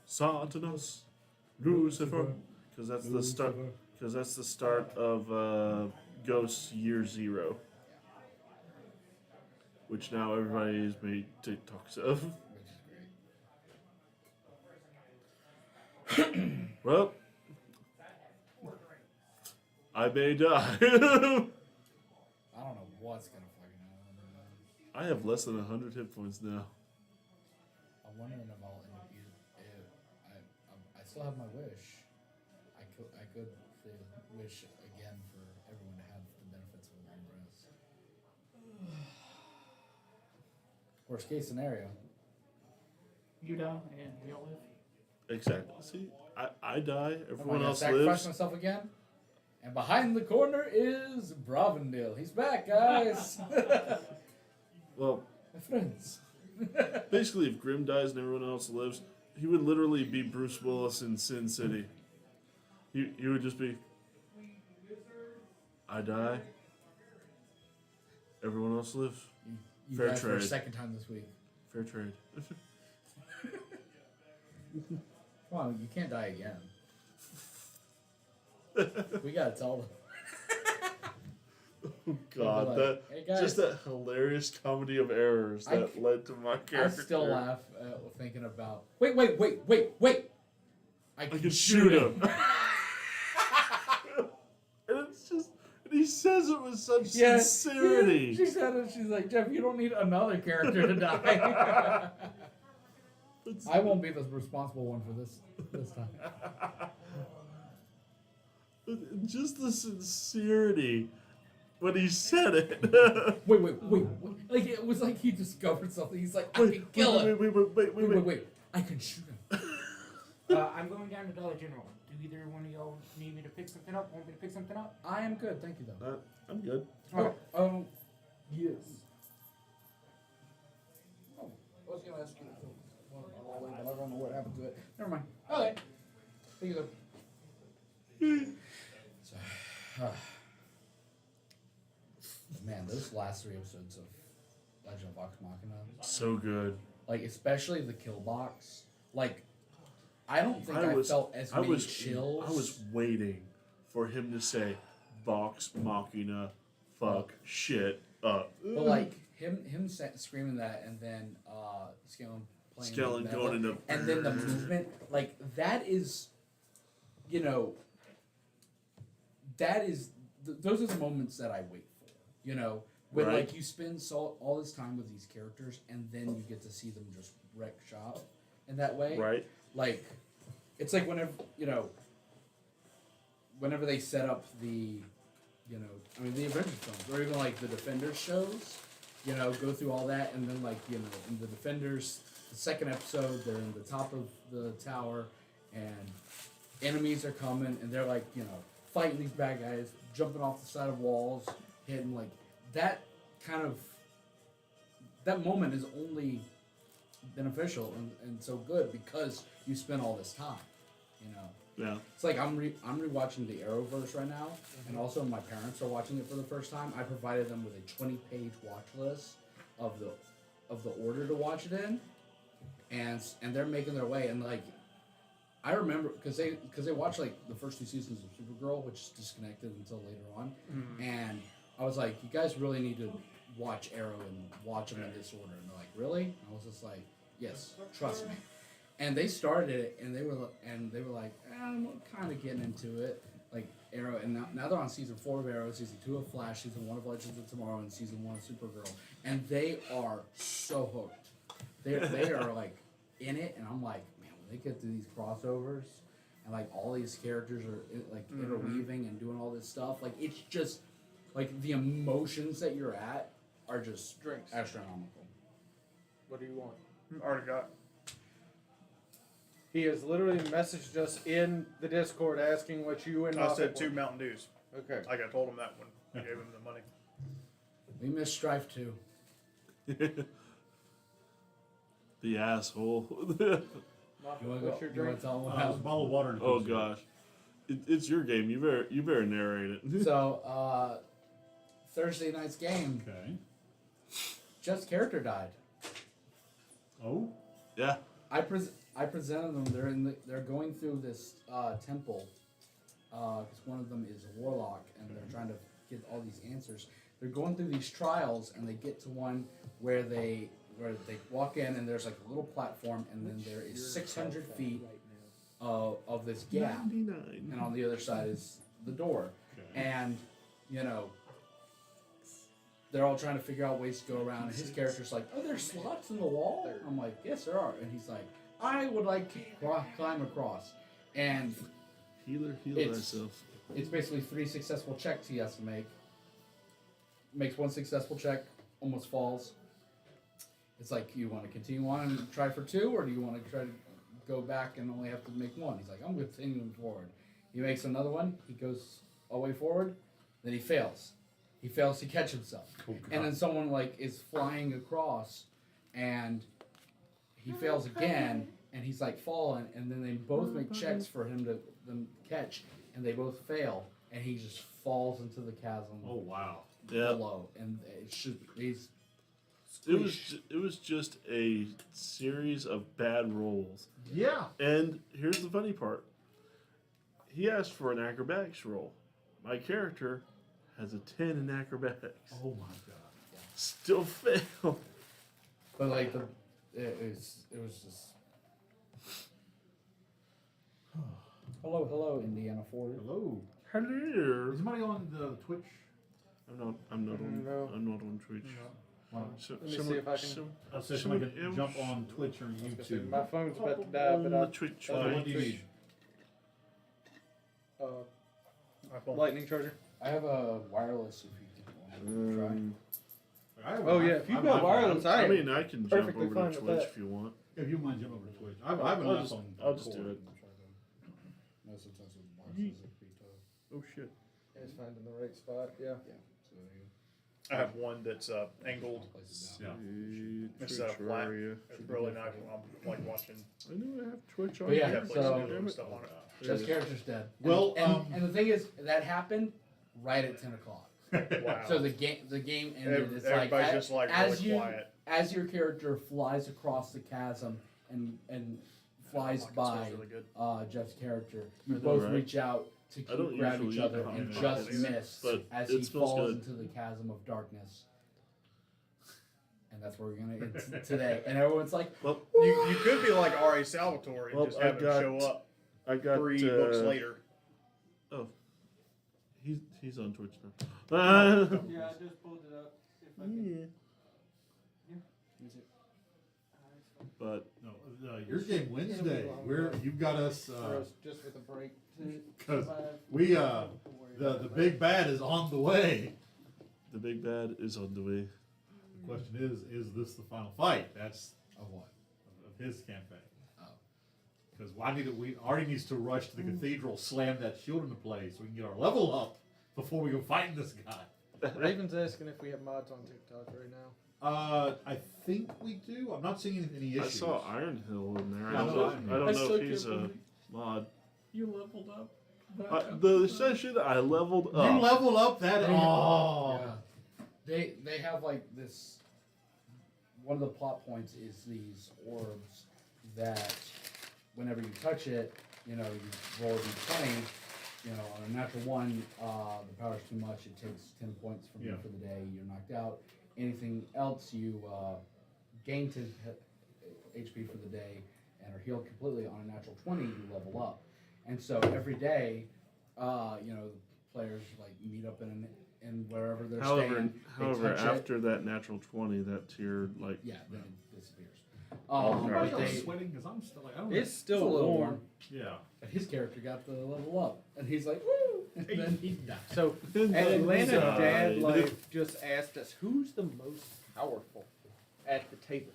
Satanas, Lucifer, because that's the start. Because that's the start of Ghost Year 0, which now everybody has made TikToks of. Well, I may die. I don't know what's gonna fucking happen. I have less than 100 hit points now. I'm wondering if I'll end up using. I still have my wish. I could say wish again for everyone to have the benefits of a long rest. Worst case scenario. You die and we all live. Exactly. See, I die. Am I Everyone gonna else sacrifice lives. myself again? And behind the corner is Bravendale. He's back, guys. Well, My friends. basically, if Grim dies and everyone else lives, he would literally be Bruce Willis in Sin City. He would just be, I die. Everyone else lives. You Fair died for a trade. second time this week. Fair trade. Come on, you can't die again. We gotta tell them. Oh God, like, that "Hey, guys." just that hilarious comedy of errors that led to my I character. still laugh thinking about. Wait! I I could shoot him. And it's just, and he says it with such sincerity. She said it. She's like, Jeff, you don't need another character to die. I won't be the responsible one for this time. Just the sincerity when he said it. Wait. Like it was like he discovered something. He's like, I can kill him. Wait. I can shoot him. I'm going down to Dollar General. Do either one of y'all need me to pick something up? Want me to pick something up? I am good, thank you though. I'm good. Yes. Oh, I was gonna ask you. But I don't know what happened to it. Never mind. Okay. Thank you though. So, man, those last 3 episodes of Legend of Vox Machina, So good. like especially the kill box, like I don't think I felt as many chills. I was waiting for him to say, "Vox Machina, fuck shit up." But like him screaming that, and then Skellen playing Skellen the metal, going into, and then the movement, like that is, you know, that is those are the moments that I wait for. You know, when Right. like you spend all this time with these characters, and then you get to see them just wreck shop in that way. right? Like, it's like whenever, you know, whenever they set up the, you know, I mean, the Avengers films, or even like the Defenders shows, you know, go through all that, and then like, you know, in the Defenders, the second episode, they're in the top of the tower, and enemies are coming, and they're like, you know, fighting these bad guys, jumping off the side of walls, hitting, like, that kind of, that moment is only beneficial and so good because you spend all this time, you know. Yeah. It's like I'm rewatching the Arrowverse right now, and also my parents are watching it for the first time. I provided them with a 20-page watch list of the order to watch it in, and they're making their way. And like, I remember because they watched like the first 2 seasons of Supergirl, which is disconnected until later on, and I was like, you guys really need to watch Arrow and watch them in this order. And they're like, really? And I was just like, yes, trust me. And they started it, and they were like, I'm kind of getting into it, like Arrow. And now they're on season 4 of Arrow, season 2 of Flash, season 1 of Legends of Tomorrow, and season 1 of Supergirl. And they are so hooked. They are like in it, and I'm like, man, when they get to these crossovers, and like all these characters are like interweaving and doing all this stuff, like it's just like the emotions that you're at are just Drinks. astronomical. What do you want? Already got. He has literally messaged us in the Discord asking what you and I Hoppet said 2 want. Mountain Dews. Okay. Like I told him that when we gave him the money. We missed Strife too. The asshole. Moppet, You want what's to your drink? tell them what It was a happened? bottle of water. And Oh gosh, it's your game. You better narrate it. So, Thursday night's game, Okay. Jeff's character died. Oh. Yeah. I presented them. They're going through this temple because one of them is a warlock, and they're trying to get all these answers. They're going through these trials, and they get to one where they walk in, and there's like a little platform, and then there is 600 feet of this gap, 99. and on the other side is the door. Okay. And you know, they're all trying to figure out ways to go around, and his character's like, "Oh, there's slots in the wall." I'm like, "Yes, there are." And he's like, "I would like to climb across." And Heal It's- thyself. it's basically 3 successful checks he has to make. Makes 1 successful check, almost falls. It's like, you want to continue on and try for 2, or do you want to try to go back and only have to make 1? He's like, I'm continuing forward. He makes another one. He goes all the way forward. Then he fails. He fails to catch himself. And then someone like is flying across, and he fails again, and he's like falling, and then they both make checks for him to them catch, and they both fail, and he just falls into the chasm Oh wow. Yeah. below, and he's It was just a series of bad rolls. Yeah. And here's the funny part. He asked for an acrobatics roll. My character has a 10 in acrobatics. Oh my god. Still failed. but like it was just. Hello, Indiana Ford. Hello. Hello. Is somebody on the Twitch? I'm not on. No. I'm not on Twitch. So, Let me see if I can- I'll say somebody can jump on Twitch or YouTube. My phone's about to die, but on I the Twitch. What do you need? iPhone. lightning charger. I have a wireless if you want to try. Oh yeah, if you've got wireless, I mean, I can jump perfectly over fine to with Twitch that. if you want. If you mind jump over to Twitch. I have an iPhone. I'll just do it. No, sometimes with boxes it can be tough. Oh shit. It's finding the right spot. Yeah. Yeah. So I have one that's angled. places Yeah. down. It's Twitch, flat. where are you? It's really nice when I'm like watching I know I have Twitch on. But yeah, here. Netflix so- and doing stuff on it. Jeff's character's dead. Well, and the thing is, that happened right at 10 o'clock. Wow. So the game ended. It's like, Everybody's just like as really you quiet. as your character flies across the chasm and flies It by smells really good. Jeff's character, you I know, both right? reach out to I don't grab each usually other eat and hot just dogs, miss but as it he smells falls good. into the chasm of darkness. And that's where we're gonna end today. And everyone's like, Well, You could be like R.A. Salvatore and Well, just I have him got- show up I got 3 books later. Oh, he's on Twitch now. Yeah, I just pulled it up. If I Yeah. But No, your game Wednesday. You've got us. just with a break. Because we the big bad is on the way. the big bad is on the way. The question is this the final fight? That's of what? of his campaign. Oh. Because Artie needs to rush to the cathedral, slam that shield into place so we can get our level up before we go fighting this guy. Raven's asking if we have mods on TikTok right now. I think we do. I'm not seeing any issues. I saw Iron Hill in there. Yeah, I I don't, saw know, Iron I don't Hill. know I if he's still a can't mod. You leveled up. The session I leveled You up. level up that. Oh. Yeah. They have like this. One of the plot points is these orbs that, whenever you touch it, you roll a d20. On a natural 1, the power's too much. It takes 10 points from you for the day. You're knocked out. Anything else, you gain 10 HP for the day and are healed completely. On a natural 20, you level up. And so every day, players like meet up in wherever they're staying. They However, touch after that natural 20, that tier then it, it disappears. Everybody But else they- sweating because I'm still like I don't. It's it's still a little warm. Yeah. But his character got the level up, and he's like, woo! And then he died. So, and Atlanta Dad Side. Life just asked us, who's the most powerful at the table?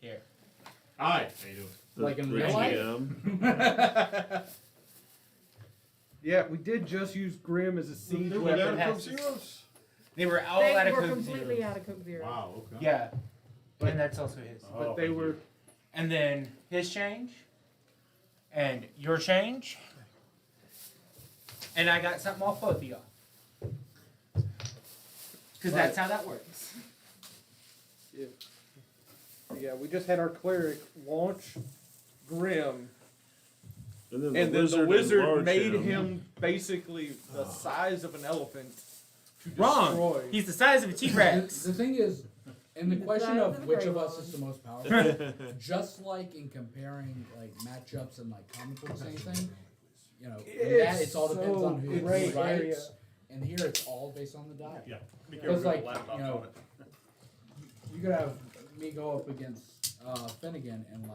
Here. Hi. How you doing? Like in the real life? GM. Yeah, we did just use Grim as a siege They were weapon. down Has from to- zeros. They were all They out of were Coke completely Zero. out of Coke Zero. Wow. Okay. Yeah. And that's also his. Oh, But they thank were you. And then his change. And your change. And I got something off both of y'all. Because that's how that works. Yeah, we just had our cleric launch Grim, And then and then the enlarged wizard made him. him basically the size of an elephant to Wrong. destroy. He's the size of a T-Rex. The thing is, in the The question size of of a which gray of us log. is the most powerful, just like in comparing like matchups and like comic books and anything, in that It's it all depends so on who gray writes, area. and here it's all based on the die. Yeah. Be Because careful with like the laptop you know, on it. you could have me go up against Finnegan, and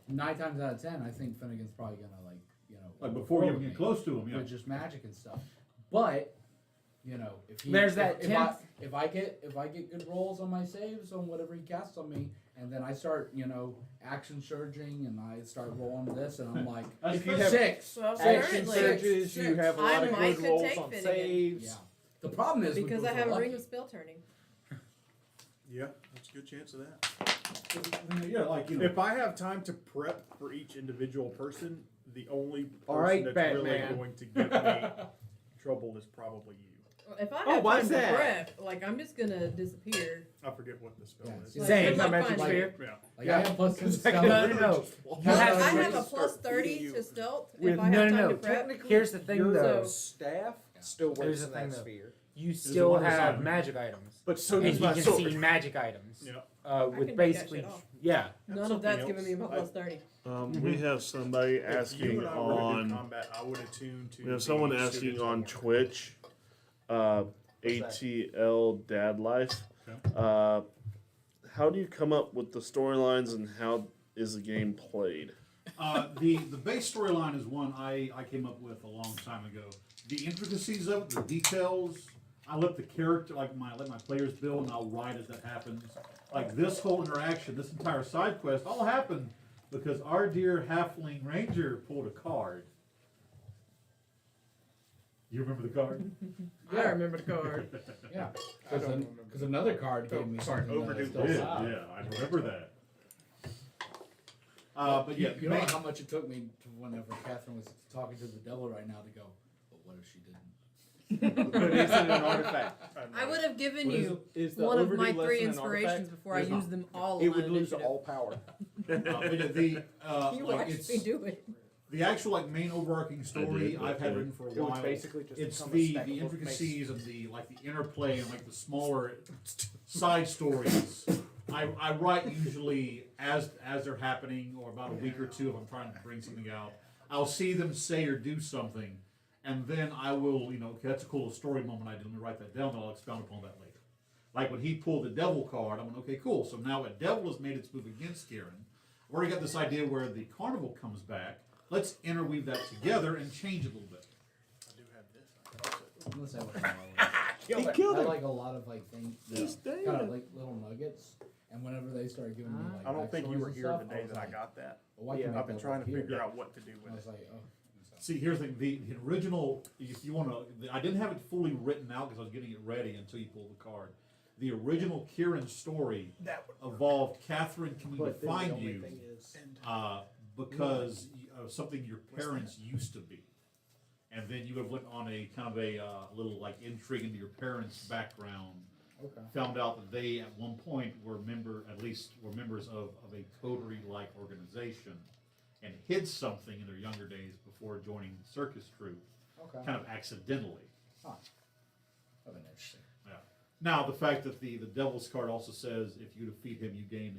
9 times out of 10, I think Finnegan's probably gonna Like before you overpower even me get close to him, yeah. with just magic and stuff. But you know, if he There's that if I get good rolls on my saves on whatever he casts on me, and then I start, you know, action surging and I start rolling this, and I'm like, If you have 6. Well, action currently, surges, you have a lot I of might good could rolls take on fitting it. saves. Yeah. The problem is because we I have a lucky. ring of spell turning. Yeah, that's a good chance of that. Yeah, like, you know. If I have time to prep for each individual person, the only person All right, that's Batman. really going to give me trouble is probably you. If I Oh, have why's time to that? prep, like I'm just gonna disappear. I forget what the spell Yeah, is. see, Same. Like, Magic fine. sphere. Yeah. Like I have plus 2 stealth. No. No, You have I to have a start plus 30 feeding you. to stealth With if I have no, time no. to prep. Technically, Here's the thing, your though. staff still works Here's the in thing, that though. sphere. You the still one have beside. magic items, But so and does you my can sword. see magic items. Yeah. I With can take that basically, shit off. yeah. None of Something that's else. giving me a plus 30. We have somebody If you asking and I were to do on. combat, I would attune to. We have the someone students asking I on work with. Twitch. ATL Dad Life. How do you come up with the storylines and how is the game played? The base storyline is one I came up with a long time ago. The intricacies of it, the details, I let the character, let my players build, and I'll write as that happens. Like this whole interaction, this entire side quest, all happened because our dear halfling ranger pulled a card. You remember the card? I remember the card. Yeah, I don't remember. because another card gave me sorry, something that I overdue still bill. have. Yeah, I remember that. But yeah, You know how much it took me to whenever Catherine was talking to the devil right now to go, but what if she didn't? But is it an artifact? I would have given What is you it? Is the one of overdue my lesson 3 an inspirations artifact? before I It's not. used them all It on would lose initiative. all power. You like actually do it. the actual main overarching story did, but I've had written for a It would while. basically just It's become a the stack of intricacies of the interplay and the smaller side stories. I write usually as they're happening or about a week or two if I'm trying to bring something out. I'll see them say or do something, and then I will, okay, that's a cool story moment I did. Let me write that down, and I'll expound upon that later. Like when he pulled the devil card, I'm like, okay, cool. So now a devil has made its move against Kieran. I've already got this idea where the carnival comes back. Let's interweave that together and change it a little bit. I do have this. I'm gonna say what He killed I him. like a lot of things, He's dead. kind of like little nuggets. And whenever they started giving me like, I don't think you backstories were and here stuff, the day was that I like, got that. well, why can't I've been that trying to here? figure out what to do I with was it. like, oh. See, here's the thing. The original, if you want to, I didn't have it fully written out because I was getting it ready until you pulled the card. The original Kieran story That would evolved. Catherine coming to But then the find only you thing is, because of something your parents used to be, and then you would have looked on a kind of a little intrigue into your parents' background. Okay. Found out that they at one point were members of a coterie-like organization, and hid something in their younger days before joining the circus troupe, Okay. kind of accidentally. That'd been interesting. Yeah. Now the fact that the devil's card also says if you defeat him, you gain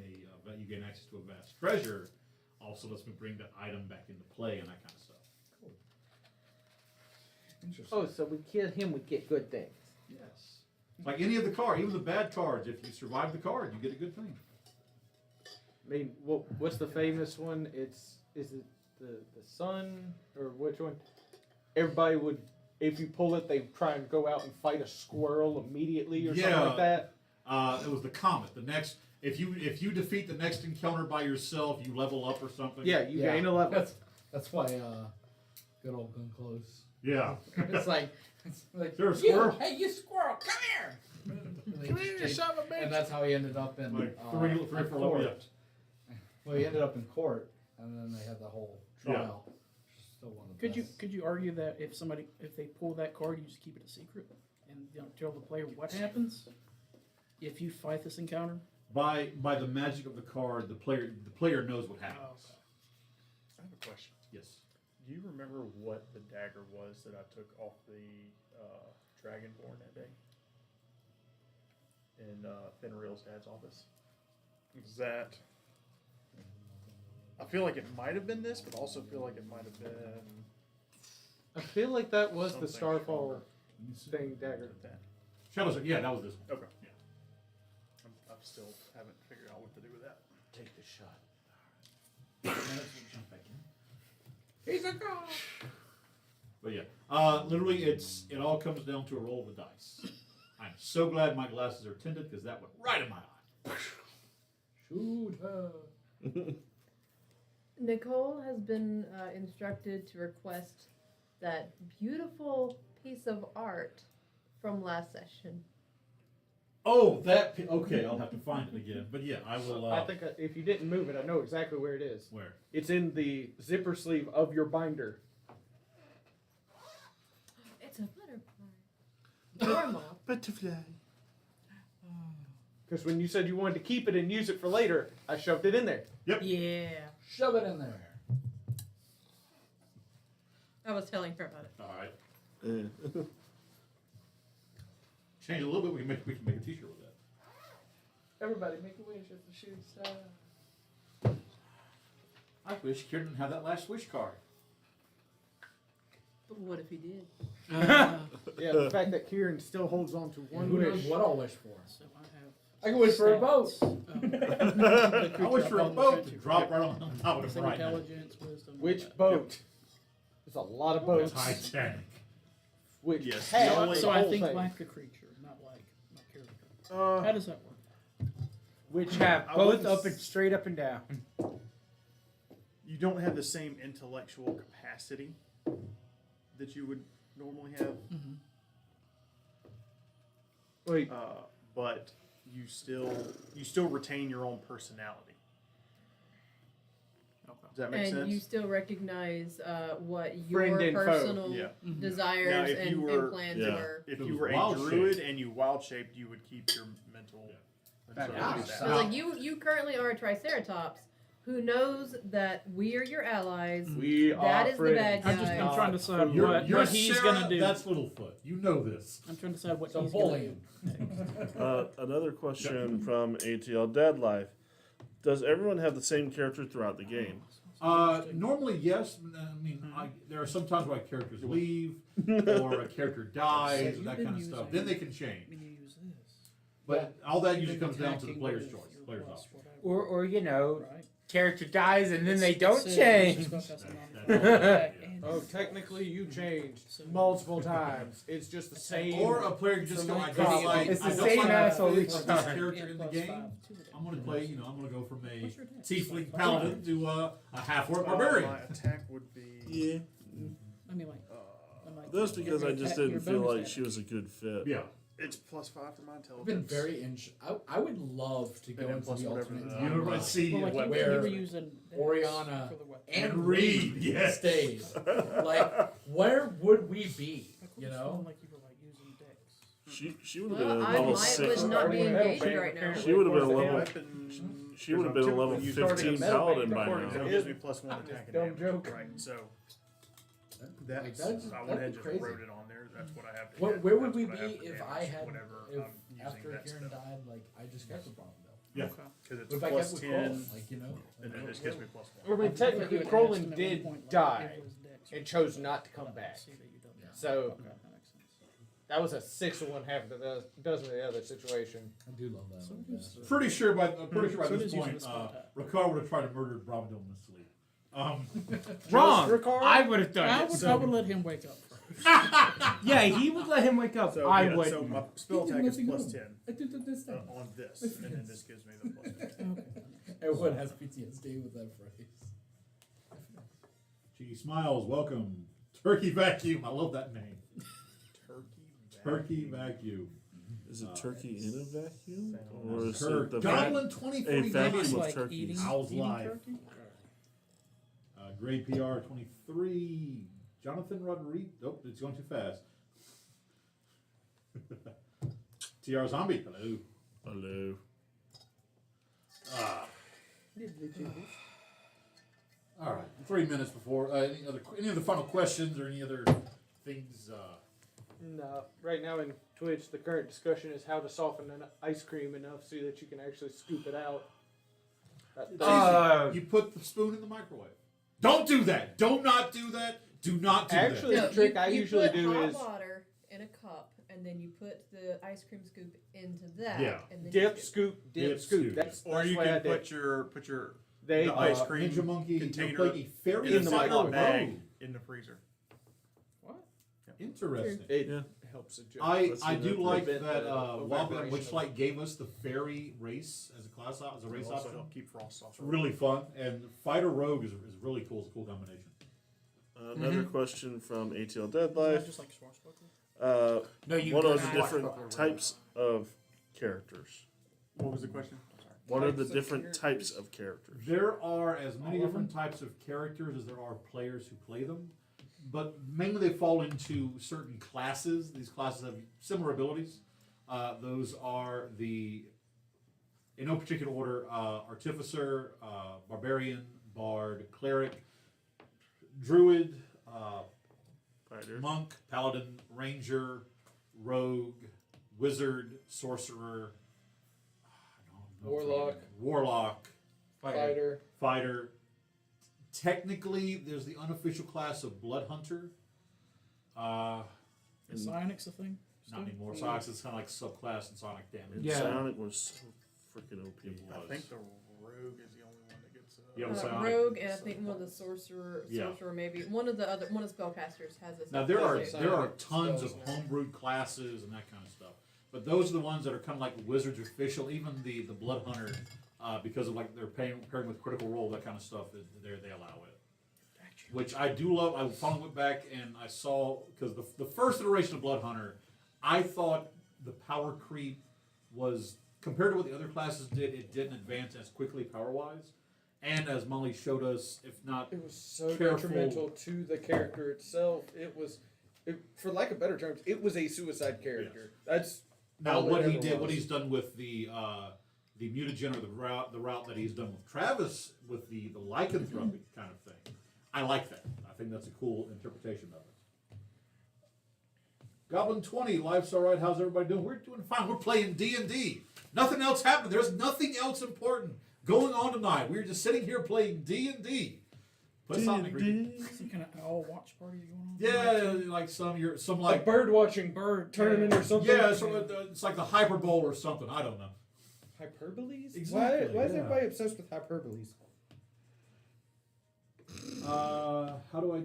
access to a vast treasure. Also lets me bring that item back into play and that kind of stuff. Cool. Interesting. oh, so we kill him, we get good things. Yes. Like any of the cards, even the bad cards, if you survive the card, you get a good thing. I mean, what's the famous one? Is it the sun or which one? Everybody would, if you pull it, they try and go out and fight a squirrel immediately or something Yeah. like that. It was the comet. The next, if you defeat the next encounter by yourself, you level up or something. Yeah, you Yeah. gain a level. That's why good old gun close. Yeah. It's like You're a squirrel. Hey, you squirrel, come here! Come here, son of a bitch. And that's how he ended up in Like uh, three, in four court. level ups. Well, he ended up in court, and then they had the whole trial. Still one of the best. Could you argue that if they pull that card, you just keep it a secret and don't tell the player what happens if you fight this encounter? By the magic of the card, the player knows what happens. I have a question. Yes. Do you remember what the dagger was that I took off the Dragonborn that day? In Fenrir's dad's office? Was that... I feel like it might have been this, but also feel like it might have been... I feel like that was the something Starfall stronger thing dagger. than that. Shadows. Yeah, that was this one. Okay. Yeah. I still haven't figured out what to do with that. Take the shot. He's a god. But yeah, literally, it all comes down to a roll of the dice. I'm so glad my glasses are tinted because that went right in my eye. Shoot her. Nicole has been instructed to request that beautiful piece of art from last session. Oh, okay, I'll have to find it again. But yeah, I will. I think if you didn't move it, I know exactly where it is. Where? It's in the zipper sleeve of your binder. It's a butterfly. Normal. Butterfly. Because when you said you wanted to keep it and use it for later, I shoved it in there. Yeah. Shove it in there. I was telling her about it. All right. Yeah. Change it a little bit. We can make a T-shirt with that. Everybody make a wish at the shooting star. I wish Kieran didn't have that last wish card. But what if he did? Yeah, the fact that Kieran still holds on to one Who knows wish. what I'll wish for? So I have. I can wish for a boat. I wish for a boat to drop right on top of the right now. Intelligence, wisdom. Which boat? There's a lot of boats. Titanic. Which Yes, has the only- the So I whole think thing. like the creature, not like my character. How does that work? Which have I both wouldn't up and straight up and down. You don't have the same intellectual capacity that you would normally have, Wait, but you still retain your own personality. Does that make And sense? you still recognize what Friend your and foe. personal Yeah. desires Now, if and, you were- and plans Yeah. were. If It you was were a wild druid shaped. and you wild shaped, you would keep your mental. That and makes so sense. So like you currently are a Triceratops who knows that we are your allies. we That are is the friends. bad I'm just guy. I'm trying to decide You're what he's Sarah, gonna do. That's Littlefoot. You know this. I'm trying to decide what So he's bullying. Another question from ATL Dead Life. Does everyone have the same character throughout the game? Normally, yes. I mean, there are some times where characters leave or a character dies, that kind of stuff. Then they can change. When you use this. But all that usually Even comes down to the attacking player's with choice, your player's plus option. whatever, Or you know, right? character dies and then they It's don't said change. it's supposed to have some That- attack yeah. and Oh, defense. technically you changed So- multiple times. It's just the same. Or a player can just go, I don't like, It's the I don't same like asshole the each fit of time. this character And in the plus game. 5 to it. I'm going to play, I'm going to go from a What's your attack? tiefling Like paladin to a half-orc My barbarian. attack would be. Yeah. I mean, like, I'm like, That's because your I just attack- your didn't feel bonus like damage. she was a good fit. Yeah. It's +5 for my I've intelligence. been very I would love to go And then into plus the whatever alternate the- You know, see Well, like you where were using dex Oriana for the weapon. and Reed, Reed yes. stays. Like, where would we be? I could've You know? sworn like you were like using dex. She would have Well, been a I level might 6. would not be engaged right now. She would have been a The level. weapon- She would have been a level typically 15 using paladin by according So now. it gives me +1 attack and Dumb damage. joke. Right, so Like, that's, that'd I went be ahead and just crazy. wrote it on there. That's what I have to Where, hit. where would That's we what I have be for if damage, I had whenever if I'm using after that Kieran spell. died? Like, I just kept the problem though. Yeah. Okay. Because What it's if I kept with +10, Kroll? Like, you know. and then it just gives me +1. I mean, technically, Like, Crolin asked him at did one point, like, die if it was dex or and chose not to come whatever, back. see that you don't die. So Okay, that makes sense. that was a 6 of one, half of the dozen of the other situation. I do love that. So one. it is- Pretty sure by So this it is using point, the spell attack. Ricard would have tried to murder Bromidil in his sleep. Wrong. Ricard? I would have done I it. would So- probably let him wake up. yeah, he would let him wake up. So, I yeah, would. so my spell attack is +10 I did this thing. on this, and then this gives me the +10. Everyone has PTSD with that phrase. She smiles. Welcome, Turkey Vacuum. I love that name. Turkey Vacuum. Is it turkey in a vacuum? Sounds Or is Her it the Goblin a 2049. vacuum It's of like turkeys? eating, Owl's eating live. turkey. Grade PR 23. Jonathan Rodriguez. Nope, it's going too fast. TR Zombie. Hello. Hello. All right. 3 minutes before any other final questions or any other things. No, right now in Twitch, the current discussion is how to soften an ice cream enough so that you can actually scoop it out. You put the spoon in the microwave. Don't do that. Do not do that. Do not do Actually, that. the trick I you usually put do hot is water in a cup, and then you put the ice cream scoop into that. Yeah. And then dip, you scoop, dip, Dip, scoop. scoop. That's Or that's you the way I can did. put your They the ice cream Ninja Monkey container playing a fairy in the the Ziploc microwave. bag in the freezer. What? Interesting. It Yeah. helps adjust. I Let's I see do that like prevent that the Wombat vibration Witchlight gave us the fairy race as a class as a race It'll also option. help keep frost off. It's really fun, and Fighter Rogue is really cool. It's a cool combination. Another question from ATL Isn't that Deadlife. just like Swashbuckler? No, you What are do the not. different Swashbuckler types of characters? What was the question? I'm sorry. What are the Types of different characters? types of characters? There are as many different types of characters as there are players who play them, but mainly they fall into certain classes. These classes have similar abilities. Those are in no particular order, Artificer, Barbarian, Bard, Cleric, Druid, Fighter. Monk, Paladin, Ranger, Rogue, Wizard, Sorcerer, I don't know if I'm Warlock. forgetting. Warlock, Fighter. Fighter. Technically, there's the unofficial class of Blood Hunter. Is Psionic's a thing? Not anymore. Sonic is kind of like subclass in Sonic damage. And Yeah. Psionic was so freaking OP. I think the Rogue is the only one that gets Yeah, with Psionic. Rogue, and I think one of the sorcerer, Yeah. maybe one of the spellcasters has this. Now there are Psionic tons of spells now. homebrewed classes and that kind of stuff, but those are the ones that are kind of like Wizards official. Even the Blood Hunter, because of like they're pairing with Critical Role, that kind of stuff. They allow it, which I do love. I finally went back and I saw because the first iteration of Blood Hunter, I thought the power creep was compared to what the other classes did. It didn't advance as quickly power wise, and as Molly showed us, if not It was so Careful. detrimental to the character itself. For lack of better terms, it was a suicide character. That's Now, all it what he ever did, was. what he's done with the mutagen or the route that he's done with Travis with the lycanthropic kind of thing, I like that. I think that's a cool interpretation of it. Goblin 20, life's all right. How's everybody doing? We're doing fine. We're playing D&D. Nothing else happened. There's nothing else important going on tonight. We're just sitting here playing D&D. Put something. Some kind of owl watch party going on? Yeah, like some like like bird watching tournament or something. yeah, it's like the Hyperbole or something. I don't know. Hyperboles? Exactly, Why is yeah. everybody obsessed with hyperboles? How do I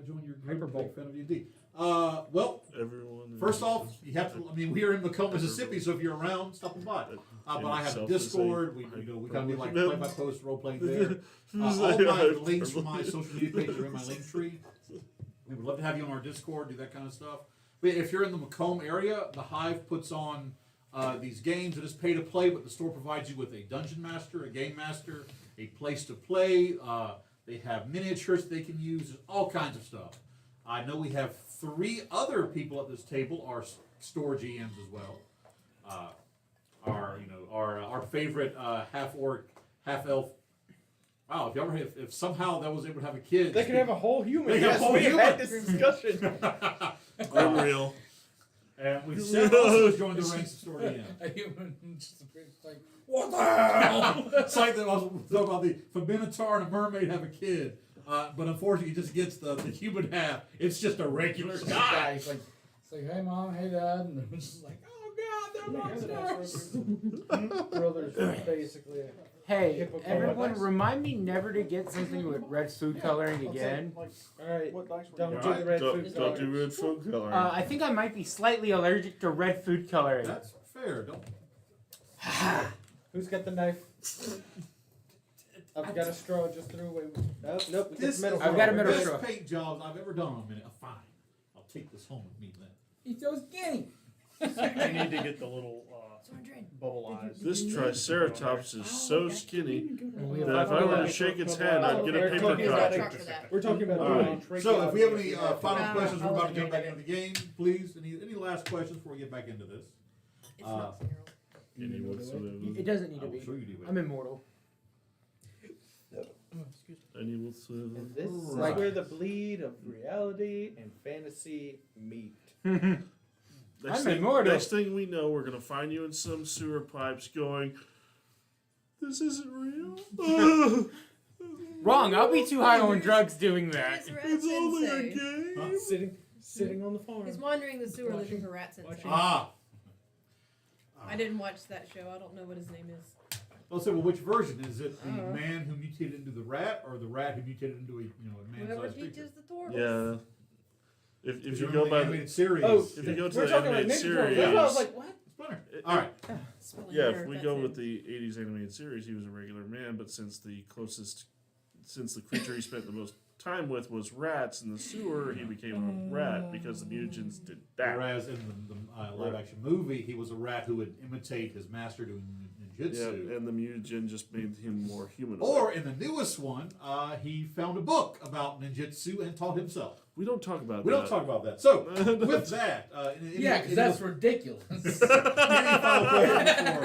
join your group? Hyperbole. Big fan of D&D. Well, Everyone. first off, you have to. I mean, we are in Macomb, Mississippi, so if you're around, stop by. But I have a Discord. We kind of be like play by post role playing there. All my links for my social media page are in my link tree. We would love to have you on our Discord, do that kind of stuff. But if you're in the Macomb area, the Hive puts on these games that is pay to play, but the store provides you with a dungeon master, a game master, a place to play. They have miniatures they can use, there's all kinds of stuff. I know we have 3 other people at this table, our store GMs as well. Our favorite half orc, half elf. Wow, if somehow that was able to have a kid, They could have a whole human. They have Yes, a whole we human. had this discussion. Unreal. And we Seth also joined the ranks of store GM. A human just like, what the hell? It's like they was talking about if a Minotaur and a mermaid have a kid, but unfortunately he just gets the human half. It's just a regular guy. It's like, hey mom, hey dad, and they're just like, oh god, they're monsters. Brothers, basically. Hey, Hippocampus. everyone, remind me never to get something with red food coloring again. Like, All right. what dice were Don't you do using? the red Don't, food don't color. do red food coloring. I think I might be slightly allergic to red food coloring. That's fair. Don't. Who's got the knife? I've got a straw. Just threw away. Oh, nope. We This got is the metal I've got a straw. metal best straw. paint jobs I've ever done on a minute. Fine, I'll take this home with me then. He's so skinny. You need to get the little bubble eyes. This Triceratops is so skinny We have that if I were to shake its hand, I'd get a paper talking cut. about Truck for that. We're talking about All doing right. So if we have any final No, questions, I we're about to wasn't jump back doing into the game. Please, any last questions before we get back into this? It's not Zero. Any whatsoever. It doesn't need I to will be. show you do it. I'm immortal. Any whatsoever. And this is Like- where the bleed of reality and fantasy meet. Next I'm thing, immortal. next thing we know, we're gonna find you in some sewer pipes going, "This isn't real." Wrong, I'll be too high on drugs doing that. He's It's only a Sensei. game. Huh? Sitting on the farm. He's wandering the sewer looking for Rat Sensei. Ah. I didn't watch that show. I don't know what his name is. Well, so which version is it? The Uh-huh. man who mutated into the rat, or the rat who mutated into a a Whoever man-sized teaches creature? the turtles. Yeah. If you go by the animated series, Oh, if you go to we're the talking about animated Ninja series, Turtles. That's why I was like, what? Splinter. it- All right. Spelling yeah, error, if we that's go it. with the '80s animated series, he was a regular man. But since the creature he spent the most time with was rats in the sewer, he became a rat because the mutagens did that. Whereas in the live action movie, he was a rat who would imitate his master doing Yeah, ninjutsu. and the mutagen just made him more human. Or in the newest one, he found a book about ninjutsu and taught himself. we don't talk about We that. don't talk about that. So, with that, Yeah, because that's ridiculous. any final questions for,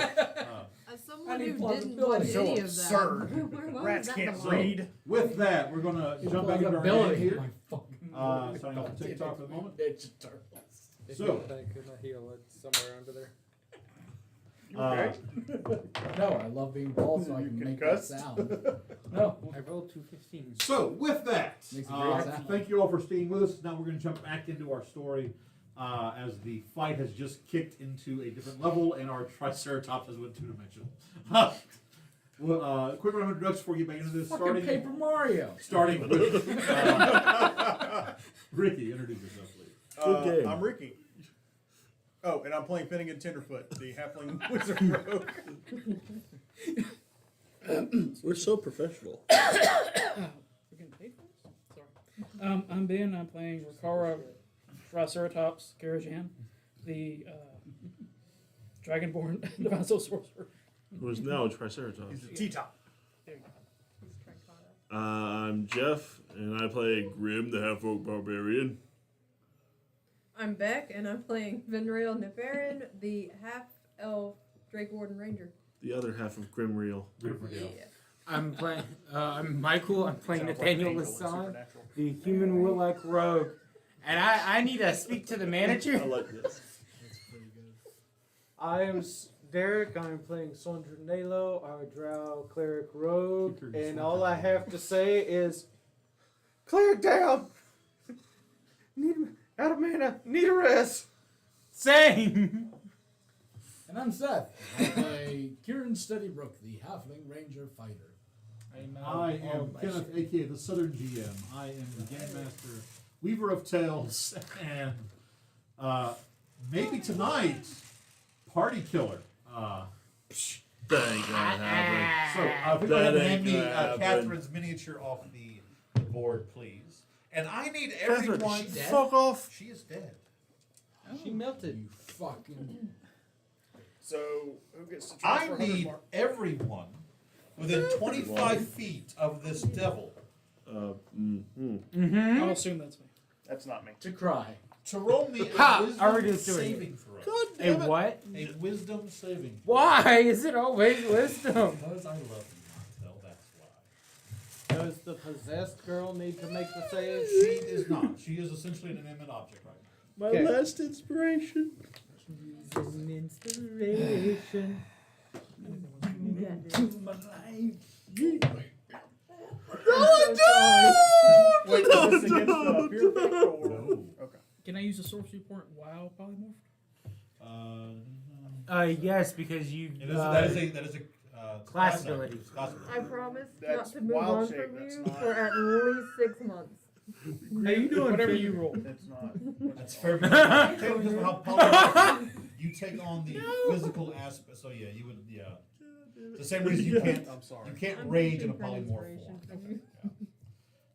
As someone I need who didn't watch plausibility. So any of that, absurd. where was Rats that can't belong? read. with that, we're going to jump back into our Ability ad here. My fucking Signing off TikTok for the moment. Ninja Turtles. So, Could I heal it somewhere under there? No, I love being bald so I can make that concussed? sound. No. I rolled 215s. So, with that, Makes a great sound. thank you all for staying with us. Now we're going to jump back into our story as the fight has just kicked into a different level and our Triceratops has went two-dimensional. Quick round of introductions before we get back into this. Fucking Paper Mario. Starting with Ricky, introduce yourself, please. Good game. I'm Ricky. Oh, and I'm playing Finnegan Tenderfoot, the halfling wizard rogue. We're so professional. We're getting paid for this? Sorry. I'm Ben. I'm playing Rikara Triceratops Karajan, the Dragonborn Divinysoul Sorcerer. Who is now a Triceratops. He's a T-top. There you go. He's Tricotta. I'm Jeff, and I play Grim, the half-orc barbarian. I'm Beck, and I'm playing Venreal Nefarin, the half-elf Drake Warden Ranger. The other half of Grim Reel. Yeah. I'm playing. I'm Michael. I'm playing Sounds like Nathaniel Angel in Lassane, Supernatural. the human will-like rogue. And I need to speak to the manager. I like this. I am Derek. I'm playing Sondra Nalo, our drow cleric rogue, and all I have to say is, cleric down. Out of mana. Need a rest. Same. And I'm Seth. I play Kieran Steadybrook, the Halfling Ranger Fighter. I am Kenneth, aka the Southern GM. I am the Game Master, Weaver of Tales, and maybe tonight, Party Killer. That ain't gonna happen. So, if you go That ahead and ain't hand me gonna happen. Catherine's miniature off the board, please. And I need Catherine, everyone. fuck off. She is dead. She melted. You fucking. So, who gets to I transfer Hunter's need Mark? everyone within 25 feet of this devil Mm-hmm. I'll assume that's me. That's not me. To cry. to roll me Ha! a wisdom Already was doing saving throw. God A damn it. what? A wisdom saving throw. Why is it always wisdom? Because I love you, Montel, that's why. Does the possessed girl need to make the save? She is not. She is essentially an inanimate object right now. My Okay. last inspiration. An inspiration. You got this. Wait, is this against pure effect or? No. Okay. Can I use a sorcery point while polymorph? Yes, because you. that is a class ability. Class I promise That's not to move wild on shape, from that's you not- for at least 6 months. How you doing? Whatever Finn? you roll. It's not. That's fair. Technically, how polymorph, you take on the physical aspect. So yeah, you would. Yeah. It's the same reason you can't. I'm sorry. You can't I'm rage in a taking that polymorph inspiration form. from you.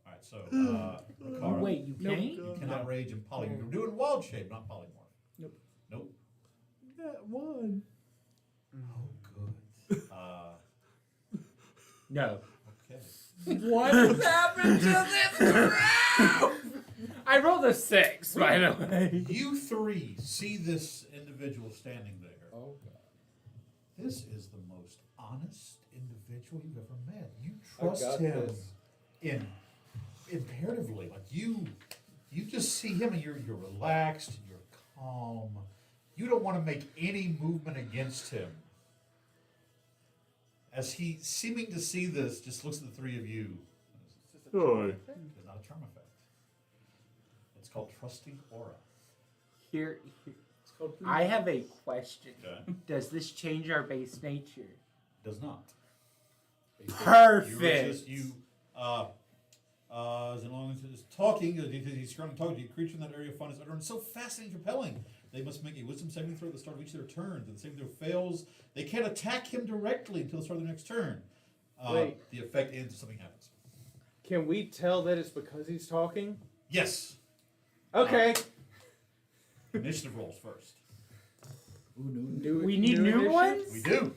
All right. So, Rikara, Wait, you can't? you cannot rage in polymorph. You're doing wild shape, not polymorph. Nope. Nope. That one. Oh, good. No. Okay. What happened to this crap? I rolled a 6, by the way. You three see this individual standing there. Oh, God. This is the most honest individual you've ever met. You I trust got him this. imperatively. Like you just see him and you're relaxed, you're calm. You don't want to make any movement against him. As he, seeming to see this, just looks at the three of you. Hi. It's not a charm effect. It's called trusting aura. Here, It's called I have a question. Okay. Does this change our base nature? Does not. Perfect. You As long as it is talking, he's currently talking to you. Creature in that area find his utterance so fascinating and compelling. They must make a wisdom saving throw at the start of each of their turns. If the saving throw fails, they can't attack him directly until the start of their next turn. Wait. The effect ends if something happens. Can we tell that it's because he's talking? Yes. Okay. Initiative rolls first. We need new initiative? ones? We do.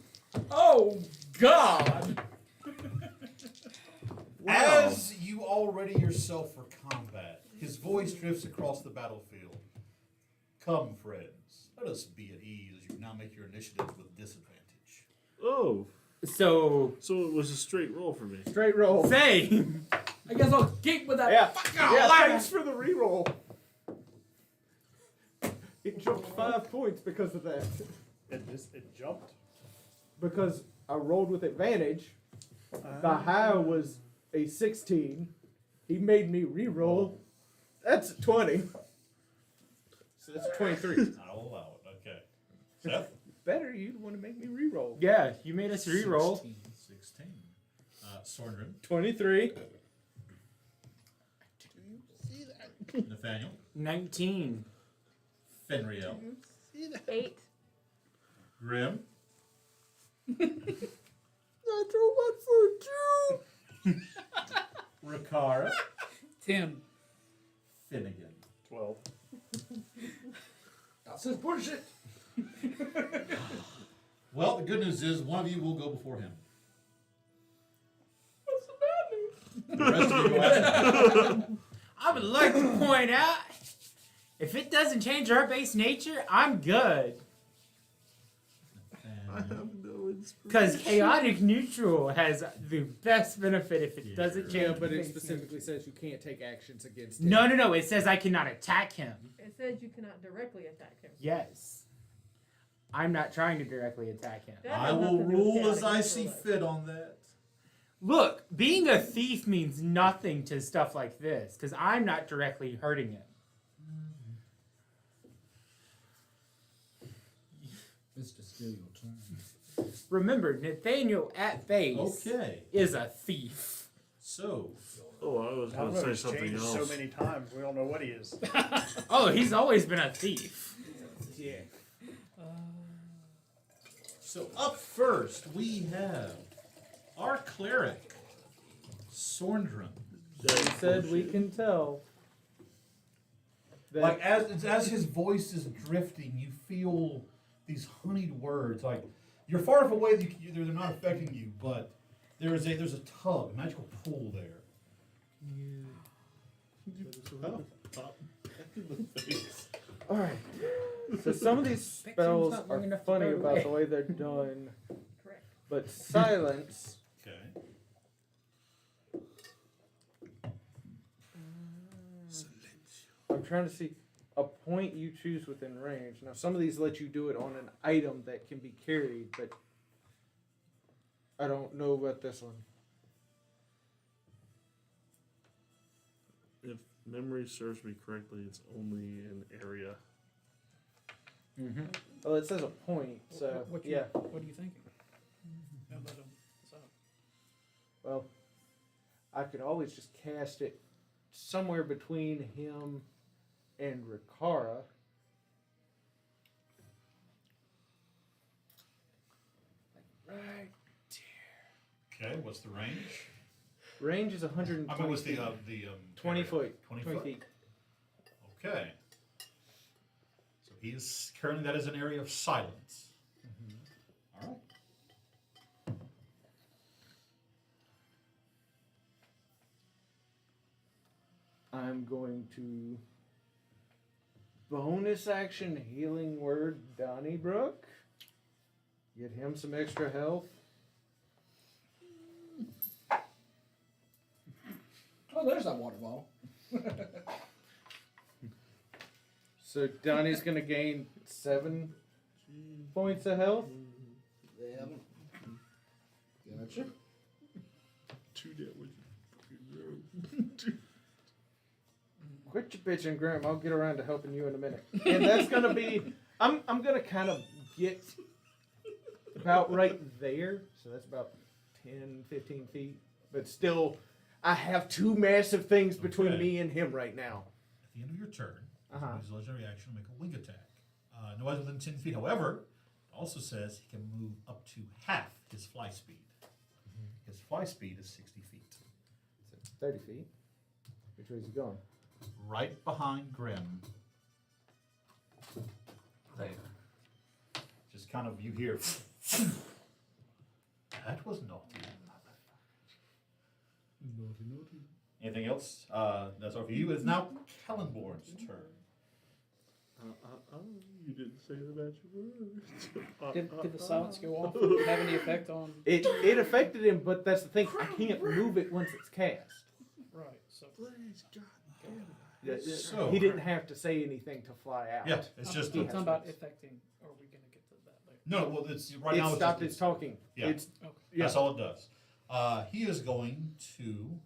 Oh, God! As you all ready yourself for combat, his voice drifts across the battlefield. Come, friends, let us be at ease as you now make your initiatives with disadvantage. Oh, So, so it was a straight roll for me. Straight roll. same. I guess I'll keep with that. Yeah. Fuck Yeah, off. thanks for the reroll. It jumped 5 points because of that. It jumped. Because I rolled with advantage. The high was a 16. He made me re-roll. That's a 20. So that's a 23. I'll allow it. Okay. Seth? Better you'd want to make me re-roll. Yeah, you made us re-roll. 16. Sorndrin. 23. Nathaniel. 19. Fenriel. 8. Grim. Natural 1 for 2. Riccara. 10. Finnegan. 12. That says bullshit. Well, the good news is one of you will go before him. What's the bad news? The rest of you go after him. I would like to point out, if it doesn't change our base nature, I'm good. I have no inspiration. Because chaotic neutral has the best benefit if it doesn't change. Yeah, but the it base specifically nature. says you can't take actions against him. No. It says I cannot attack him. It says you cannot directly attack him. Yes. I'm not trying to directly attack him. That I has will nothing to do with rule as chaotic I see neutral, fit on that. Look, being a thief means nothing to stuff like this, because I'm not directly hurting him. Mr. Steal your turn. Remember, Nathaniel at base Okay. is a thief. So, Oh, I was I going don't to know. say He's something changed else. so many times. We don't know what he is. Oh, he's always been a thief. Yeah. so up first we have our cleric, Sorndrin. He said we can tell. That Like as his voice is drifting, you feel these honeyed words. Like you're far enough away that they're not affecting you, but there's a tug, a magical pull there. all right. So some of these spells not long are enough to funny go about away. the way they're done, Correct. but silence. Okay. I'm trying to see a point you choose within range. Now some of these let you do it on an item that can be carried, but I don't know about this one. If memory serves me correctly, it's only an area. Mm-hmm. Well, it says a point, so What yeah. What are you thinking? How about so? Well, I could always just cast it somewhere between him and Riccara. Right. Okay. What's the range? Range is 120 I mean, what's the feet. 20 area? foot. 20 20 foot. feet. Okay. So he is currently that is an area of silence. All right. I'm going to bonus action healing word Donnybrook. Get him some extra health. Oh, there's that water bottle. So Donnie's gonna gain 7 points of health. Yeah. Gotcha. Two damage. Quit your bitching, Graham. I'll get around to helping you in a minute. And that's gonna be. I'm gonna kind of get about right there. So that's about 10, 15 feet. But still, I have two massive things between Okay. me and him right now. At the end of your turn, Uh-huh. use legendary action to make a wing attack. No other than 10 feet. However, it also says he can move up to half his fly speed. His fly speed is 60 feet. 30 feet. Which way is he going? Right behind Grim. There. Just kind of, you hear. That was naughty. Anything else? That's all for you. It's now Kellenborn's turn. You didn't say the magic words. Did the silence go off? Have any effect on? It affected him, but that's the thing. I can't move it once it's cast. Right. So. So- He didn't have to say anything to fly out. Yeah, it's just. I'm talking about affecting. Are we gonna get to that later? No, well, it's right It now. stopped it's its talking. Yeah. It's, Okay. That's all it does. He is going to.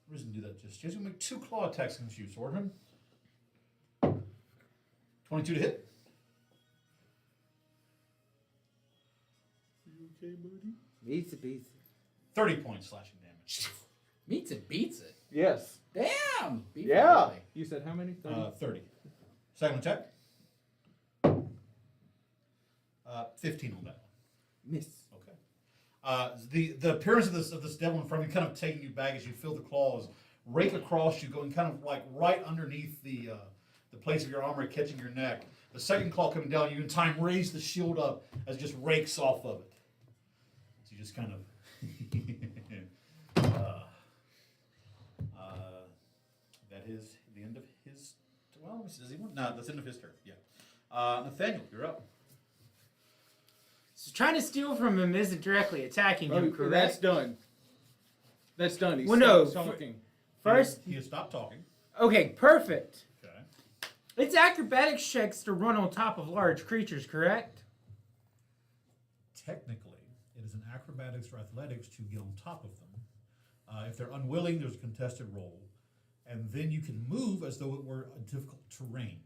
What does he do that just? He's going to make 2 claw attacks against you, Swordman. 22 to hit. You okay, buddy? Beats it, beats it. 30 points slashing damage. Meets it, beats it. Yes. Damn. Beat it, Yeah. really. You said how many? 30? 30. Second attack. 15 on that one. Miss. Okay. The appearance of this devil in front of you kind of taking you back as you feel the claws rake across you, going kind of like right underneath the place of your armor, catching your neck. The second claw coming down, you in time raise the shield up as it just rakes off of it. So you just kind of. That is the end of his. Well, does he want? No, that's the end of his turn. Yeah. Nathaniel, you're up. So trying to steal from him isn't directly attacking him, correct? That's done. That's done. He's Well, no, stopped talking. First, He has stopped talking. okay, perfect. Okay. It's acrobatics checks to run on top of large creatures, correct? Technically, it is an acrobatics or athletics to get on top of them. If they're unwilling, there's a contested roll. And then you can move as though it were a difficult terrain.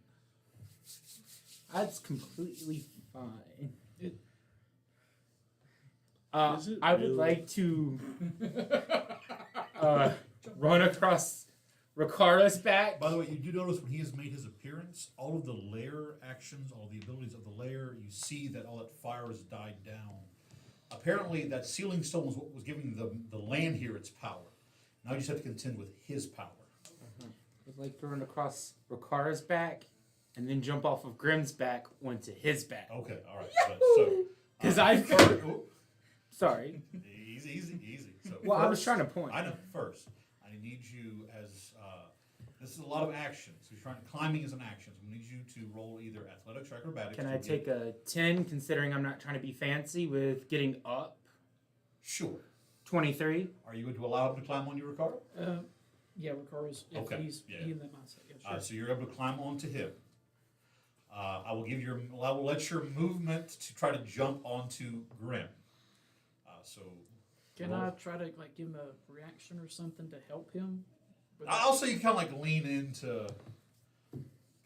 That's completely fine. Is it I would really? like to run across Ricara's back. By the way, you do notice when he has made his appearance, all of the lair actions, all the abilities of the lair, you see that all that fire has died down. Apparently, that sealing stone was what was giving the land here its power. Now you just have to contend with his power. I'd like to run across Ricara's back and then jump off of Grimm's back onto his back. Okay, all right. So, Because Sorry. Easy. So Well, I was first- trying to point. I know. First, I need you as this is a lot of actions. So climbing is an action. So we need you to roll either athletics or acrobatics. Can to I get- take a 10, considering I'm not trying to be fancy with getting up? Sure. 23. Are you going to allow him to climb on you, Ricardo? Yeah, Ricara's. If Okay, he's yeah. in that mindset. Yeah, sure. So you're able to climb onto him. I will let your movement to try to jump onto Grim. Can roll. I try to like give him a reaction or something to help him? I'll say you kind of like lean into.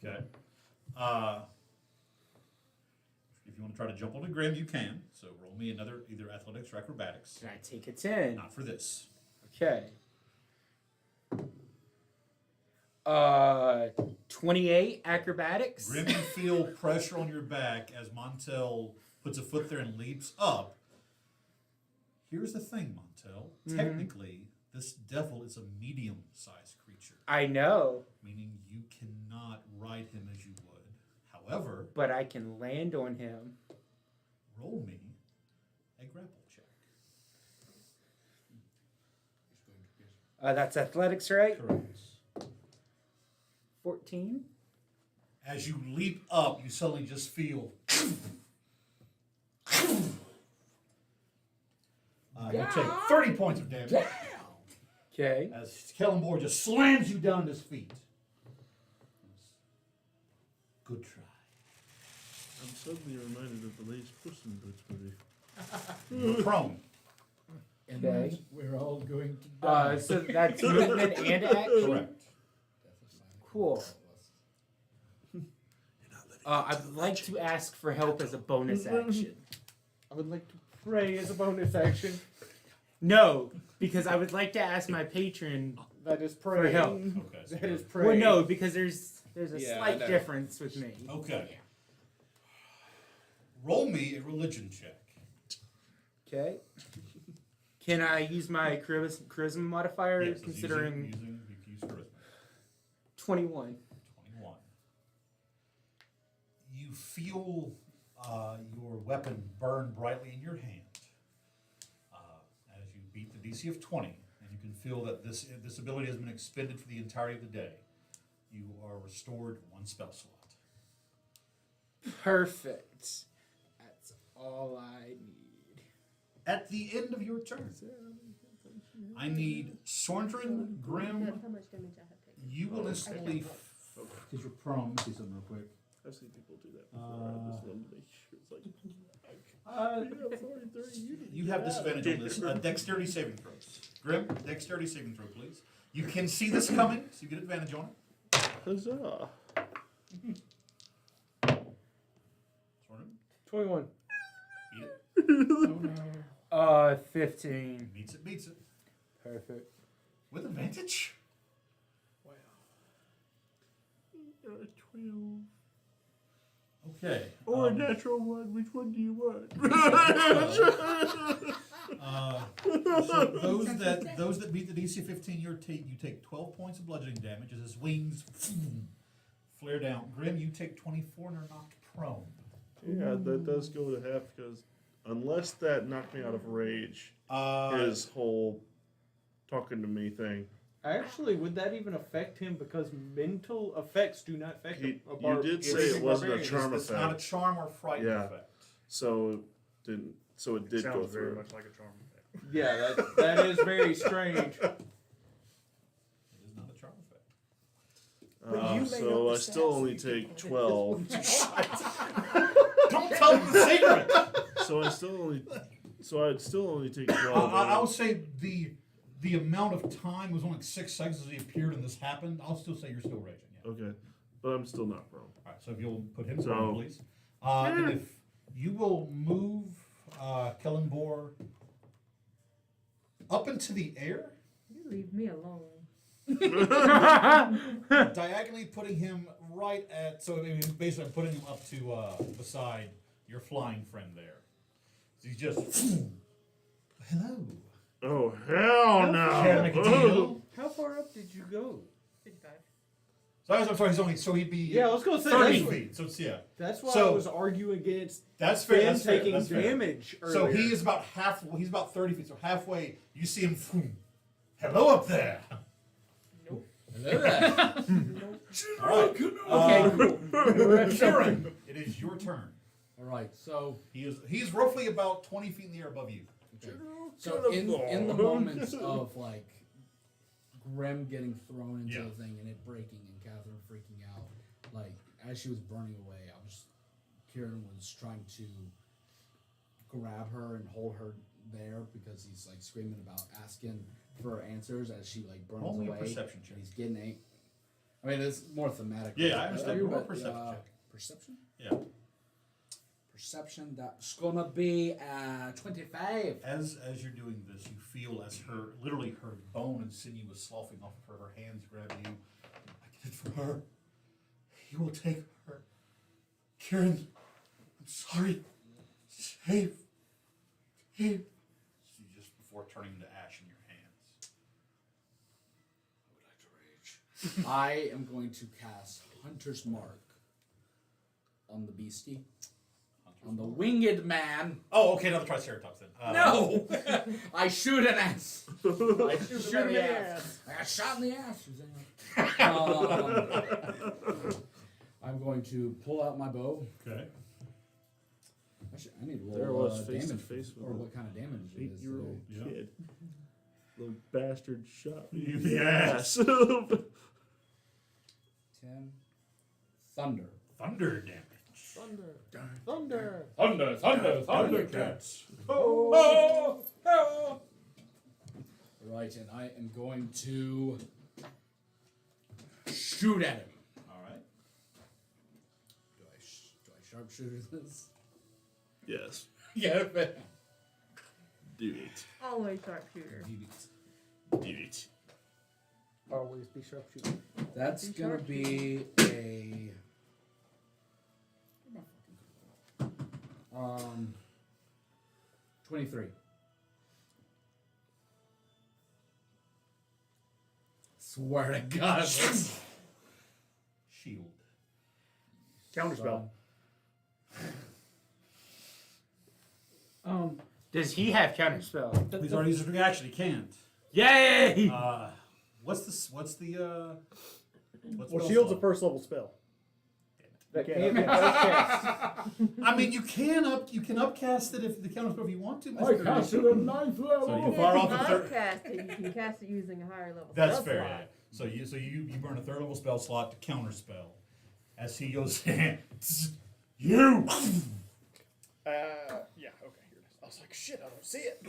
Okay. If you want to try to jump onto Grim, you can. So roll me another either athletics or acrobatics. Can I take a 10? Not for this. Okay. 28 acrobatics. Grim, you feel pressure on your back as Montel puts a foot there and leaps up. Here's the thing, Montel. Technically, this devil is a medium-sized creature. I know, Meaning you cannot ride him as you would. However, but I can land on him. roll me a grapple check. That's athletics, right? Correct. 14. As you leap up, you suddenly just feel. You take 30 points of damage Okay. as Kellenborn just slams you down to his feet. Good try. I'm suddenly reminded of the latest Puss in Boots movie. You're prone. And Okay. we're all going to die. So that's movement and action. Correct. Cool. I'd like to ask for help as a bonus action. I would like to pray as a bonus action. No, because I would like to ask my patron That is for praying. help. Okay. So That is Well, praying. no, because there's a Yeah, I slight know. difference with me. Okay. Roll me a religion check. Okay. Can I use my charisma modifier, Yes, it's considering you can use charisma. 21? 21. You feel your weapon burn brightly in your hand as you beat the DC of 20, and you can feel that this ability has been expended for the entirety of the day. You are restored 1 spell slot. Perfect. That's all I need. At the end of your turn, I need Sorndrin, Grim. That's how much damage I have taken. You will instantly. Because you're prone. Let me see something real quick. I've seen people do that before. I just wanted to make sure. It's like, You have disadvantage on this. Dexterity saving throws. Grim, dexterity saving throw, please. You can see this coming, so you get advantage on it. huzzah. Sorndrin, 21. beat it. 15. Beats it, beats it. Perfect. With advantage. 12. Okay. Or a natural one. Which one do you want? So those that beat the DC 15, you take 12 points of bludgeoning damage as his wings flare down. Grim, you take 24 and are knocked prone. Yeah, that does go to half because unless that knocked me out of rage, his whole talking to me thing. Actually, would that even affect him? Because mental effects do not affect him. You did say it wasn't a charm It's effect. not a charm or frighten Yeah. effect. So it did go Sounds very through. much like a charm effect. Yeah, that is very strange. It is not a charm effect. So I still only take 12. Don't tell them the secret. So I'd still only take 12. I'll say the amount of time was only 6 seconds as he appeared and this happened. I'll still say you're still raging. Yeah. Okay, but I'm still not prone. All right. So if you'll put him So- down, please. And if you will move Kellenbor up into the air, You leave me alone. diagonally putting him right at. So I mean, basically, I'm putting him up to beside your flying friend there. So he's just. Hello. Oh hell Can't make a deal. no! How far up did you go? 55. So I'm sorry. He's only so he'd be Yeah, I was gonna say 30 that's, feet. So it's that's why So- I was arguing against That's fair. Ben That's fair. taking That's fair. damage. So Earlier. he is about half. He's about 30 feet. So halfway, you see him. Hello up there. Hello there. All right. Okay, cool. Sharon, it is your turn. All right, so He's roughly about 20 feet in the air above you. so in the moments of like Grim getting thrown into Yeah. the thing and it breaking and Catherine freaking out, like as she was burning away, Kieran was trying to grab her and hold her there because he's like screaming about asking for answers as she like burns Roll me a away. perception check. And he's getting angry. I mean, it's more thematic. Yeah, I understand. Roll a But, perception check. Perception? Yeah. Perception, that's gonna be 25. As you're doing this, you feel as her bone and sinew is sloughing off of her. Her hands grab you. I did it for her. You will take her. Kieran, I'm sorry. Save. She just before turning into ash in your hands. I would like to rage. I am going to cast Hunter's Mark on the beastie. On the winged man. Oh, okay, another Triceratops then. No! I shoot an ass. I Shoot him in the ass. I got shot in the ass. I'm going to pull out my bow. Okay. Actually, I need to roll There was damage face to face with or a what kind of damage it is. 8-year-old Yeah. kid. Little bastard shot me You in the yes. ass. 10. Thunder. Thunder damage. Thunder. Thundercats. Oh! Right, and I am going to shoot at him. All right. Do I sharpshooter this? Yes. Yeah, but Do it. Always sharpshooter. Do it. Always be sharpshooter. That's Be gonna sharp. be a 23. Swear to God. Shield. Counterspell. Does he have counterspell? He's already used his reaction. He can't. Yay! What's the Well, shield's a first level spell. That can't can't be upcast. I mean, you can upcast it if the counterspell if you want to. I Mr. cast it at 9th level. So you If fire you off a third. upcast it, you can cast it using a higher level That's spell fair. slot. Yeah. So you burn a third level spell slot to counterspell. As he goes, you. Yeah, okay, here it is. I was like, shit, I don't see it.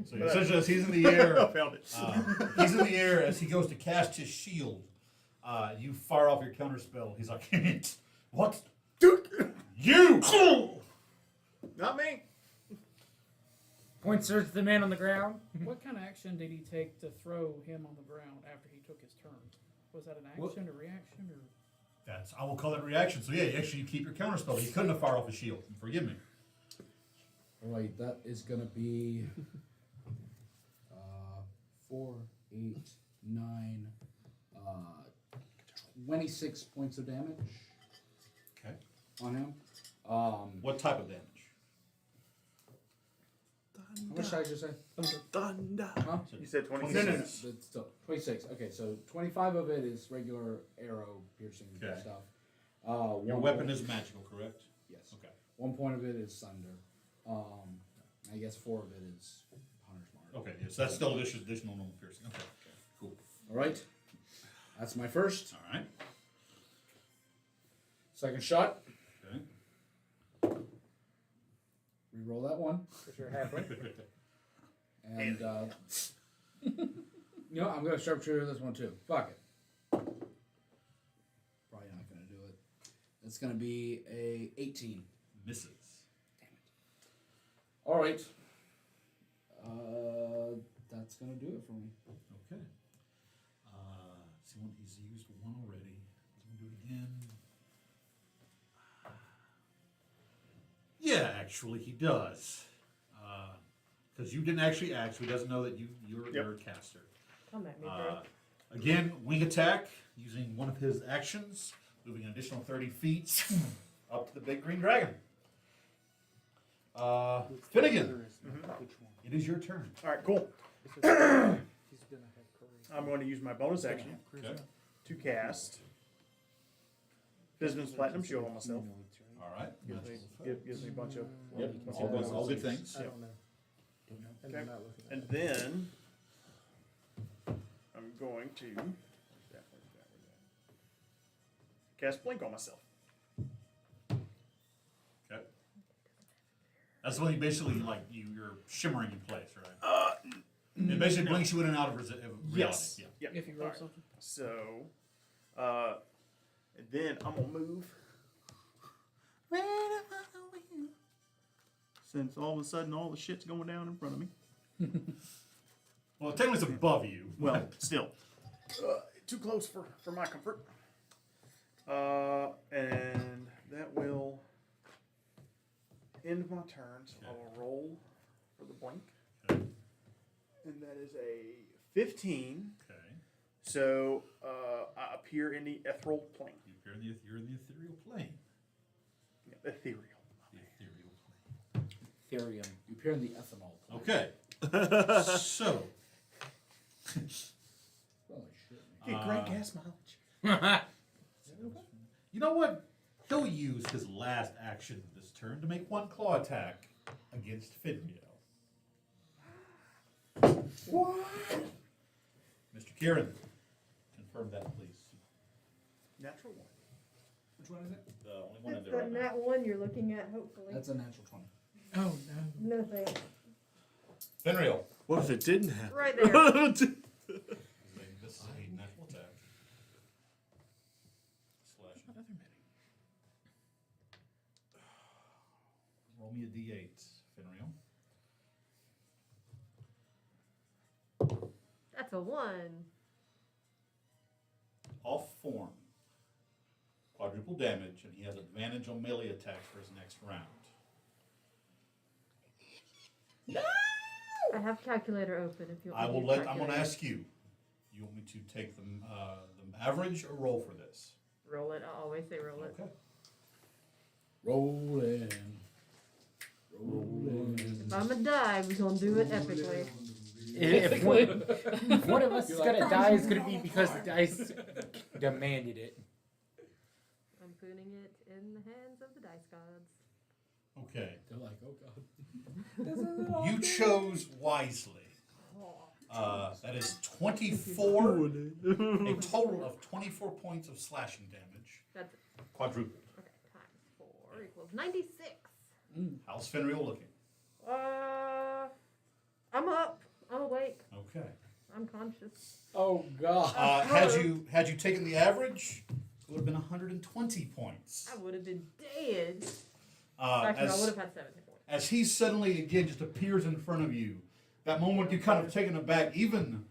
So essentially, as he's in the air, I found it. he's in the air as he goes to cast his shield. You fire off your counterspell. He's like, what? You. Not me. Point search the man on the ground. What kind of action did he take to throw him on the ground after he took his turn? Was that an action or reaction or? I will call that reaction. So yeah, actually you keep your counterspell. He couldn't have fired off his shield. Forgive me. Alright, that is gonna be 4, 8, 9, 26 points of damage. Okay. On him. What type of damage? How much did I just say? Thunder. Huh? You said 26. No, no, no. That's still 26. Okay, so 25 of it is regular arrow piercing Okay. stuff. Your one weapon point- is magical, correct? Yes. Okay. 1 point of it is thunder. I guess 4 of it is hunter's mark. Okay, yes, that's still additional normal piercing. Okay, cool. All right. That's my first. All right. Second shot. Okay. Reroll that one. Because you're halfway. And you know, I'm gonna sharpshooter this one too. Fuck it. Probably not gonna do it. It's gonna be a 18. Misses. All right. That's gonna do it for me. Okay. He's used one already. He's gonna do it again. Yeah, actually, he does. Because you didn't actually act, so he doesn't know that you're a caster. Come at me, bro. Again, wing attack using one of his actions, moving an additional 30 feet up to the big green dragon. Finnegan, it is your turn. All right, cool. He's gonna have courage. I'm going to use my bonus action Okay. to cast Fisman's Platinum Shield on myself. All right. Gives me a bunch of... Yep. All good things. I don't know. And Okay. I'm not looking at And it. then I'm going to cast Blink on myself. Okay. That's when you basically you're shimmering in place, right? It basically blinks you in and out of reality. Yes. Yeah. Yep. If you roll Alright. something. So, and then I'm gonna move. Since all of a sudden all the shit's going down in front of me. Well, technically it's above you. Well, still, too close for my comfort. And that will end my turn. So I will roll for the blink, Okay. and that is a 15. Okay. So I appear in the ethereal plane. You're in the ethereal plane. Yeah, ethereal. The ethereal plane. Therium. You appear in the ethanol. Plant. Okay. So. Holy shit. Get great gas mileage. You know what? He'll use his last action this turn to make one claw attack against Finrio. What? Mr. Kieran, confirm that, please. Natural one. Which one is it? The only one in It's there right the now. nat one you're looking at, hopefully. That's a natural 20. Oh no. No thanks. Finrio. What if it didn't happen? Right there. This is a natural attack. Slash. Roll me a d8, Finrio. That's a 1. Off form. Quadruple damage, and he has advantage on melee attacks for his next round. I have calculator open if you want I me will to let. I'm going calculate. to ask you. You want me to take the average or roll for this? Roll it. I always say roll it. Okay. Rolling. Rolling. If I'm a die, we're gonna do it epically. If one of us is You're gonna like, die, it's gonna be because the dice demanded it. I'm putting it in the hands of the dice gods. Okay. They're like, oh god. You chose wisely. That is 24. A total of 24 points of slashing damage. That's Quadruple. okay. Times 4 equals 96. How's Fenrir looking? I'm up. I'm awake. Okay. I'm conscious. Oh god. Had you taken the average, it would have been 120 points. I would have been dead. Actually, I would have had 70 points. As he suddenly again just appears in front of you, that moment you kind of taken aback. Even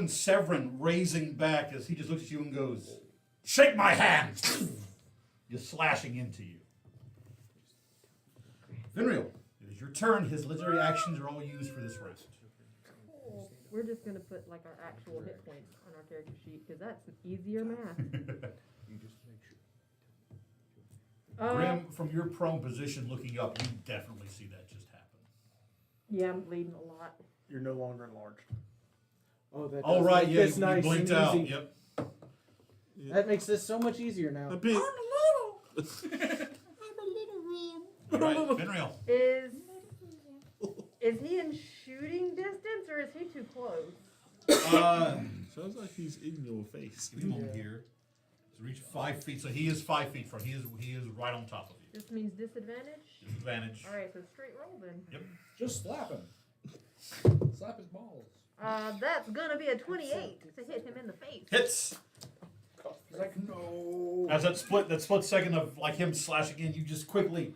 Severin raising back as he just looks at you and goes, "Shake my hand!" Just slashing into you. Finreal, it is your turn. His legendary actions are all used for this round. Cool. We're just gonna put like our actual hit points on our character sheet because that's easier math. Grim, from your prone position looking up, you definitely see that just happen. Yeah, I'm bleeding a lot. You're no longer enlarged. Oh, that Oh, does right, make yeah, this you nice blinked and out. easy. Yep. That makes this so much easier now. A bit. All right, Finreal. Is he in shooting distance or is he too close? Sounds like he's in your face. Give me a moment here. So reach 5 feet. So he is 5 feet from. He is right on top of you. This means disadvantage. Disadvantage. All right, so straight roll then. Yep. Just slap him. Slap his balls. That's gonna be a 28 to hit him in the face. Hits. He's like, no. As that split second of like him slashing in, you just quickly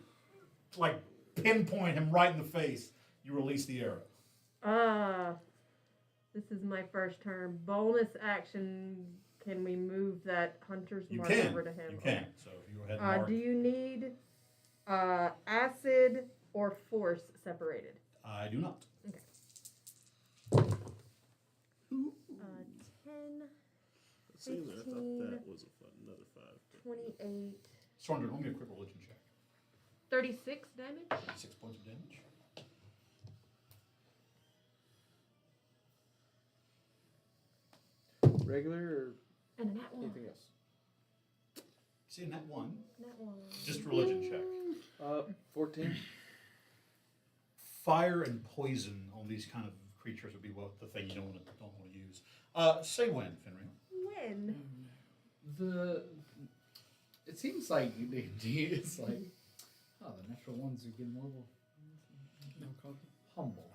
like pinpoint him right in the face. You release the arrow. This is my first turn. Bonus action. Can we move that hunter's You mark can. over to him? You can. So if you go ahead and mark. Do you need acid or force separated? I do not. Okay. 10, See, I thought 15, that was another 5. 28, Stronger, roll me a quick religion check. 36 damage. 6 points of damage. Regular or And a nat 1. anything else? See, in that one, Nat 1. just religion check. 14. Fire and poison on these kind of creatures would be what the thing you don't want to use. Say when, Finreal. When? It seems like it's like, oh, the natural ones are getting more humble.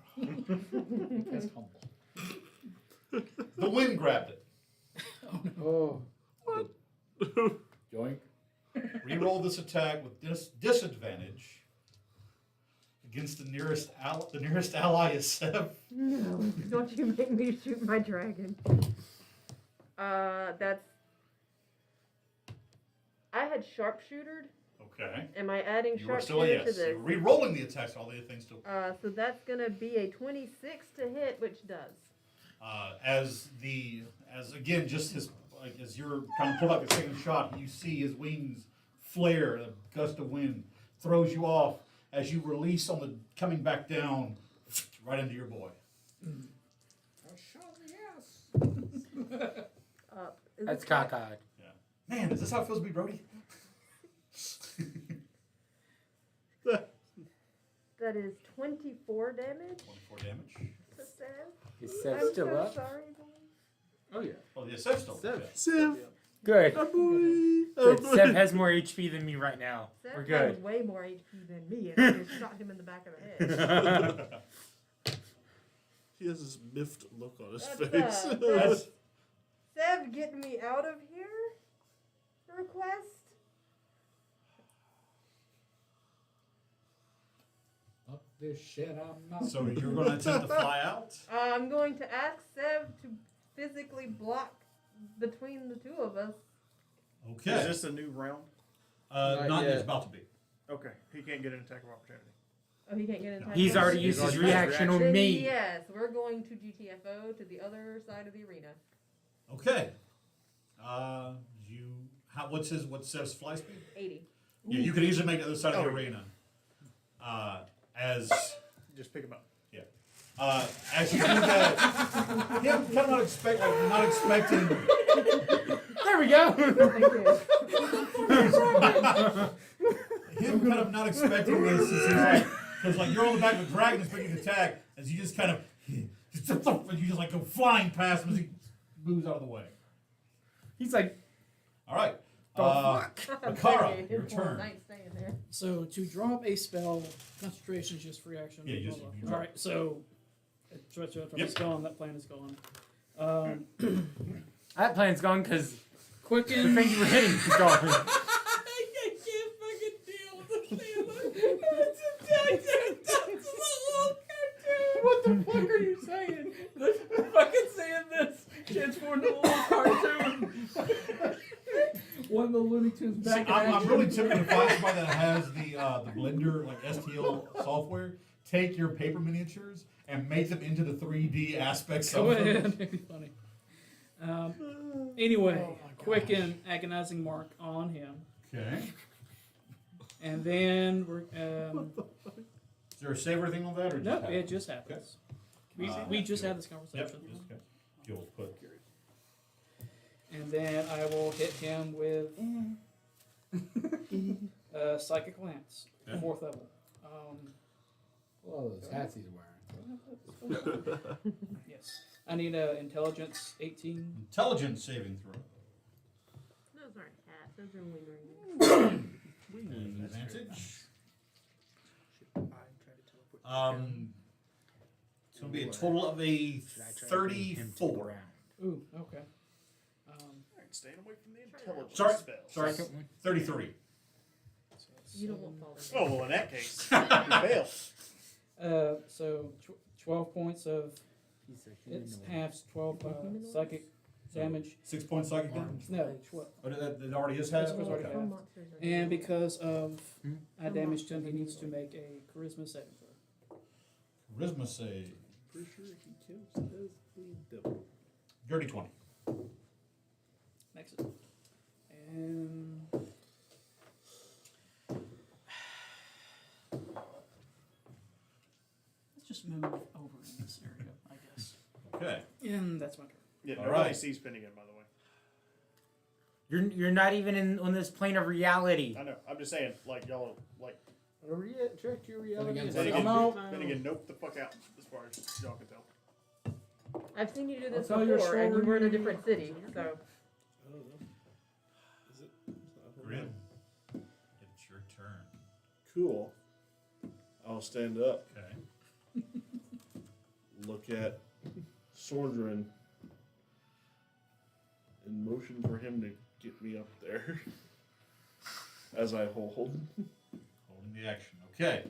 That's humble. The wind grabbed it. Oh. Joink. Reroll this attack with disadvantage against the nearest ally is Seb. No, don't you make me shoot my dragon. That's. I had sharpshootered. Okay. Am I adding You are still a sharpshooter to yes. this? You're re-rolling the attacks, all the other things still. So that's gonna be a 26 to hit, which does. As again, just as you're trying to pull out the second shot, you see his wings flare. A gust of wind throws you off as you release on the coming back down, right into your boy. I shot the ass. Is That's it correct? cockeyed. Man, is this how it feels to be Brody? That is 24 damage. 24 damage. To Seb. Is Seb I'm still so up? sorry, boy. Oh, yeah. Oh, yeah, Seb's still. Seb. Okay. Sev, Good. a boy. Good. Seb has more HP than me right now. Seb We're has good. way more HP than me, and I just shot him in the back of the head. He has this miffed look on his That's, face. That's- Seb, get me out of here. Request. Up this shit, I'm not. So you're going to attempt to fly out? I'm going to ask Seb to physically block between the two of us. Okay. Is this a new round? Not yet. it's about to be. Okay, he can't get an attack of opportunity. Oh, he can't get an attack. He's of already opportunity? used his already used his reaction on Then me. yes, we're going to GTFO to the other side of the arena. Okay. What's Sev's fly speed? 80. Yeah, you could easily make it to the other side of the Oh, yeah. arena. As Just pick him up. as you do that, him kind of not expecting. There we go. Him kind of not expecting this. Because like you're on the back of a dragon that's making an attack, as you just kind of, and you just like go flying past him as he moves out of the way. He's like, All right. fuck? Makara, Okay, your his turn. night staying there. So to drop a spell, concentration is just free action. Yeah, you blah, just- blah. you All drop. right, so it's Yep. gone. That plan is gone. That plan's gone because the Quicken. thing you were hitting is gone. I can't fucking deal with the What the fuck are you saying? Fucking saying this. Transformed into a little cartoon. One of the Looney Tunes See, back in I'm action. really tempted to find somebody that has the Blender, like STL software, take your paper miniatures and make them into the 3D aspects Go of them. ahead. It'd be funny. Anyway, quicken agonizing mark on him, Okay. and then we're Is there a save or anything on that? Or just nope, happen? it just happens. We just had this conversation. Yep. Just, okay. You'll put. And then I will hit him with psychic lance, Okay. 4th level. Well, those hats he's wearing. Yes, I need a intelligence 18. Intelligence saving throw. Those aren't hats. Those are wing rings. Advantage. It's going to be a total of a 34. Ooh, okay. Alright, staying away from the intelligence Sorry, spells. sorry, 33. You don't want falling. Oh, well, in that case, you fail. So 12 points of it's halves 12 psychic damage. 6 points psychic damage. No, 12. Oh, that already is half? This was already Okay. half. Monsters are And because of I damaged him, he needs to make a charisma saving throw. Charisma save. Pretty sure he counts as a devil. Dirty 20. Makes it. And let's just move over in this area, I guess. Okay. And that's my turn. Yeah, All nobody right. sees Finnegan, by the way. You're not even on this plane of reality. I know. I'm just saying, like, y'all, like, Check your reality. Finnegan's and like, Finnegan, I'm out. Finnegan, nope the fuck out, as far as y'all can tell. I've seen you do this I'll tell your before, and you were in a story. different city, so. I don't know. Is it? Grim. It's your turn. Cool. I'll stand up, Okay. look at Sordrin, and motion for him to get me up there as I hold. Holding the action. Okay.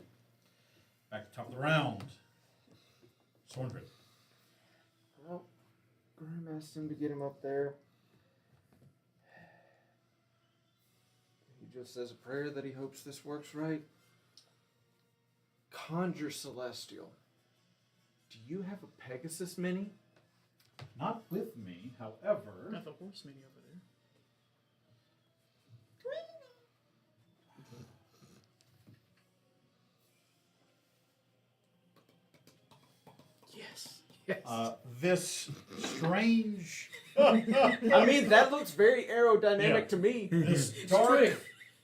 Back to top of the round. Sorndred. Well, Grim asked him to get him up there. He just says a prayer that he hopes this works right. Conjure Celestial. Do you have a Pegasus Mini? Not with me, however. Got the horse mini over there. Yes. Yes. This strange, I mean, that looks very aerodynamic Yeah. to me.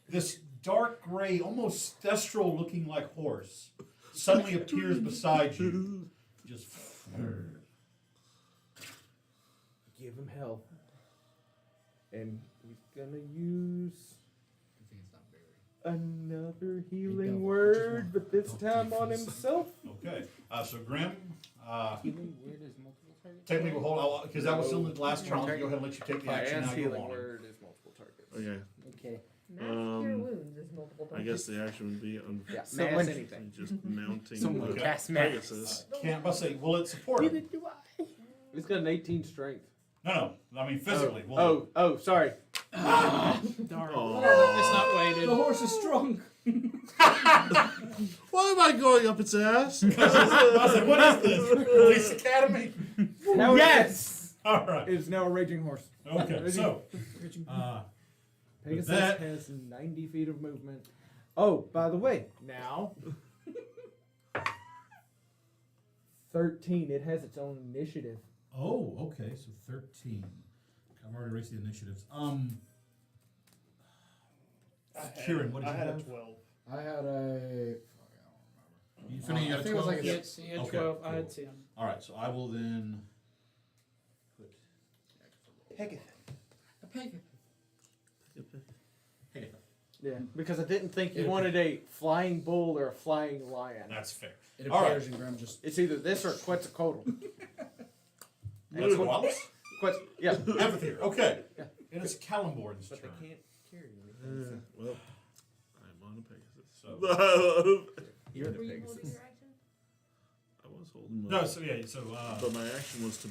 this dark gray, almost thestral looking like horse suddenly appears beside you. Just Give him hell. And he's gonna use I think it's not very. another double. healing Just word, one. but this Don't time on defuse. himself. okay. So Grim, Healing word is multiple targets. technically we'll hold on because that was still the last turn. I'll go ahead and let you take the action now you healing want. word is multiple targets. Okay. Okay. Mass cure Um, wounds is multiple I targets. guess the action would be on Yeah, So mass when- anything. just mounting Someone the cast mass. Pegasus. Can't. I say, will it support him? He's got an 18 strength. No, I mean physically. Oh, sorry. Darn. It's not weighted. The horse is strong. Why am I going up its ass? I was like, what is this? Police Academy? Now Yes! All right. It is now a raging horse. Okay, so Pegasus that- has 90 feet of movement. Oh, by the way, now 13. It has its own initiative. oh, okay, so 13. I've already erased the initiatives. Kieran, what did I you had have? a 12. I had a. You Finny, you I got a think it was 12? like a Yes, he had Okay, 12. I cool. had 10. All right, so I will then put Yeah, because I didn't think you Yeah. wanted a flying bull or a flying lion. That's fair. It All right. appears in Grim just. It's either this or Quetzalcoatl. Quetzalcoatlus? Yeah. Amphitheater. Okay. Yeah. It is Kalimborn's But turn. they can't carry anything. Well, I'm on a Pegasus. So You're the Were you Pegasus. holding your action? I was holding my. no, so yeah, so But my action was to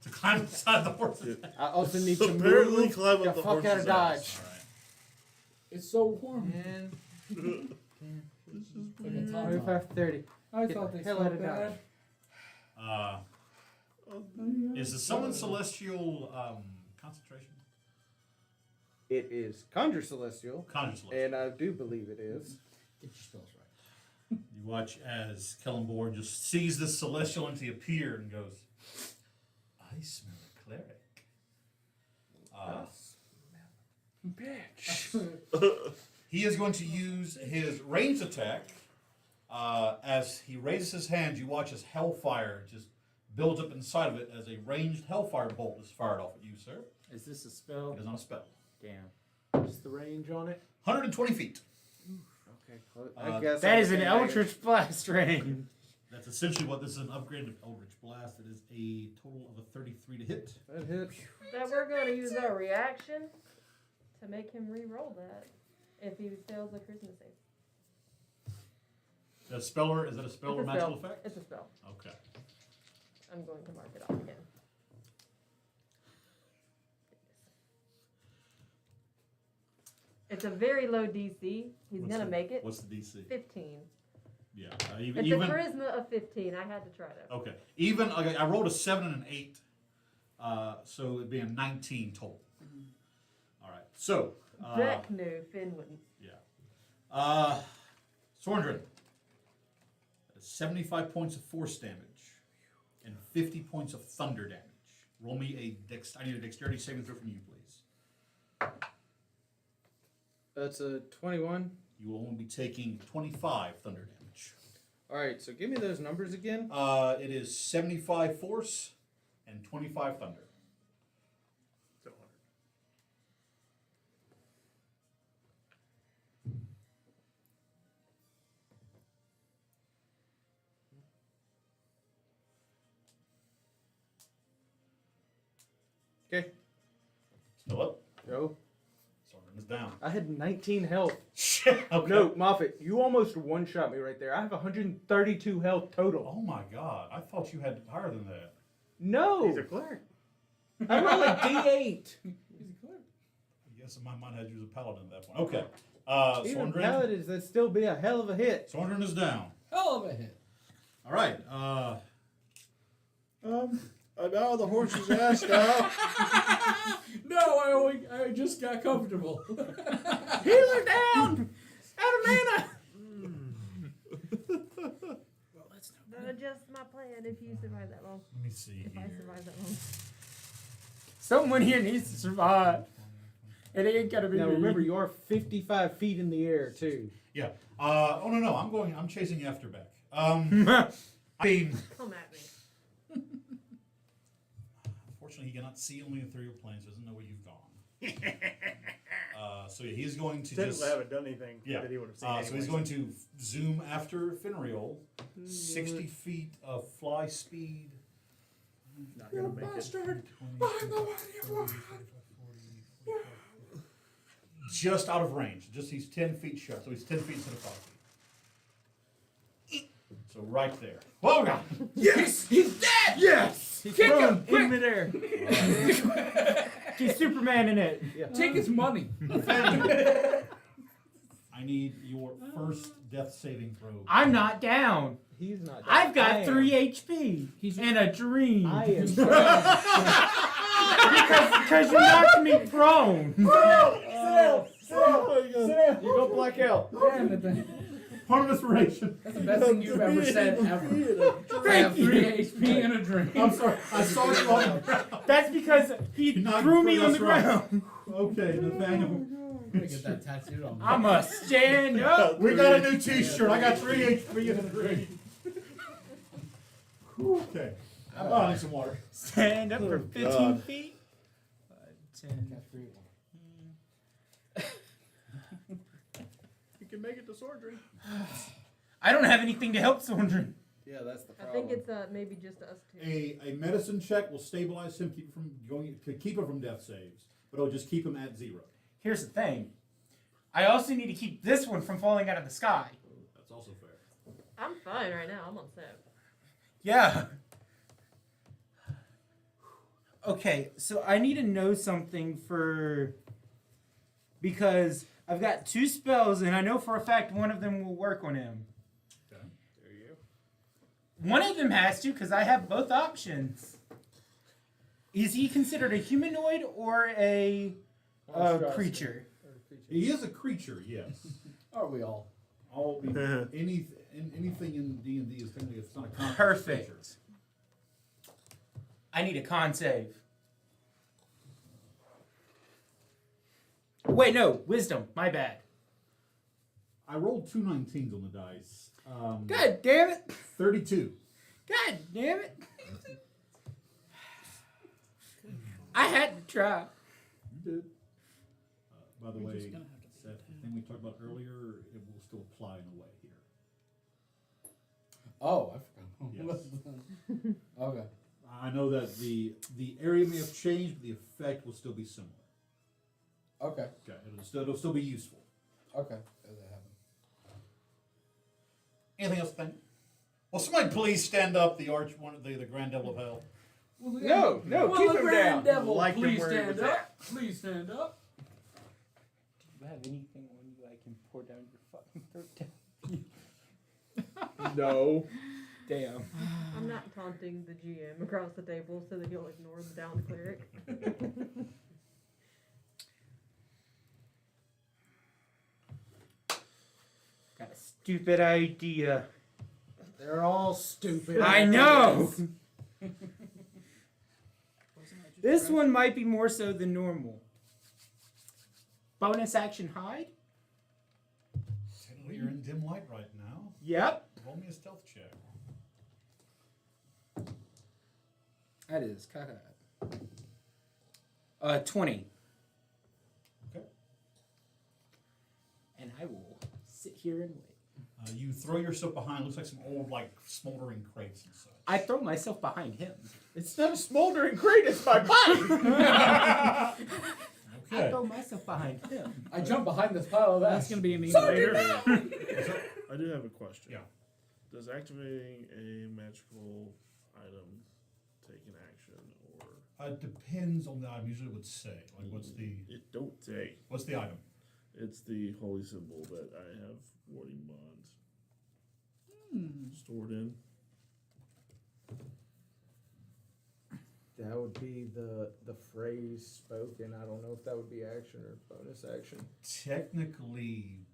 to climb inside the horse. Yeah. I also need to apparently move climb the up the fuck out horse's of ass. dodge. All right. It's so warm. And Like a tauntaun. 25, 30. I Get thought the they hell smelled out of bad. Dodge. Is the summon celestial concentration? It is Conjure Celestial, Conjure celestial. and I do believe it is. Get your spells right. You watch as Kellenborn just sees this celestial entity appear and goes, I smell a cleric. Bitch. He is going to use his ranged attack. As he raises his hand, you watch as hellfire just builds up inside of it as a ranged hellfire bolt is fired off at you, sir. Is this a spell? It is on a spell. Damn. What's the range on it? 120 feet. Okay, close. Uh, I guess That I is an can Eldritch Blast range. That's essentially what this is, an upgrade of Eldritch Blast. It is a total of a 33 to hit. That hits. That we're going to use our reaction to make him re-roll that if he fails the charisma save. Is that a spell or It's a magical spell. effect? It's a spell. Okay. I'm going to mark it off again. It's a very low DC. He's What's gonna the- make it. What's the DC? 15. Yeah. It's Even a charisma of 15. I had to try to. okay. Even okay, I rolled a 7 and an 8, so it'd be a 19 total. All right. So. Beck knew Finn wouldn't. Sorndrin. 75 points of force damage and 50 points of thunder damage. Roll me I need a dexterity saving throw from you, please. That's a 21. You will only be taking 25 thunder damage. All right, so give me those numbers again. It is 75 force and 25 thunder. So Okay, Still up. go. Sorndrin is down. I had 19 health. Shit. Okay. No, Moffat, you almost one-shot me right there. I have 132 health total. Oh my god. I thought you had higher than that. No, he's a cleric. I roll a D8. I guess in my mind I had you as a paladin at that point. Okay. Even Sorndrin. paladins, that'd still be a hell of a hit. Sorndrin is down. Hell of a hit. All right. I'm out of the horse's ass now. No, I just got comfortable. Healer down! Out of mana! Well, that's no That adjusts my plan if you survive that long. Let me see If I here. survive that long. Someone here needs to survive. It ain't gotta be Now me. remember, you are 55 feet in the air, too. Yeah. Oh no, I'm chasing after Beck. I mean, Come at me. unfortunately, he cannot see on the ethereal planes. Doesn't know where you've gone. So yeah, he's going to Technically, I just. haven't done anything Yeah. that he would have seen. So he's going to zoom after Finreal. 60 feet of fly speed. Not gonna make it. 20, just out of range. Just he's 10 feet short, so he's 10 feet instead of 5 feet. So right there. Oh God! Yes! He's dead! Yes! He's Kick thrown him, quick! in midair. He's Superman in it. Take his money. I need your first death saving throw. I'm not down. He's not. I've I got am. 3 HP and a dream. I am. Because you knocked me prone. Sit down. You go black out. Point of inspiration. That's the best thing you've ever said ever. I have 3 HP and a drink. I'm sorry. I saw you on the ground. That's because he knocked threw me me on the that's right. ground. Okay, Nathaniel. I'm gonna get that tattooed on me. I'm a stand up. We got a new T-shirt. I got 3 HP and a drink. Okay. Oh, I need some water. Stand up for 15 feet. 10. You can make it to Sordry. I don't have anything to help Sondrin. Yeah, that's the I problem. think it's maybe just us two. A medicine check will stabilize him, keep him from death saves, but it'll just keep him at 0. Here's the thing. I also need to keep this one from falling out of the sky. That's also fair. I'm fine right now. I'm on set. Yeah. Okay, so I need to know something because I've got 2 spells and I know for a fact one of them will work on him. Okay. There you go. One of them has to because I have both options. Is he considered a humanoid or a creature? He is a creature, yes. Are we all? Anything in D&D is technically it's not a conscious Perfect. creature. I need a con save. Wait, no, wisdom. My bad. I rolled 2 19s on the dice. God damn it! 32. God damn it! I had to try. You did. By the way, that thing we talked about earlier, it will still apply in a way here. Oh, I forgot. Yes. Okay. I know that the area may have changed, but the effect will still be similar. Okay. Okay, it'll still be useful. Okay. As it happened. Anything else, Ben? Will somebody please stand up, the Grand Devil of Hell? No, keep him down. Devil, Like him please where he stand was up. Please stand up. Do you have anything on you I can pour down your fucking throat? No. Damn. I'm not taunting the GM across the table so that he'll ignore the downed cleric. Got a stupid idea. They're all stupid. I know! This one might be more so than normal. Bonus action hide? You're in dim light right now. Yep. Roll me a stealth check. That is caca. 20. Okay. And I will sit here and wait. You throw yourself behind, looks like some old, smoldering crates and such. I throw myself behind him. It's not a smoldering crate, it's my body! I Okay. throw myself behind him. I jump behind this pile of That's ash. gonna be a meme later. I do have a question. Yeah. Does activating a magical item take an action, or It depends on the item. Usually it would say. What's the item? It's the holy symbol that I have warding bond stored in. That would be the phrase spoken. I don't know if that would be action or bonus action. Technically,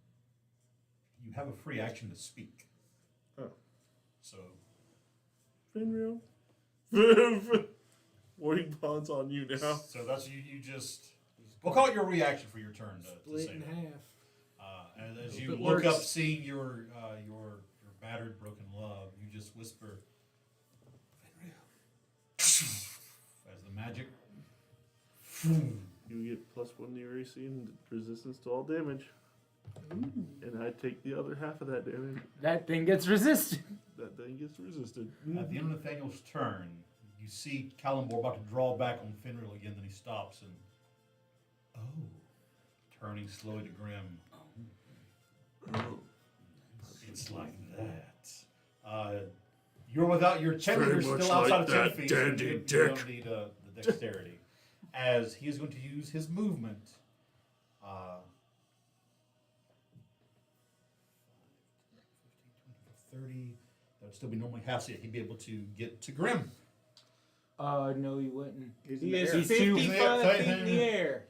you have a free action to speak. Oh. So. Finreal? Warding bonds on you now. So that's you just. We'll call it your reaction for your turn to Split say in that. half. And as Hope you it look up, works. seeing your battered, broken love, you just whisper, as the magic. You get +1 to your AC and resistance to all damage. And I take the other half of that damage. That thing gets resisted. That thing gets resisted. At the end of Nathaniel's turn, you see Calimbor about to draw back on Finreal again, then he stops and turning slowly to Grim. It's like that. You're without your check. Very You're much still outside like of 10 that feet. dandy so you dick. don't need the dexterity. As he is going to use his movement. 30. That would still be normally half, so he'd be able to get to Grim. No, he wouldn't. He is He's too- 55 feet in the air.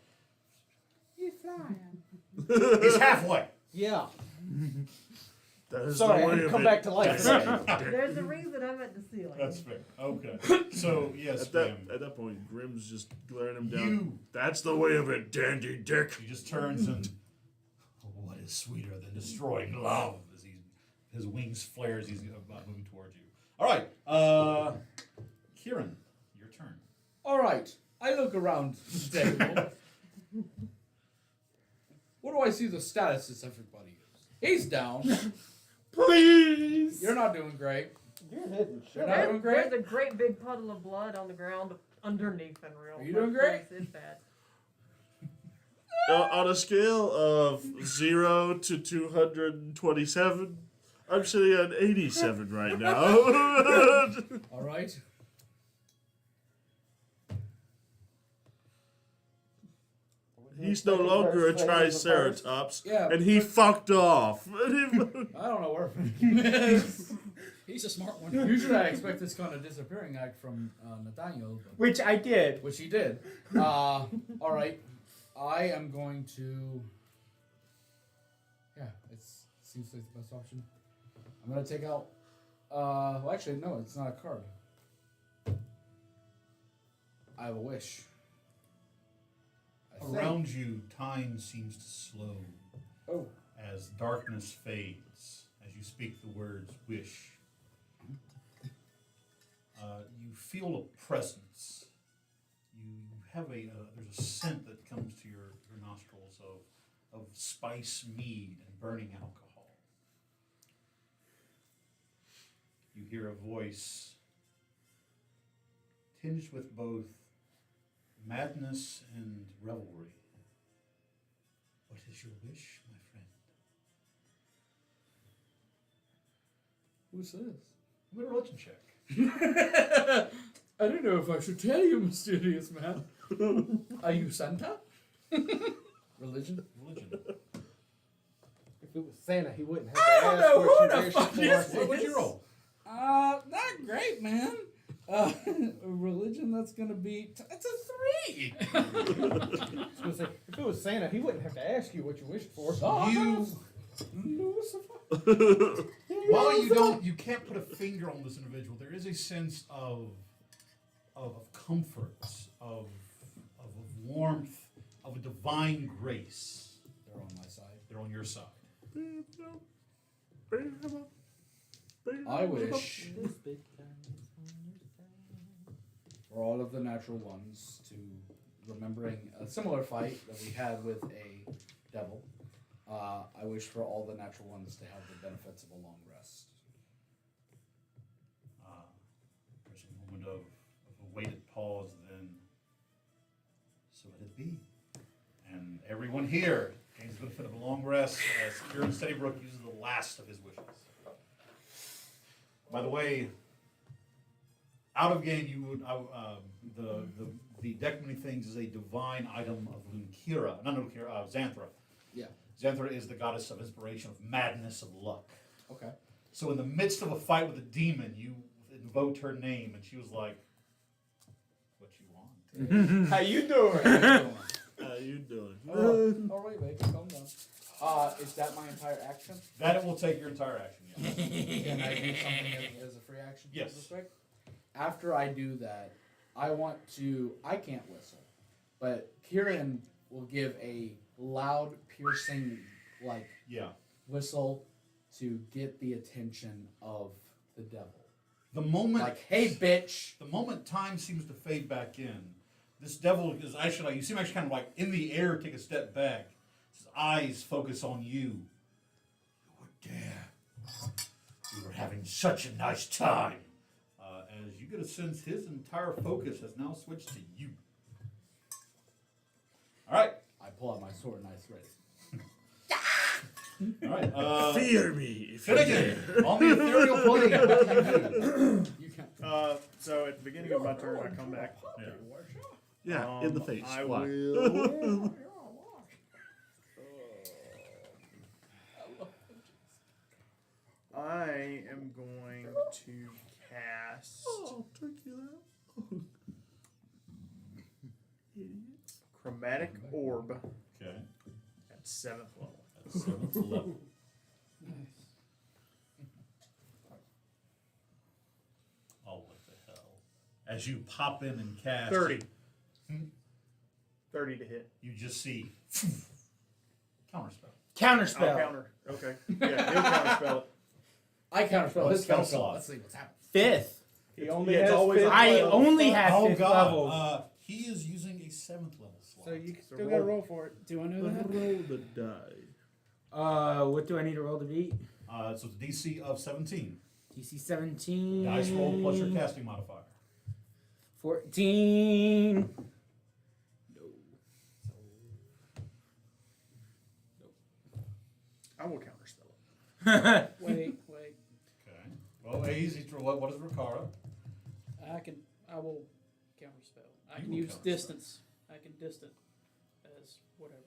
He's flying. He's halfway. Yeah. That is Sorry, I the had way to of come it. back to life. There's a reason I'm at the ceiling. That's fair. Okay. So, yes, At that, Grim. at that point, Grim's just glaring him down. You. That's the way of it, dandy dick. He just turns and, what is sweeter than destroying love? As his wings flare as he's moving towards you. All right, Kieran, your turn. All right. I look around the table. What do I see the statuses everybody is? He's down. Please. You're not doing great. You're hitting shit. You're not doing great. There's a great big puddle of blood on the ground underneath Fenrir. Are you doing great? It's bad. On a scale of 0 to 227, I'm sitting at 87 right now. All right. He's no longer a triceratops, Yeah. and he fucked off. I don't know where he is. He's a smart one. Usually I expect this kind of disappearing act from Nathaniel, but, Which I did. which he did. All right. I am going to. Yeah, it seems like the best option. I'm going to take out. Well, actually, no, it's not a card. I have a wish. I think. Around you, time seems to slow Oh. as darkness fades, as you speak the words wish. You feel a presence. You have there's a scent that comes to your nostrils of spice mead and burning alcohol. You hear a voice tinged with both madness and revelry. What is your wish, my friend? Who's this? Give me a religion check. I don't know if I should tell you, mysterious man. Are you Santa? Religion? Religion. If it was Santa, he wouldn't have I to don't ask know what who you the wish fuck for. this What would you roll? Not great, man. Religion, that's gonna be. It's a 3! I was gonna say, if it was Santa, he wouldn't have to ask you what you wished for. You, Lucifer. while you can't put a finger on this individual, there is a sense of comfort, of warmth, of a divine grace. They're on my side. They're on your side. I wish for all of the natural ones to, remembering a similar fight that we had with a devil, I wish for all the natural ones to have the benefits of a long rest. There's a moment of a weighted pause, then, so let it be. And everyone here gains the benefit of a long rest as Kieran Steadybrook uses the last of his wishes. By the way, out of game, you would the deck many things is a divine item of Lunkira, not Lunkira, Xanthra. Yeah. Xanthra is the goddess of inspiration, of madness, of luck. Okay. So in the midst of a fight with a demon, you invoked her name, and she was like, "What you want?" How you doing? How you doing? All right, baby, calm down. Is that my entire action? That it will take your entire action. Yes. Can I do something as a free action? Yes. With respect? After I do that, I want to. I can't whistle, but Kieran will give a loud, piercing, Yeah. whistle to get the attention of the devil. The moment, Like, hey, bitch. the moment time seems to fade back in, this devil is actually you see him actually kind of like in the air, take a step back. His eyes focus on you. You were there. We were having such a nice time. As you get a sense, his entire focus has now switched to you. All right. I pull out my sword and I thread it. All right. Fear me. If you Finnegan, dare. on the ethereal plane, what do you do? You can't. So at the beginning of my turn, I come back. Yeah, in the face. I Why? will. I am going to cast Oh, took you out. Chromatic Orb Okay. at 7th level. At 7th level. Oh, what the hell. As you pop in and cast. 30. 30 to hit. You just see. Counterspell. Counterspell. I'll counter. Okay. Yeah, he'll counterspell it. I counterspell What his spell counterspell. slot? Let's see what's happening. 5th. He only Yeah, it's has always fifth I level. only have Oh 5th god. level. He is using a 7th level slot. So you So still roll. gotta roll for it. Do I know that? Roll the die. What do I need to roll to beat? So the DC of 17. DC 17. Dice roll plus your casting modifier. 14. I will counterspell it. Wait. Okay. Well, easy. What is Riccara? I will counterspell. I You can will use counterspell. distance. I can distant as whatever.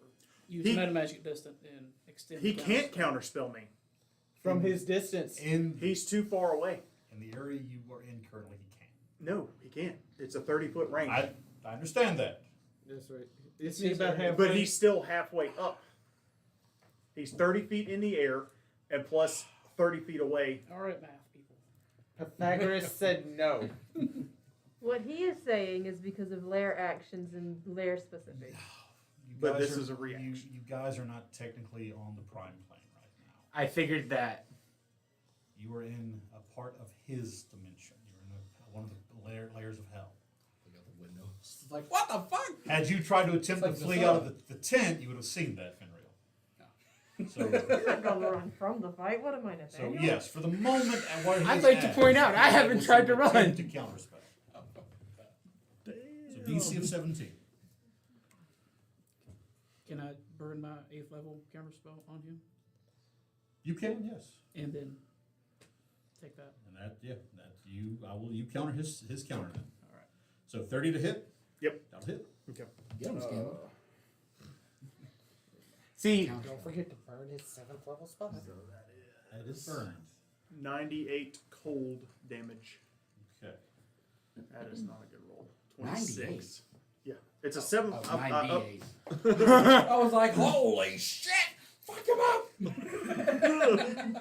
Use He- meta magic distant and extend. He the can't counterspell. counterspell me. From his distance. He's too far away. In the area you are in currently, he can't. No, he can't. It's a 30-foot range. I understand that. That's right. Isn't he about halfway? But he's still halfway up. He's 30 feet in the air and plus 30 feet away. All right, math people. Pythagoras said no. What he is saying is because of lair actions and lair specific. You But guys this are- is a reaction. You guys are not technically on the prime plane right now. I figured that. You are in a part of his dimension. You're in one of the layers of hell. Look out the window. It's like, what the fuck? Had you tried to attempt It's like to the flee sun. out of the tent, you would have seen that, Fenrir. So, I'm not gonna run from the fight. What am I, so Nathaniel? yes, for the moment, at where I'd he's like to at, point out, I you haven't will tried to attempt run. To counterspell. So Damn. DC of 17. Can I burn my 8th level counterspell on him You can, yes. and then take that? And you counter his counter then. All right. So 30 to hit. Yep. That'll hit. Okay. Get him, Scanlan. See, Don't forget to burn his 7th level spell. That is burned. 98 cold damage. Okay. That is not a good roll. 98? 26. Yeah. It's a 7. Oh, 98. I was like, holy shit! Fuck him up! I'm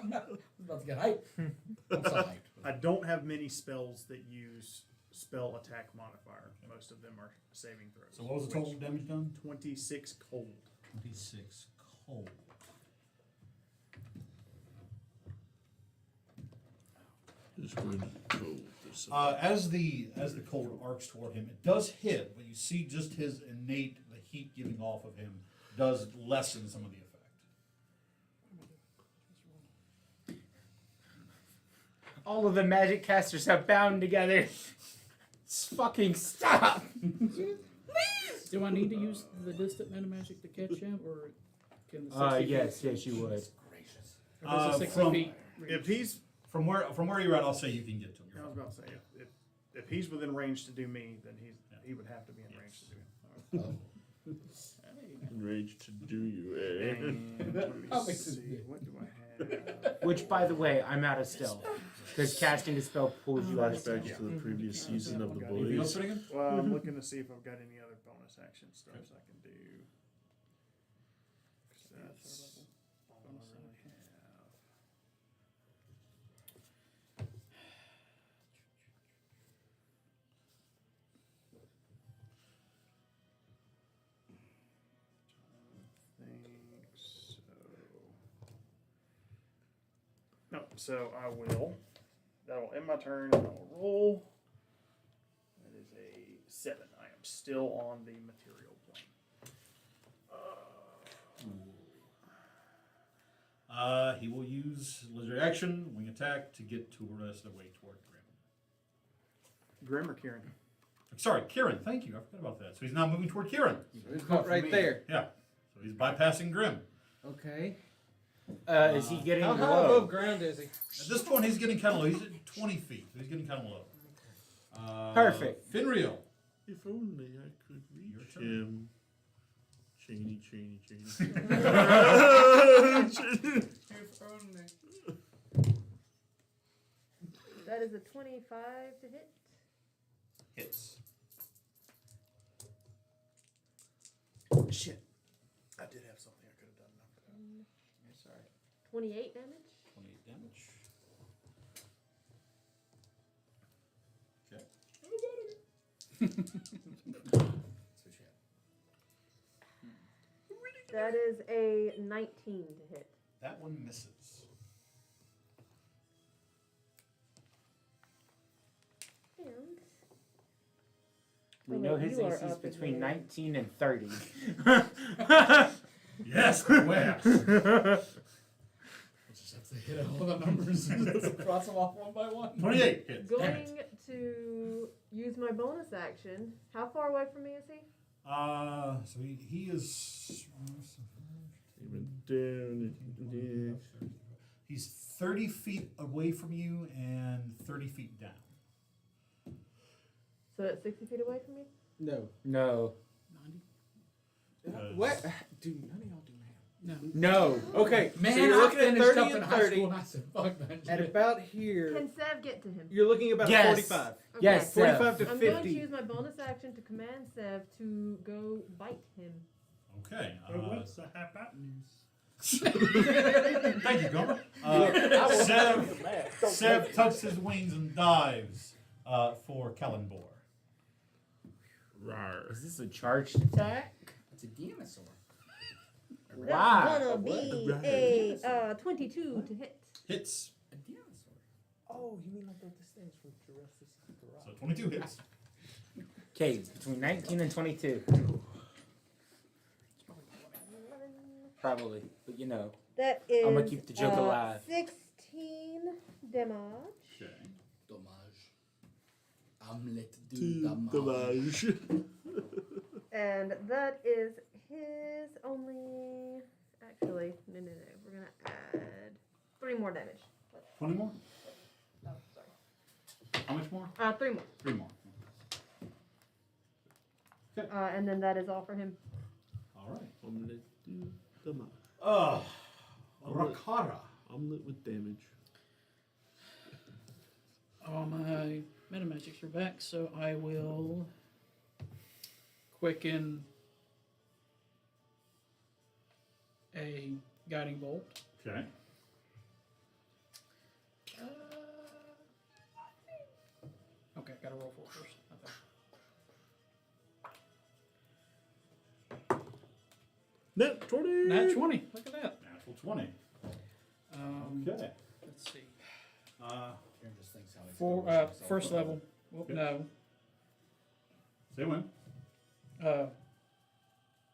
about to get hyped. I'm so hyped. I don't have many spells that use spell attack modifier. Most of them are saving throws. So what was the total damage done? 26 cold. 26 cold. Just going to go with this. As the cold arcs toward him, it does hit, but you see just his innate the heat giving off of him does lessen some of the effect. all of the magic casters have bound together. Fucking stop! Do I need to use the distant meta magic to catch him, or can the 60 Yes, feet? yes, you would. Gracious. Or does the 60 from- feet reach? If he's, From where you're at, I'll say you can get to him. I was about to say, if he's within range to do me, then he would have to be in range to do it. Oh. In range to do you, eh? And let me That makes it see, good. what do I have? Which, by the way, I'm out of stealth. Because casting a spell pulls you out of stealth. Flashbacks to the previous season of the Anything else, boys. Finnegan? Well, I'm looking to see if I've got any other bonus action stuff I can do. 'Cause that's all I really have. Think so. No, so I will. That'll end my turn and I'll roll. That is a 7. I am still on the material plane. He will use lizard action, wing attack to get to the rest of the way toward Grim. Grim or Kieran? Sorry, Kieran. Thank you. I forgot about that. So he's now moving toward Kieran. He's right there. Yeah. So he's bypassing Grim. Okay. Is he getting How high low? above ground is he? At this point, he's getting kind of low. He's at 20 feet. So he's getting kind of low. Perfect. Finrio. If only I could Your reach turn. him. Cheney. That is a 25 to hit. Hits. Shit. I did have something I could have done. Sorry. 28 damage. 28 damage. That is a 19 to hit. That one misses. And We Oh, know wait, his you are AC is up between again. 19 and 30. Yes, where? We'll just have to hit all the numbers and cross them off one by one. 28 hits. Damn it. going to use my bonus action. How far away from me is he? So he is. Down. He's 30 feet away from you and 30 feet down. So that's 60 feet away from me? No. No. 90? What? Do none of y'all do math? No. Okay, Man, so you're I looking at finished 30 up in and high 30. school and I said, fuck that At shit. about here, Can Sev get to him? you're looking about Yes. 45. Okay. Yes, 45 to I'm 50. going to use my bonus action to command Sev to go bite him. Okay. what's the hypotenuse? Thank you, Gomer. Sev tucks his wings and dives for Kallenbor. Rawr. Is this a charged attack? It's a dinosaur. Wow. That's gonna be a 22 to hit. Hits. A dinosaur. Oh, you mean like those things from Jurassic Park? So 22 hits. Okay, between 19 and 22. Probably, but you know. That is I'ma keep the joke alive. 16 damage. Okay. Dommage. Omelette du dommage. And that is his only. Actually, no. We're gonna add 3 more damage. 20 more? Oh, sorry. How much more? 3 more. 3 more. And then that is all for him. All right. Omelette du dommage. Rakara. Omelette with damage. Oh, my meta magics are back, so I will quicken a guiding bolt. Okay. Okay, gotta roll for it first. Okay. Net 20! Nat 20. Look at that. Natural 20. Okay. Let's see. Karen just thinks how he's gonna wish himself First well. level. Well, Okay. no. Say when.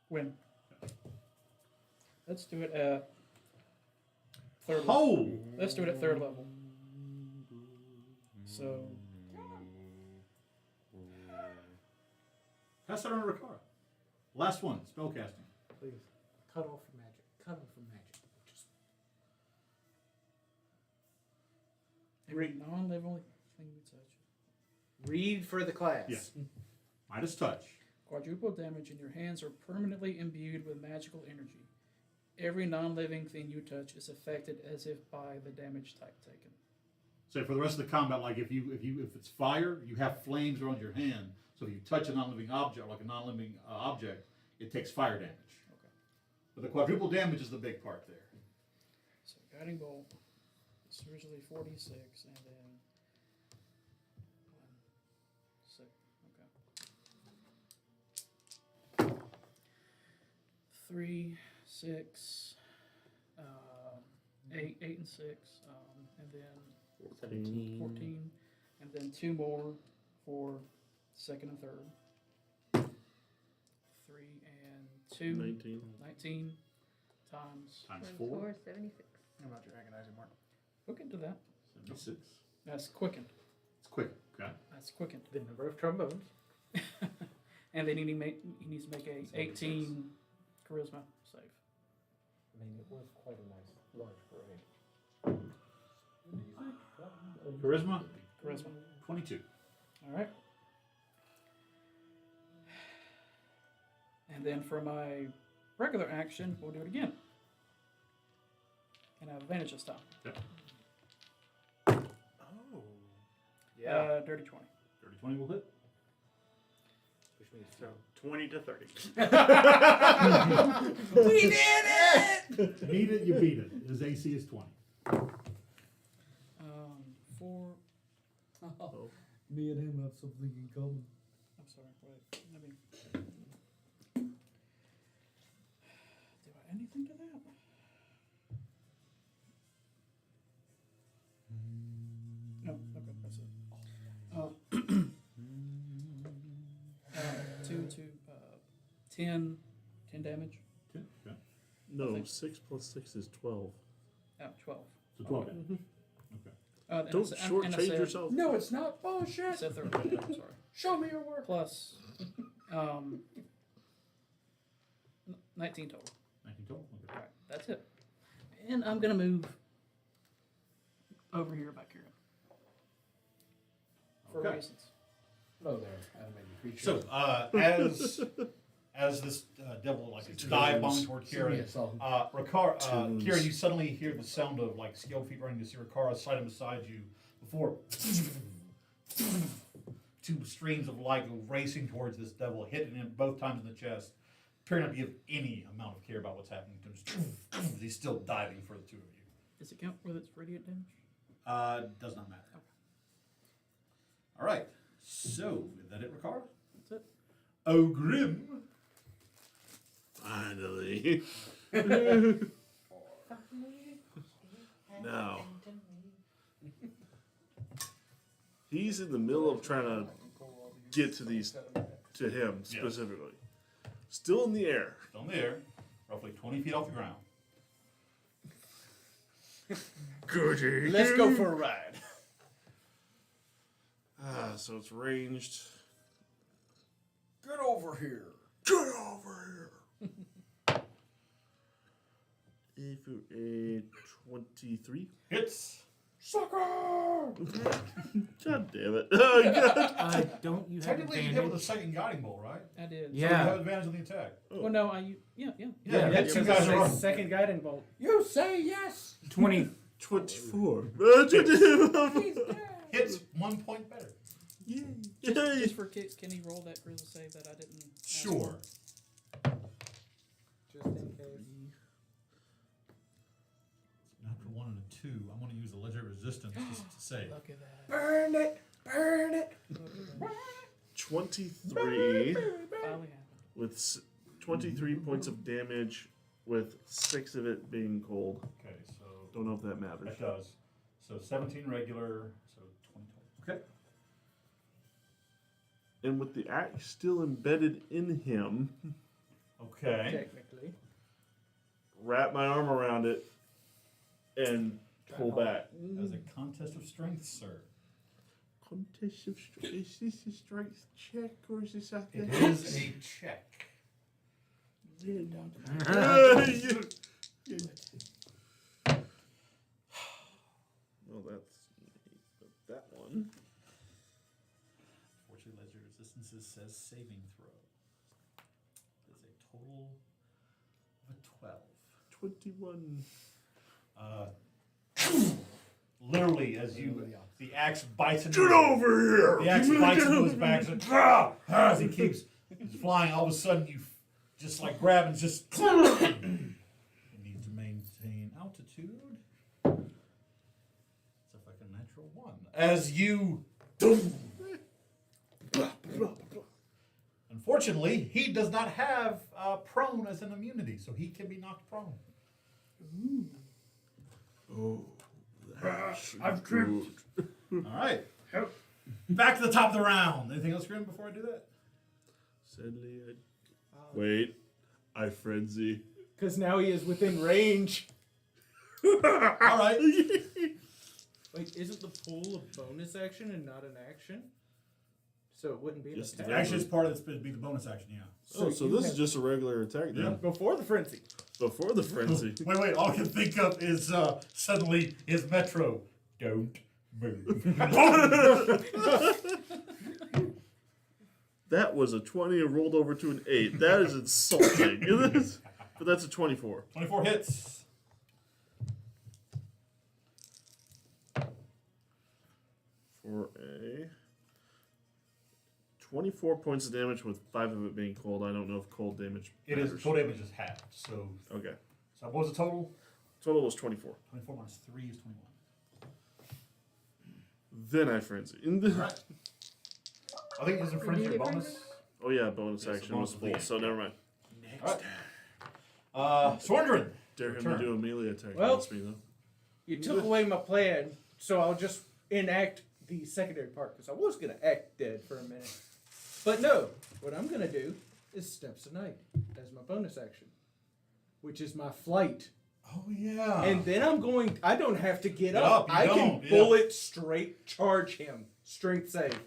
Win. Let's do it at third level. Oh! Let's do it at third level. So, Pass that on to Rakara. Last one. Spellcasting. Please, cut off your magic. Cut off your magic. Just every non-living thing we touch. read for the class. Yes. Minus touch. Quadruple damage and your hands are permanently imbued with magical energy. Every non-living thing you touch is affected as if by the damage type taken. So for the rest of the combat, like if it's fire, you have flames around your hand. So if you touch a non-living object, like a non-living object, it takes fire damage. Okay. But the quadruple damage is the big part there. So guiding bolt is originally 46 and then 1, 6. Okay. 3, 6, 8, 8 and 6, and then 17. 14, and then 2 more for second and third. 3 and 2, 19 times. Times 4, 4. 76. I'm not your agonizing mark. Look into that. 76. That's quickened. It's quick. Okay. That's quickened. The number of trombones. And then he needs to make a 18 charisma save. I mean, it was quite a nice. large parade. Charisma? Charisma. 22. All right. And then for my regular action, we'll do it again. And I have advantage this time. Okay. Oh. Yeah. Dirty 20. Dirty 20 will hit. Which means So 20 to 30. We did it! Beat it, you beat it. His AC is 20. 4. Oh, me and him have something in common. I'm sorry. Wait. Let me. Do I anything to that? No. Okay, that's it. 10 damage. 10. Okay. No, think- 6 plus 6 is 12. Oh, 12. So 12. Mhm. Okay. And Don't I shortchange said- yourself. No, it's not I bullshit. said 30. I'm sorry. Show me your work. Plus 19 total. 19 total. Okay. Alright, that's it. And I'm gonna move over here by Kieran. For Okay. reasons. Hello there, animated creature. So, as this devil like dive bombing toward Kieran, Kieran, you suddenly hear the sound of like skilled feet running to see Rikara sliding beside you before two streams of light go racing towards this devil, hitting him both times in the chest, appearing not to give any amount of care about what's happening to him. He's still diving for the two of you. Does it count with its radiant damage? Does not matter. All right. So, is that it, Rikara? That's it. Oh, Grim. Finally. Now. He's in the middle of trying to get to him specifically. Still in the air. Still in the air, roughly 20 feet off the ground. Goody. Let's go for a ride. So it's ranged. Get over here. Get over here. A 23. Hits. Sucker! God damn it. Oh, God. Don't you have Technically, you hit with a advantage? second guiding bolt, right? I did. So you Yeah. have advantage on the attack. Well, no, yeah. Yeah, hit two because guys it's in a a row. second guiding bolt. You say yes. 20. 24. Hits 1 point better. Yay. Just for kicks, can he roll that charisma save that I didn't ask Sure. Just in case. After 1 and a 2, I'm going to use the legendary resistance just to for? save. Look at that. Burn it. Burn it. Look at that. 23 Finally happened. with 23 points of damage with 6 of it being cold. Okay, so Don't know if that matters. that does. So 17 regular, so 20 total. Okay. And with the axe still embedded in him, Okay. Technically. wrap my arm around it and pull back. As a contest of strength, sir. Contest of strength. Is this a strength check or is this a It is a check. Well, that's that one. Fortunately, legendary resistance says saving throw. It's a total of a 12. 21. Literally, as the axe bites into Get over here! the axe bites into his back, and as he keeps flying, all of a sudden you just like grab and just. You need to maintain altitude. It's a fucking natural 1. As you. Unfortunately, he does not have prone as an immunity, so he can be knocked prone. Oh, that's I've good. All right. Back to the top of the round. Anything else, Grim, before I do that? Sadly, wait. I frenzy. Because now he is within range. All right. Wait, isn't the pull a bonus action and not an action? So it wouldn't be an Yes, attack. it Actually, it's part of this would be the bonus action, yeah. So you this have- is just a regular attack then. Yeah. Before the frenzy. Before the frenzy. Wait. All I can think of is suddenly is Metro. Don't move. That was a 20 and rolled over to an 8. That is insulting. But that's a 24. 24 hits. For a 24 points of damage with 5 of it being cold. I don't know if cold damage It is cold damage is halved. So Okay. So what was the total? Total was 24. 24 minus 3 is 21. Then I frenzy. Alright. I think isn't frenzy a Immediate bonus? frenzy? Oh yeah, bonus Yes, action bonus was at the full, end. so never mind. Alright. Swandrin. Dare him to do a melee attack Well- against me though. You took away my plan, so I'll just enact the secondary part because I was gonna act dead for a minute. But no, what I'm gonna do is steps of night as my bonus action, which is my flight. Oh yeah. And then I don't have to get Get up. up, you I don't, can yeah. bullet straight charge him. Strength save.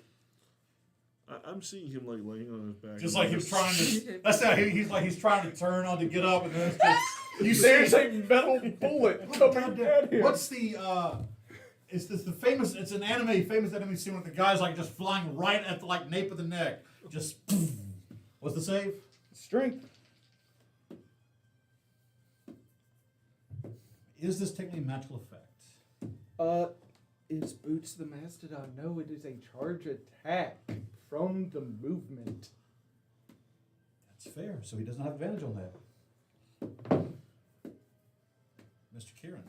I'm seeing him like laying on his back. Just and like he was trying to. That's how he's trying to turn on to get up, and then it's just you There's see. a metal bullet coming at him. What's the? Is this the famous? It's an famous anime scene with the guy's like just flying right at the like nape of the neck. Just. What's the save? Strength. Is this technically a magical effect? It's Boots the Mastodon. No, it is a charge attack from the movement. That's fair. So he doesn't have advantage on that. Mr. Kieran,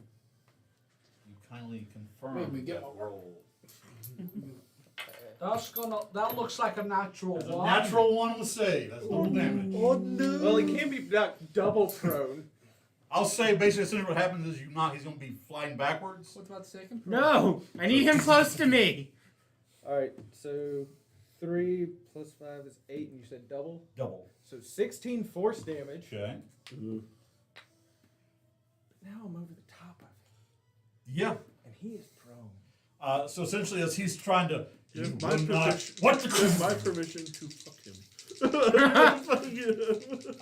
you kindly confirm. Made me get that a roll. That looks like a natural That's a one. natural one on the save. That's double damage. Oh no! Well, he can be knocked double prone. I'll say basically as soon as what happens is he's going to be flying backwards. What about second? No, I need him close to me. All right, so 3 plus 5 is 8, and you said double. Double. So 16 force damage. Okay. Ooh. But now I'm over the top of him, Yeah. and he is prone. So essentially, as he's trying to. You have You my will not- permission. What You the? have my permission to fuck him.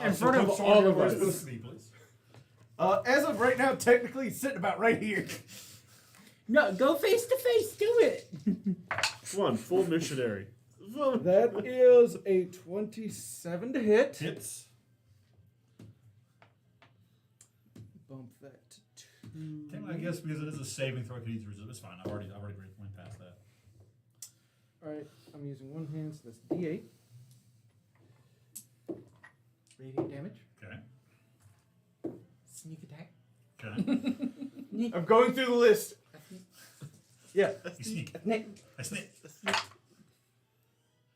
In front of put all Swandrin of where us. it's supposed to be, please. As of right now, technically, he's sitting about right here. No, go face to face. Do it. Come on, full missionary. That is a 27 to hit. Hits. Bump that to 2. Technically, I guess because it is a saving throw, I could easily resist. It's fine. I've already went past that. Alright, I'm using one hand, so that's D8. Radiant damage. Okay. Sneak attack. Okay. I'm going through the list. Yeah. You sneak. I sneak.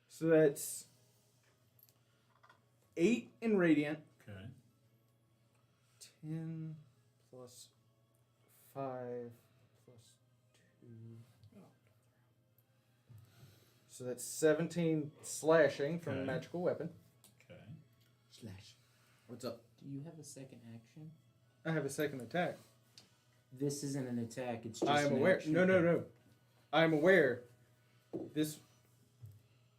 So that's 8 in radiant. Okay. 10 plus 5 plus 2. So that's 17 slashing from Okay. magical weapon. Okay. Slash. What's up? Do you have a second action? I have a second attack. This isn't an attack. It's just. I am an aware. action. No. I am aware. This.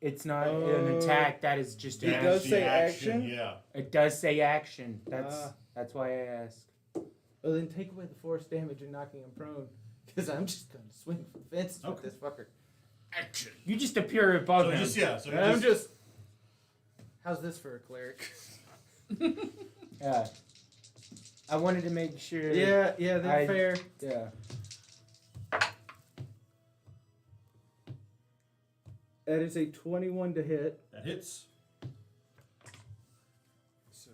It's not an attack. That is just an It action. does say action. Yeah. It does say action. That's Ah. that's why I asked. Well, then take away the force damage and knocking him prone. Because I'm just going to swing for the fences with Okay. this fucker. Action. You just appear above So him. just yeah. So And I'm just. just. How's this for a cleric? Yeah. I wanted to make sure. Yeah, that's I- fair. Yeah. That is a 21 to hit. That hits. So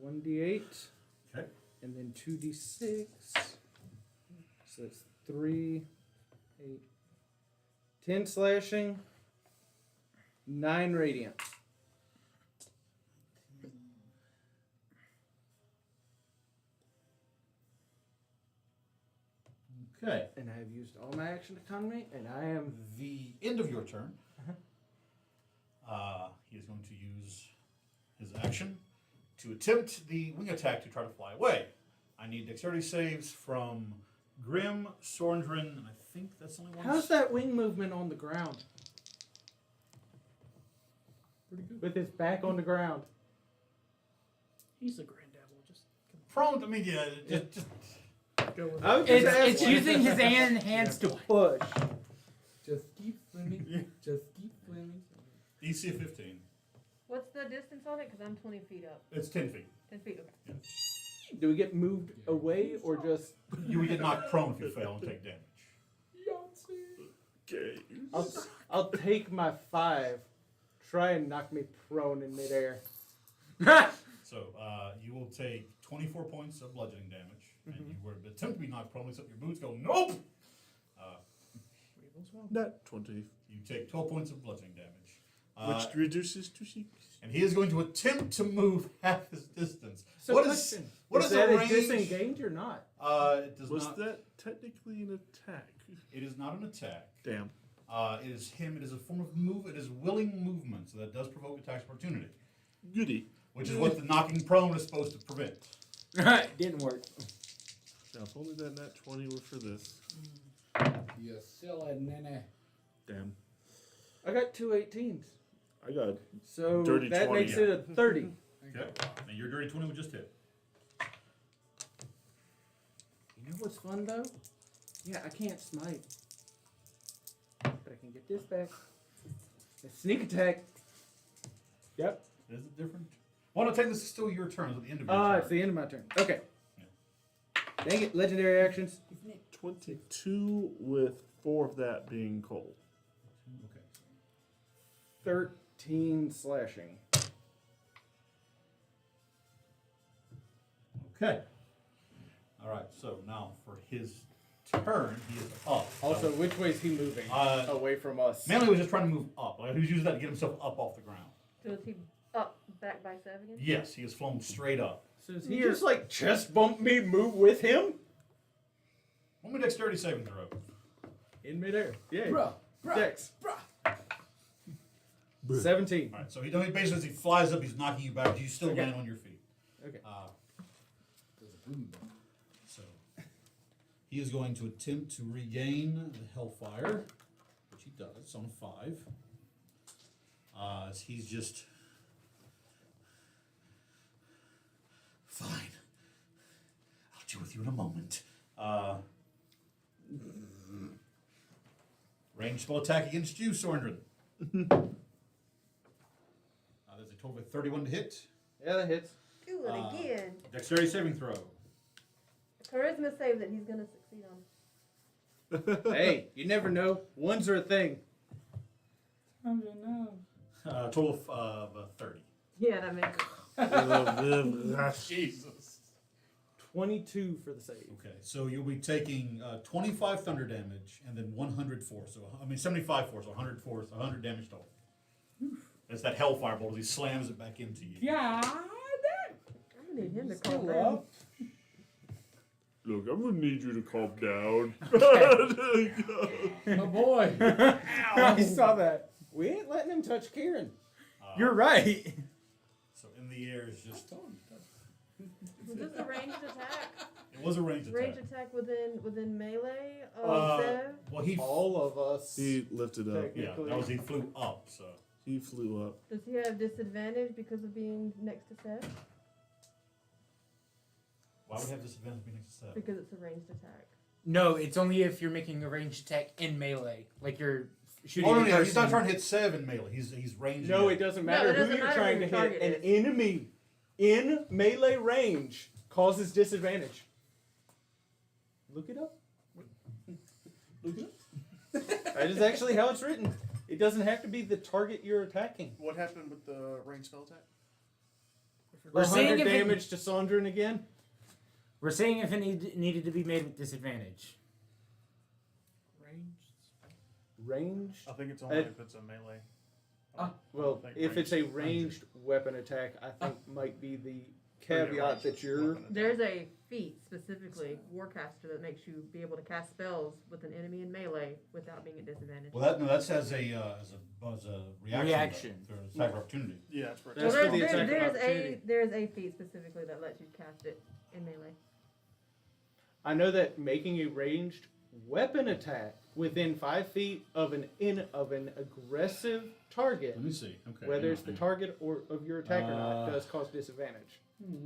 1d8. Okay. And then 2d6. So that's 3, 8, 10 slashing, 9 radiant. Okay. And I have used all my action economy, and I am. The end of your turn. He is going to use his action to attempt the wing attack to try to fly away. I need dexterity saves from Grim, Sorndrin, and I think that's the only one. How's that wing movement on the ground? Pretty good. With his back on the ground. He's a grand devil. Just come prone. I mean, yeah, just Go with I was it. just It's asking. using his hands to push. Just keep swimming. Just keep swimming. DC of 15. What's the distance on it? Because I'm 20 feet up. It's 10 feet. 10 feet, okay. Do we get moved away or just? You would get knocked prone if you fail and take damage. Okay. I'll take my 5. Try and knock me prone in midair. So you will take 24 points of bludgeoning damage, and you were attempt to be knocked prone, except your boots go nope. Not 20. You take 12 points of bludgeoning damage, Which reduces to 6. and he is going to attempt to move half his distance. So what question, what is is that the a range? disengage or not? It does Was not. that technically an attack? It is not an attack. Damn. It is him. It is a form of move. It is willing movement, so that does provoke attacks of opportunity, Goody. which is what the knocking prone is supposed to prevent. Didn't work. Now, if only that nat 20 were for this. You silly nene. Damn. I got 2 18s. I got So Dirty that 20. makes it a 30. Okay. And your dirty 20 would just hit. You know what's fun though? Yeah, I can't smite. But I can get this back. A sneak attack. Yep. Is it different? Well, no, technically, this is still your turn. It's at the end of your turn. It's the end of my turn. Okay. Dang it, legendary actions. 22 with 4 of that being cold. Okay. 13 slashing. Okay. All right. So now for his turn, he is up. Also, which way is he moving? Away from us. Manly was just trying to move up. Like, he was using that to get himself up off the ground. So is he up back by 7 again? Yes, he has flown straight up. So does he just like chest bump me, move with him? One more dexterity saving throw. In midair. Yeah. Bruh. Dex. 17. All right. So he basically as he flies up, he's knocking you back. But you still Okay. land on your feet. Okay. So he is going to attempt to regain the Hellfire, which he does on 5. As he's just fine. I'll deal with you in a moment. Range spell attack against you, Sorndrin. There's a total of 31 to hit. Yeah, that hits. Do it again. Dexterity saving throw. Charisma save that he's going to succeed on. Hey, you never know. Ones are a thing. I don't know. Total of 30. Yeah, that makes it. Jesus. 22 for the save. Okay, so you'll be taking 25 thunder damage and then 100 force. So 75 force, so 100 force, 100 damage total. That's that hellfire bolt as he slams it back into you. Yeah. I'm going to need him to calm down. Look, I'm gonna need you to calm down. Oh boy. I saw that. We ain't letting him touch Kieran. You're right. So in the air is just. Was this a ranged attack? It was a ranged attack. Ranged attack within melee of Sev? Well, he All of us. He lifted up. yeah, that was he flew up. So He flew up. Does he have disadvantage because of being next to Sev? why would he have disadvantage being next to Seth? Because it's a ranged attack. No, it's only if you're making a ranged attack in melee. Like you're shooting Oh no, a no, he's not person. trying to hit 7 melee. He's ranged. No, in. it doesn't No, matter it who doesn't you're matter trying who to the hit. target An is. enemy in melee range causes disadvantage. Look it up. Look it up. That is actually how it's written. It doesn't have to be the target you're attacking. What happened with the ranged spell attack? We're seeing 100 if it- damage to Sondrin again. We're saying if it needed to be made with disadvantage. Range. I think it's only if it's a melee. Well, I think if it's a ranged weapon attack, I think might be the caveat that you're. There's a feat specifically, Warcaster, that makes you be able to cast spells with an enemy in melee without being at disadvantage. Well, that's as a reaction. Reaction. For an attack of opportunity. Yeah, that's right. That's Well, for the attack of opportunity. there's a feat specifically that lets you cast it in melee. I know that making a ranged weapon attack within 5 feet of an aggressive target, Let me see. Okay. whether hang it's on, the hang on. target or of your attack or not, does cause disadvantage.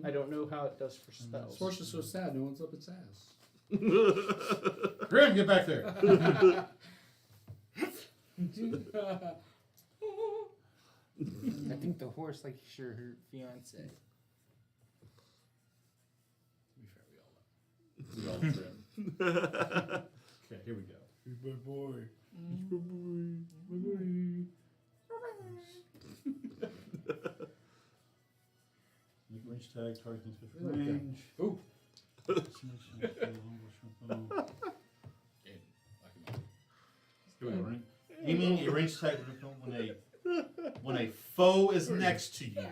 I don't know how it does for spells. Source is so sad, no one's up its ass. Grim, get back there. I think the horse likes her fiance. To be fair, we all love Grim. Okay, here we go. He's my boy. Make range tag, target needs We like that. range. Ooh. Here we go, right? Aiming a range tag when a foe is next to you.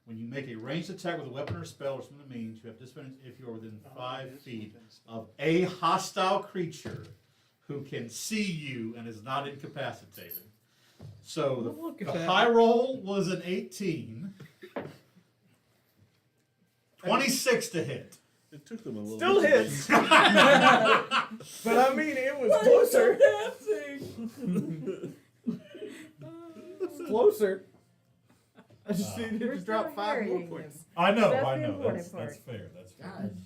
When you make a ranged attack with a weapon or spell or similar means, you have disadvantage if you are within 5 feet of a hostile creature who can see you and is not incapacitated. So the high roll was an 18. 26 to hit. It took them a little Still bit. hits. But I mean, it was closer. Closer. I just needed We're to still drop 5 more harrying points. him. I know, That's I the know. important That's part. fair. That's fair. God.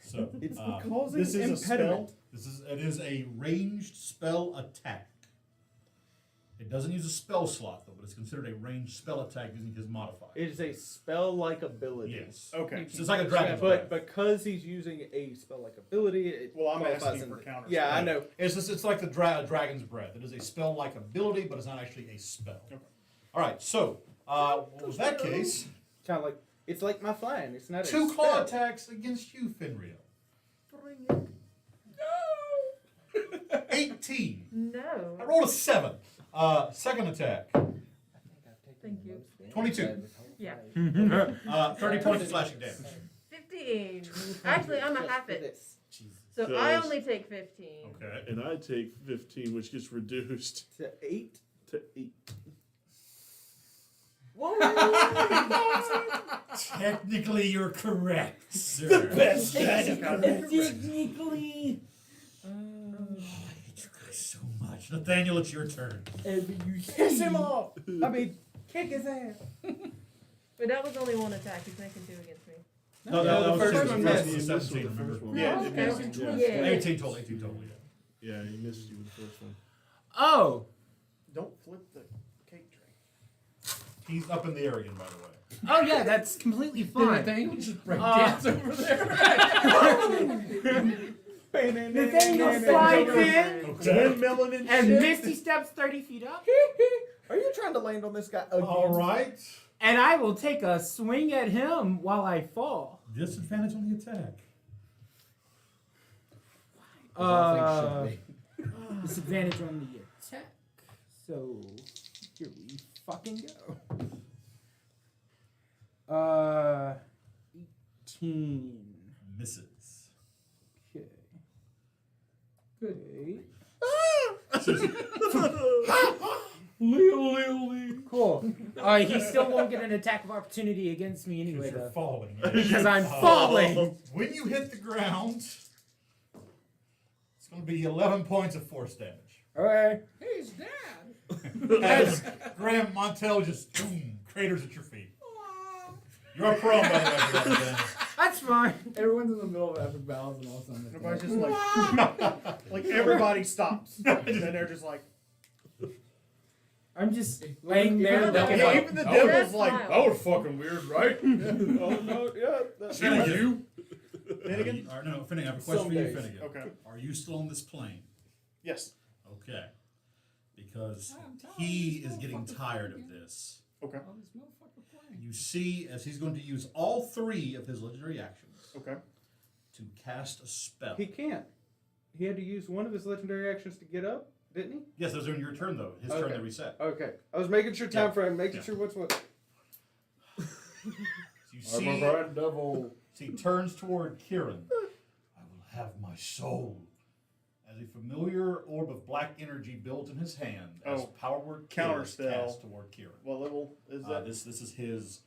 So It's uh, causing this is a impediment. spell? it is a ranged spell attack. It doesn't use a spell slot though, but it's considered a ranged spell attack using his modifier. It is a spell-like ability. Yes. Okay. So it's like a dragon. But because he's using a spell-like ability, it Well, I'm qualifies asking in for the- counter Yeah, I spell. know. It's like the dragon's breath. It is a spell-like ability, but it's not actually a spell. Okay. All right. So what was that case? Kind of like it's like my flying. It's not a 2 claw spell. attacks against you, Fenrir. Bring it. 18. No. I rolled a 7. Second attack. Thank you. 22. Yeah. 30 points of slashing damage. 15. Actually, I'm a half it. So So I it's- only take 15. Okay. And I take 15, which gets reduced To 8. to 8. Technically, you're correct, sir. Best Technically. Oh, I hate you guys so much. Nathaniel, it's your turn. Piss him off. I mean, kick his ass. But that was only one attack. He's making 2 against me. No, the that was first the one first missed. was 17, remember? Yeah, Oh, it okay. missed. Yeah. Yeah. 18 total, yeah. Yeah, he missed you with the first one. Oh. Don't flip the cake tray. He's up in the air again, by the way. Oh yeah, that's completely Did fine. Nathaniel just break dance over there? Nathaniel slides in Windmilling and and shit. Misty steps 30 feet up, Are you trying to land on this guy again? All right. and I will take a swing at him while I fall. Disadvantage on the attack. Disadvantage on the attack. So here we fucking go. 18. Misses. Okay. Good. Cool. He still won't get an attack of opportunity against me anyway, You're though. falling. Because I'm falling. When you hit the ground, it's going to be 11 points of force damage. Alright. He's dead. As Graham Montel just boom, craters at your feet. You're prone, by the way. for that, That's fine. Everyone's in the middle of epic battles and all of a sudden. Everybody's just like everybody stops. And they're just like, I'm just laying there Even the looking devil- like, even the Oh, devil's that's like, wild. that was fucking weird, right? Oh no, yeah. That's Finnegan. You? Finnegan? No, Finnegan, I have a question for you, Some days. Finnegan. Okay. Are you still on this plane? Yes. Okay. Because he is getting tired of this. Okay. Oh, this motherfucker playing. You see, as he's going to use all 3 of his legendary actions Okay. to cast a spell. He can't. He had to use one of his legendary actions to get up, didn't he? Yes, those are in your turn, though. His turn Okay. to reset. Okay. I was making sure time Yeah. frame, making Yeah. sure what's what. So you I'm see, a red devil. he turns toward Kieran. I will have my soul. As a familiar orb of black energy builds in his hand, as Oh, power word counter is spell. cast toward Kieran. What level is that? This is his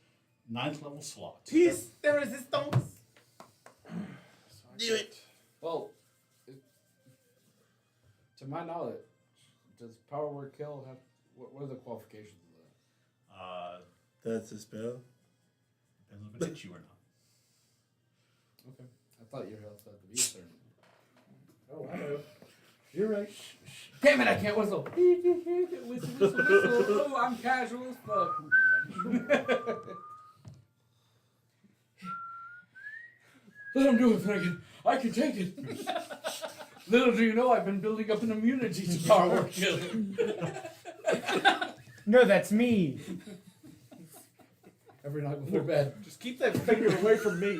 9th level slot. Peace, the resistance. Do it. Well, to my knowledge, does power word kill have? What are the qualifications of that? That's a spell. Depends if it hits you or not. Okay. I thought your health had to be a certain. Oh, I know. You're right. Damn it! I can't whistle. Whistle. Oh, I'm casual as fuck. Let him do it, Finnegan. I can take it. Little do you know, I've been building up an immunity to power killing. No, that's me. Every night before bed. Just keep that finger away from me.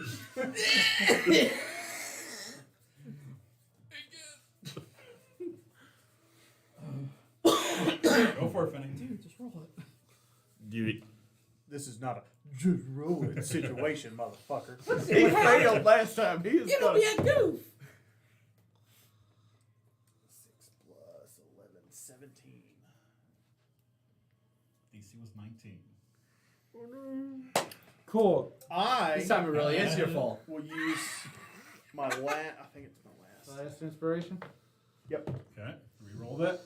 Go for it, Finnegan. Dude, just roll it. You This is not a just roll it situation, motherfucker. He failed last time. He is It'll gonna... be a goof. 6 plus 11, 17. DC was 19. Cool. This time it really is your fault. Will use my last. I think it's my last. Last inspiration. Yep. Okay, re-roll that.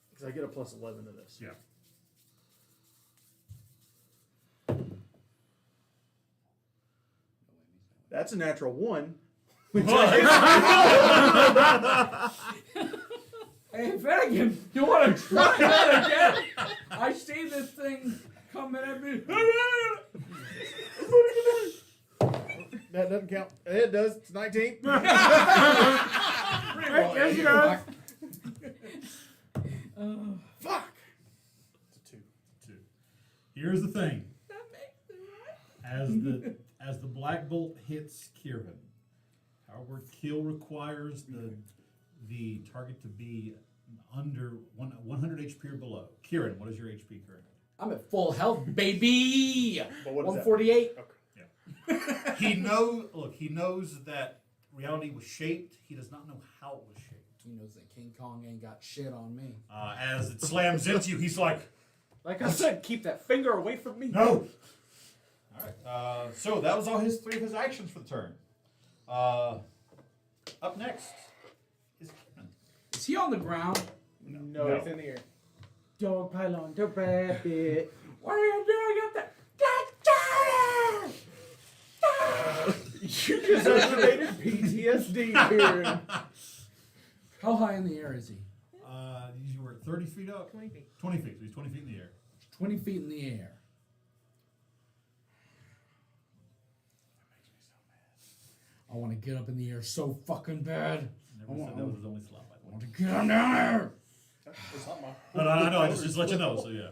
Because I get a plus 11 to this. Yeah. That's a natural 1. Hey, Finnegan, you want to try that again? I see this thing coming at me. That doesn't count. It does. It's 19. Yes, you go. Fuck. It's a 2. 2. Here's the thing. As the black bolt hits Kieran, our word kill requires the target to be under 100 HP or below. Kieran, what is your HP currently? I'm at full health, baby. But what is that? 148. He knows that reality was shaped. He does not know how it was shaped. He knows that King Kong ain't got shit on me. As it slams into you, he's like, Like I said, keep that finger away from me. no. All right. So that was all 3 of his actions for the turn. Up next is Kieran. Is he on the ground? No, it's in the air. Dog pylon to rabbit. What are you doing up there? You just activated PTSD, Kieran. How high in the air is he? You were 30 feet up? 20 feet. 20 feet. So he's 20 feet in the air. 20 feet in the air. I want to get up in the air so fucking bad. Never said that was his only slot, by the I way. want to get him down there. It's not my. No, I know. I just let you know. So yeah.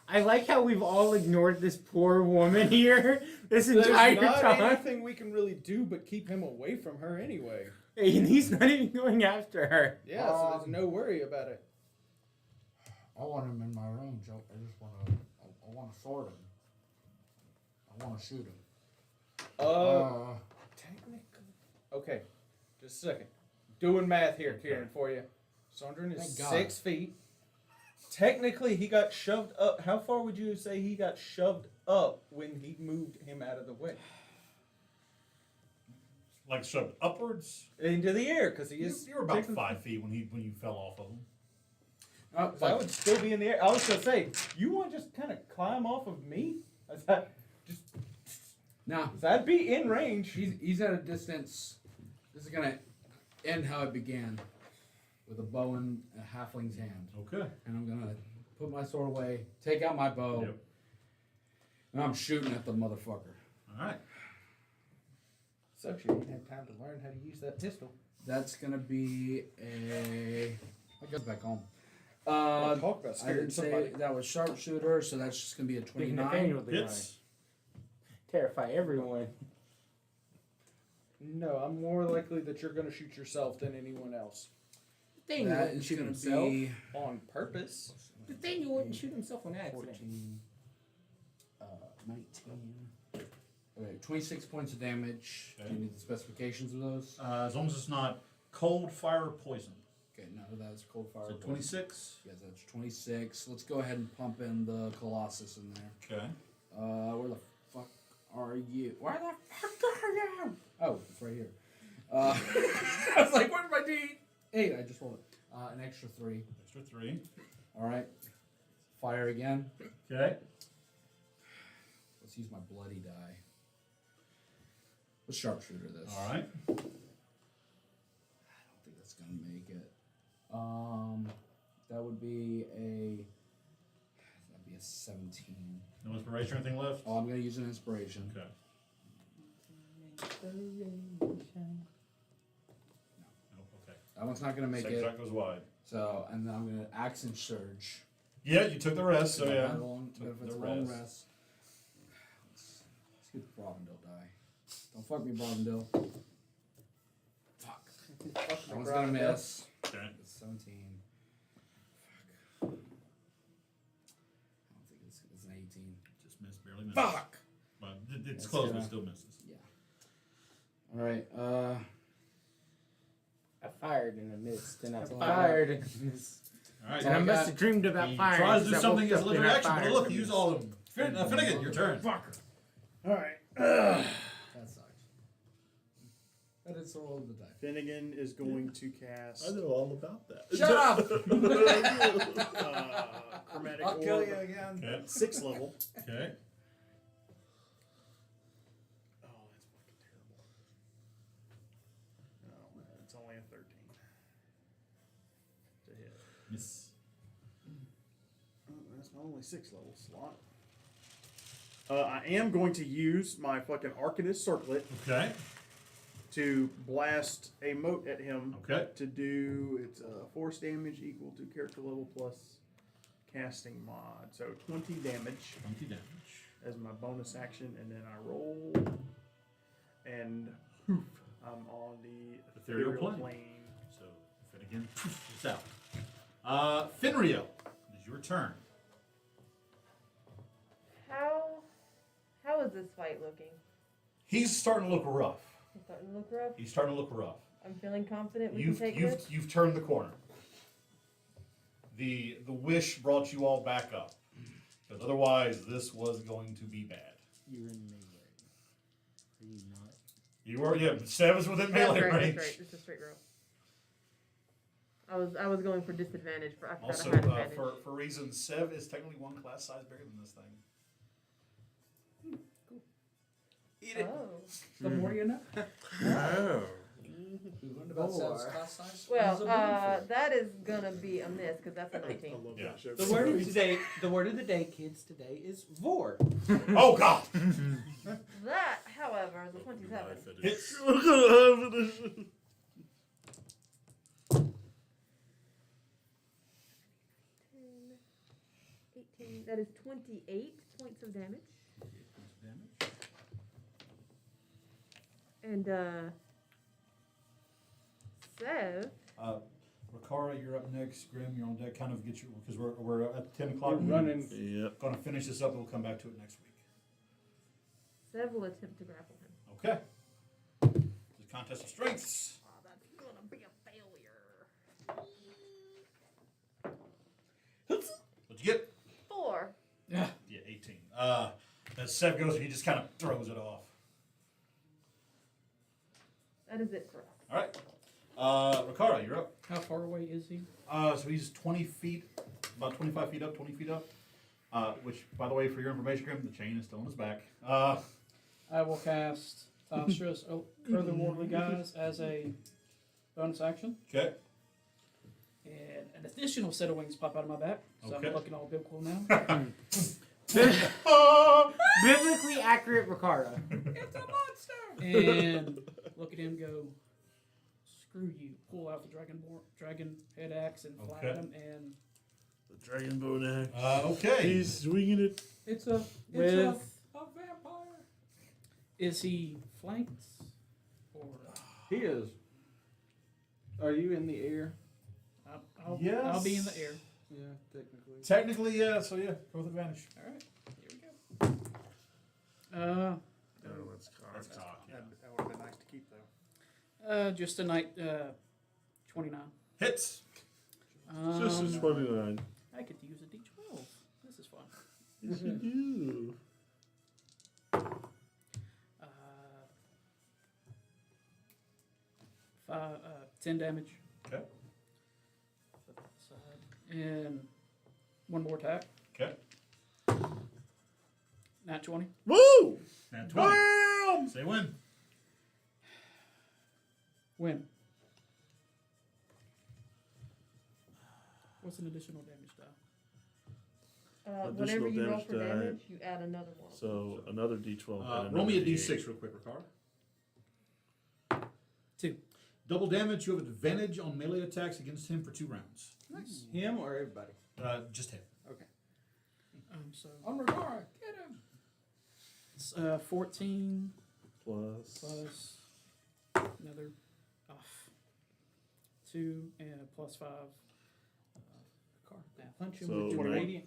I like how we've all ignored this poor woman here this There's entire not time. anything we can really do but keep him away from her anyway. And he's not even going after her. Yeah, so there's no worry about it. I want him in my range. I just want to. I want to sword him. I want to shoot him. Technically. Okay, just a second. Doing math here, Kieran, for you. Sondren is Thank God. 6 feet. Technically, he got shoved up. How far would you say he got shoved up when he moved him out of the way? Like shoved upwards. Into the air, because he is. You were about 5 feet when you fell off of him. So I would still be in the air. I was gonna say, you want to just kind of climb off of me? Is that just? Now, That'd be in range. he's at a distance. This is gonna end how it began, with a bow in a halfling's hand. Okay. And I'm gonna put my sword away, take out my bow, Yep. and I'm shooting at the motherfucker. All right. Sucks you didn't have time to learn how to use that pistol. That's gonna be a. I go back home. Talk about I scaring didn't say somebody. that was sharpshooter, so that's just gonna be a Big 29. Nathaniel did Hits. terrify everyone. No, I'm more likely that you're gonna shoot yourself than anyone else. Nathaniel That wouldn't is shoot gonna himself. be On purpose. Nathaniel wouldn't shoot himself on accident. 14, 19. Okay, 26 points of damage. Okay. Do you need the specifications of those? As long as it's not cold, fire, or poison. Okay, no, that's cold fire. So 26. Yes, that's 26. Let's go ahead and pump in the Colossus in there. Okay. Where the fuck are you? Where the fuck are you? Oh, it's right here. I was like, where's my D8? I just rolled it. An extra 3. Extra 3. All right. fire again. Okay. Let's use my bloody die. Let's sharpshooter this. All right. I don't think that's gonna make it. That would be a 17. No inspiration or anything left? Oh, I'm gonna use an inspiration. Okay. Nope, okay. That one's not gonna make Second it. shot goes wide. So, and then I'm gonna accent surge. Yeah, you took the rest, so yeah. Took the the long rest. rest. Let's get the Brobendale die. Don't fuck me, Brobendale. Fuck. That one's gonna miss. Okay. It's 17. Fuck. I don't think it's an 18. Just missed, barely missed. Fuck! But it's That's close, but gonna- it still misses. Yeah. Alright, I fired and I missed, and I That's all I fired and I missed. All right. And I must have dreamed about He firing. tries to do 'cause I something woke as a up liver and I action, but fired look, and use missed. all of them. Finnegan, your turn. Fucker. Alright. that sucks. That is the roll of the die. Finnegan is going to cast I know all about that. Shut up! Chromatic I'll kill Orb, you again. Okay. 6th level. Okay. Oh, that's fucking terrible. No, it's only a 13. To hit. Miss. Oh, that's my only 6th level slot. I am going to use my fucking Arcanist Circlet Okay. to blast a mote at him. Okay. To do it's force damage equal to character level plus casting mod. So 20 damage 20 damage. as my bonus action, and then I roll, and poof, I'm on the Ethereal ethereal plane. plane. So Finnegan is out. Finrio, it is your turn. How is this fight looking? He's starting to look rough. It's starting to look rough. He's starting to look rough. I'm feeling confident we can take this. You've turned the corner. The wish brought you all back up, because otherwise this was going to be bad. You're in melee. Are you not? You were, yeah. Seven's within melee That's right, range. that's right. It's a straight row. I was going for disadvantage for I forgot Also, I had advantage. for reasons, Sev is technically one class size bigger than this thing. Eat it. Oh. The more you know. Oh. We learned about Sev's class size. Well, that is gonna be a miss because that's a 19. love Yeah. that show. The word of today, kids, today is vor. Oh God! That, however, is a 27. Hits. We're gonna have it. 18. That is 28 points of damage. And Sev. Riccara, you're up next. Grim, you're on deck. Kind of get you because we're at 10 o'clock. We're running. Yep. Going to finish this up. We'll come back to it next week. Sev will attempt to grapple him. Okay. It's a contest of strengths. Oh, that's gonna be a failure. What'd you get? 4. Yeah. Yeah, 18. As Sev goes, he just kind of throws it off. That is it for us. All right. Riccara, you're up. How far away is he? So he's 20 feet, about 25 feet up, 20 feet up. Which, by the way, for your information, Grim, the chain is still on his back. I will cast Thopstress Otherworldly Guys as a bonus action. Okay. And an additional set of wings pop out of my back. So Okay. I'm looking all biblical now. Biblically accurate Ricardo. It's a monster! And look at him go, screw you. Pull out the dragon head axe and fly at Okay. him. And The dragon bone axe. Okay. He's swinging it. it's a With vampire. Is he flanked? Or He is. Are you in the air? I'll Yes. be in the air. Yeah, technically. Technically, yeah. So yeah, go with advantage. Alright, here we go. Oh, that's cocked. That's cock. Yeah. That would have been nice to keep though. Just a night, 29. Hits. Just a 29. I get to use a D12. This is fun. Yes, you do. 10 damage. Okay. Put that aside. And one more attack. Nat 20. Woo! Nat 20. Bam! Say when. Win. What's an additional damage die? Whenever Additional you roll damage for die. damage, you add another one. So another D12. and Roll me a another D6 real quick, Ricard. 2. Double damage. You have advantage on melee attacks against him for 2 rounds. Nice. Him or everybody? Just him. Okay. So On Ricard, get him. it's 14 Plus. plus another 2 and plus 5. Now punch him So with your nine- radiant.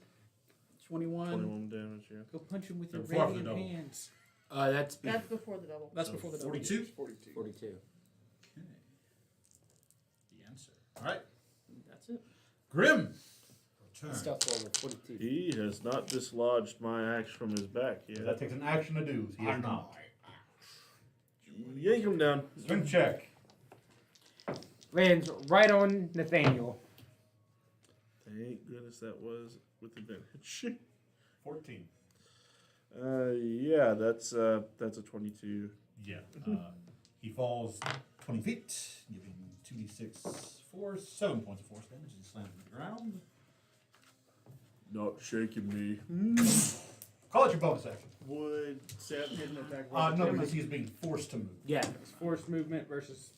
21. 21 damage, yeah. Go punch him with your And four for the radiant double. hands. That's That's before the double. That's So before the double. 42? 42. Okay. The answer. All right. That's it. Grim. Turn. Stuff over 42. He has not dislodged my axe from his back yet. That takes an action to do. He has not. Yank him down. Swing check. Lands right on Nathaniel. Thank goodness that was with advantage. 14. Yeah, that's a 22. Yeah. He falls 20 feet, giving 2d6 force, 7 points of force damage as he slams to the ground. Not shaking me. Call it your bonus action. Would Seth hit an attack? No, because he's being forced to move. Yeah. It's forced movement versus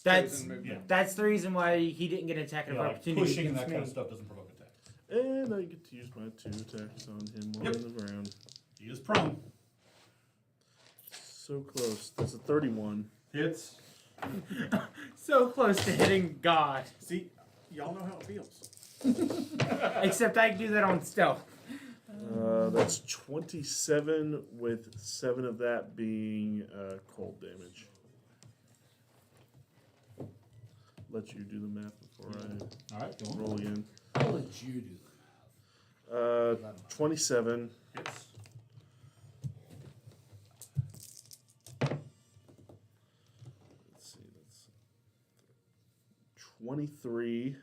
That's chosen movement. Yeah. that's the reason why he didn't get an attack of Yeah, like opportunity pushing and against that kind of me. stuff doesn't provoke attacks. And I get to use my 2 attacks on him while Yep. on the ground. He is prone. So close. That's a 31. Hits. So close to hitting God. See, y'all know how it feels. Except I can do that on stealth. That's 27 with 7 of that being cold damage. Let you do the math before All right, go I on. roll again. I'll let you do. 27. Hits. Let's see, that's 23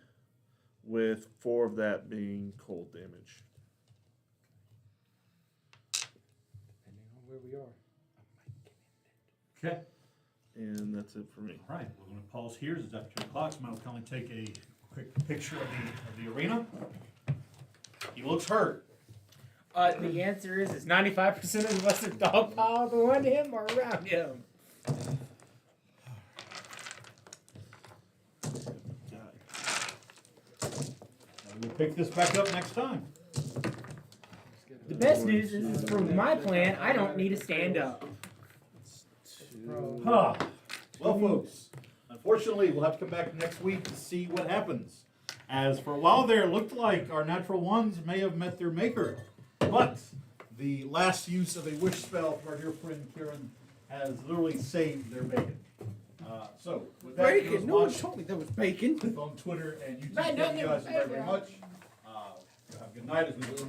with 4 of that being cold damage. Depending on where we are. Okay. And that's it for me. All right, we're going to pause here. It's after 2 o'clock, so I'm going to kindly take a quick picture of the arena. He looks hurt. The answer is 95% of us are dogpiled on him or around him. We'll pick this back up next time. The best news is for my plan, I don't need to stand up. Huh. Well, folks, unfortunately, we'll have to come back next week to see what happens. As for a while there, it looked like our natural ones may have met their maker. But the last use of a wish spell from our dear friend Kieran has literally saved their bacon. So, with that, Bacon? No one told me there was bacon. on Twitter and YouTube. Man, Thank you guys very, very much. Have a good night as we go into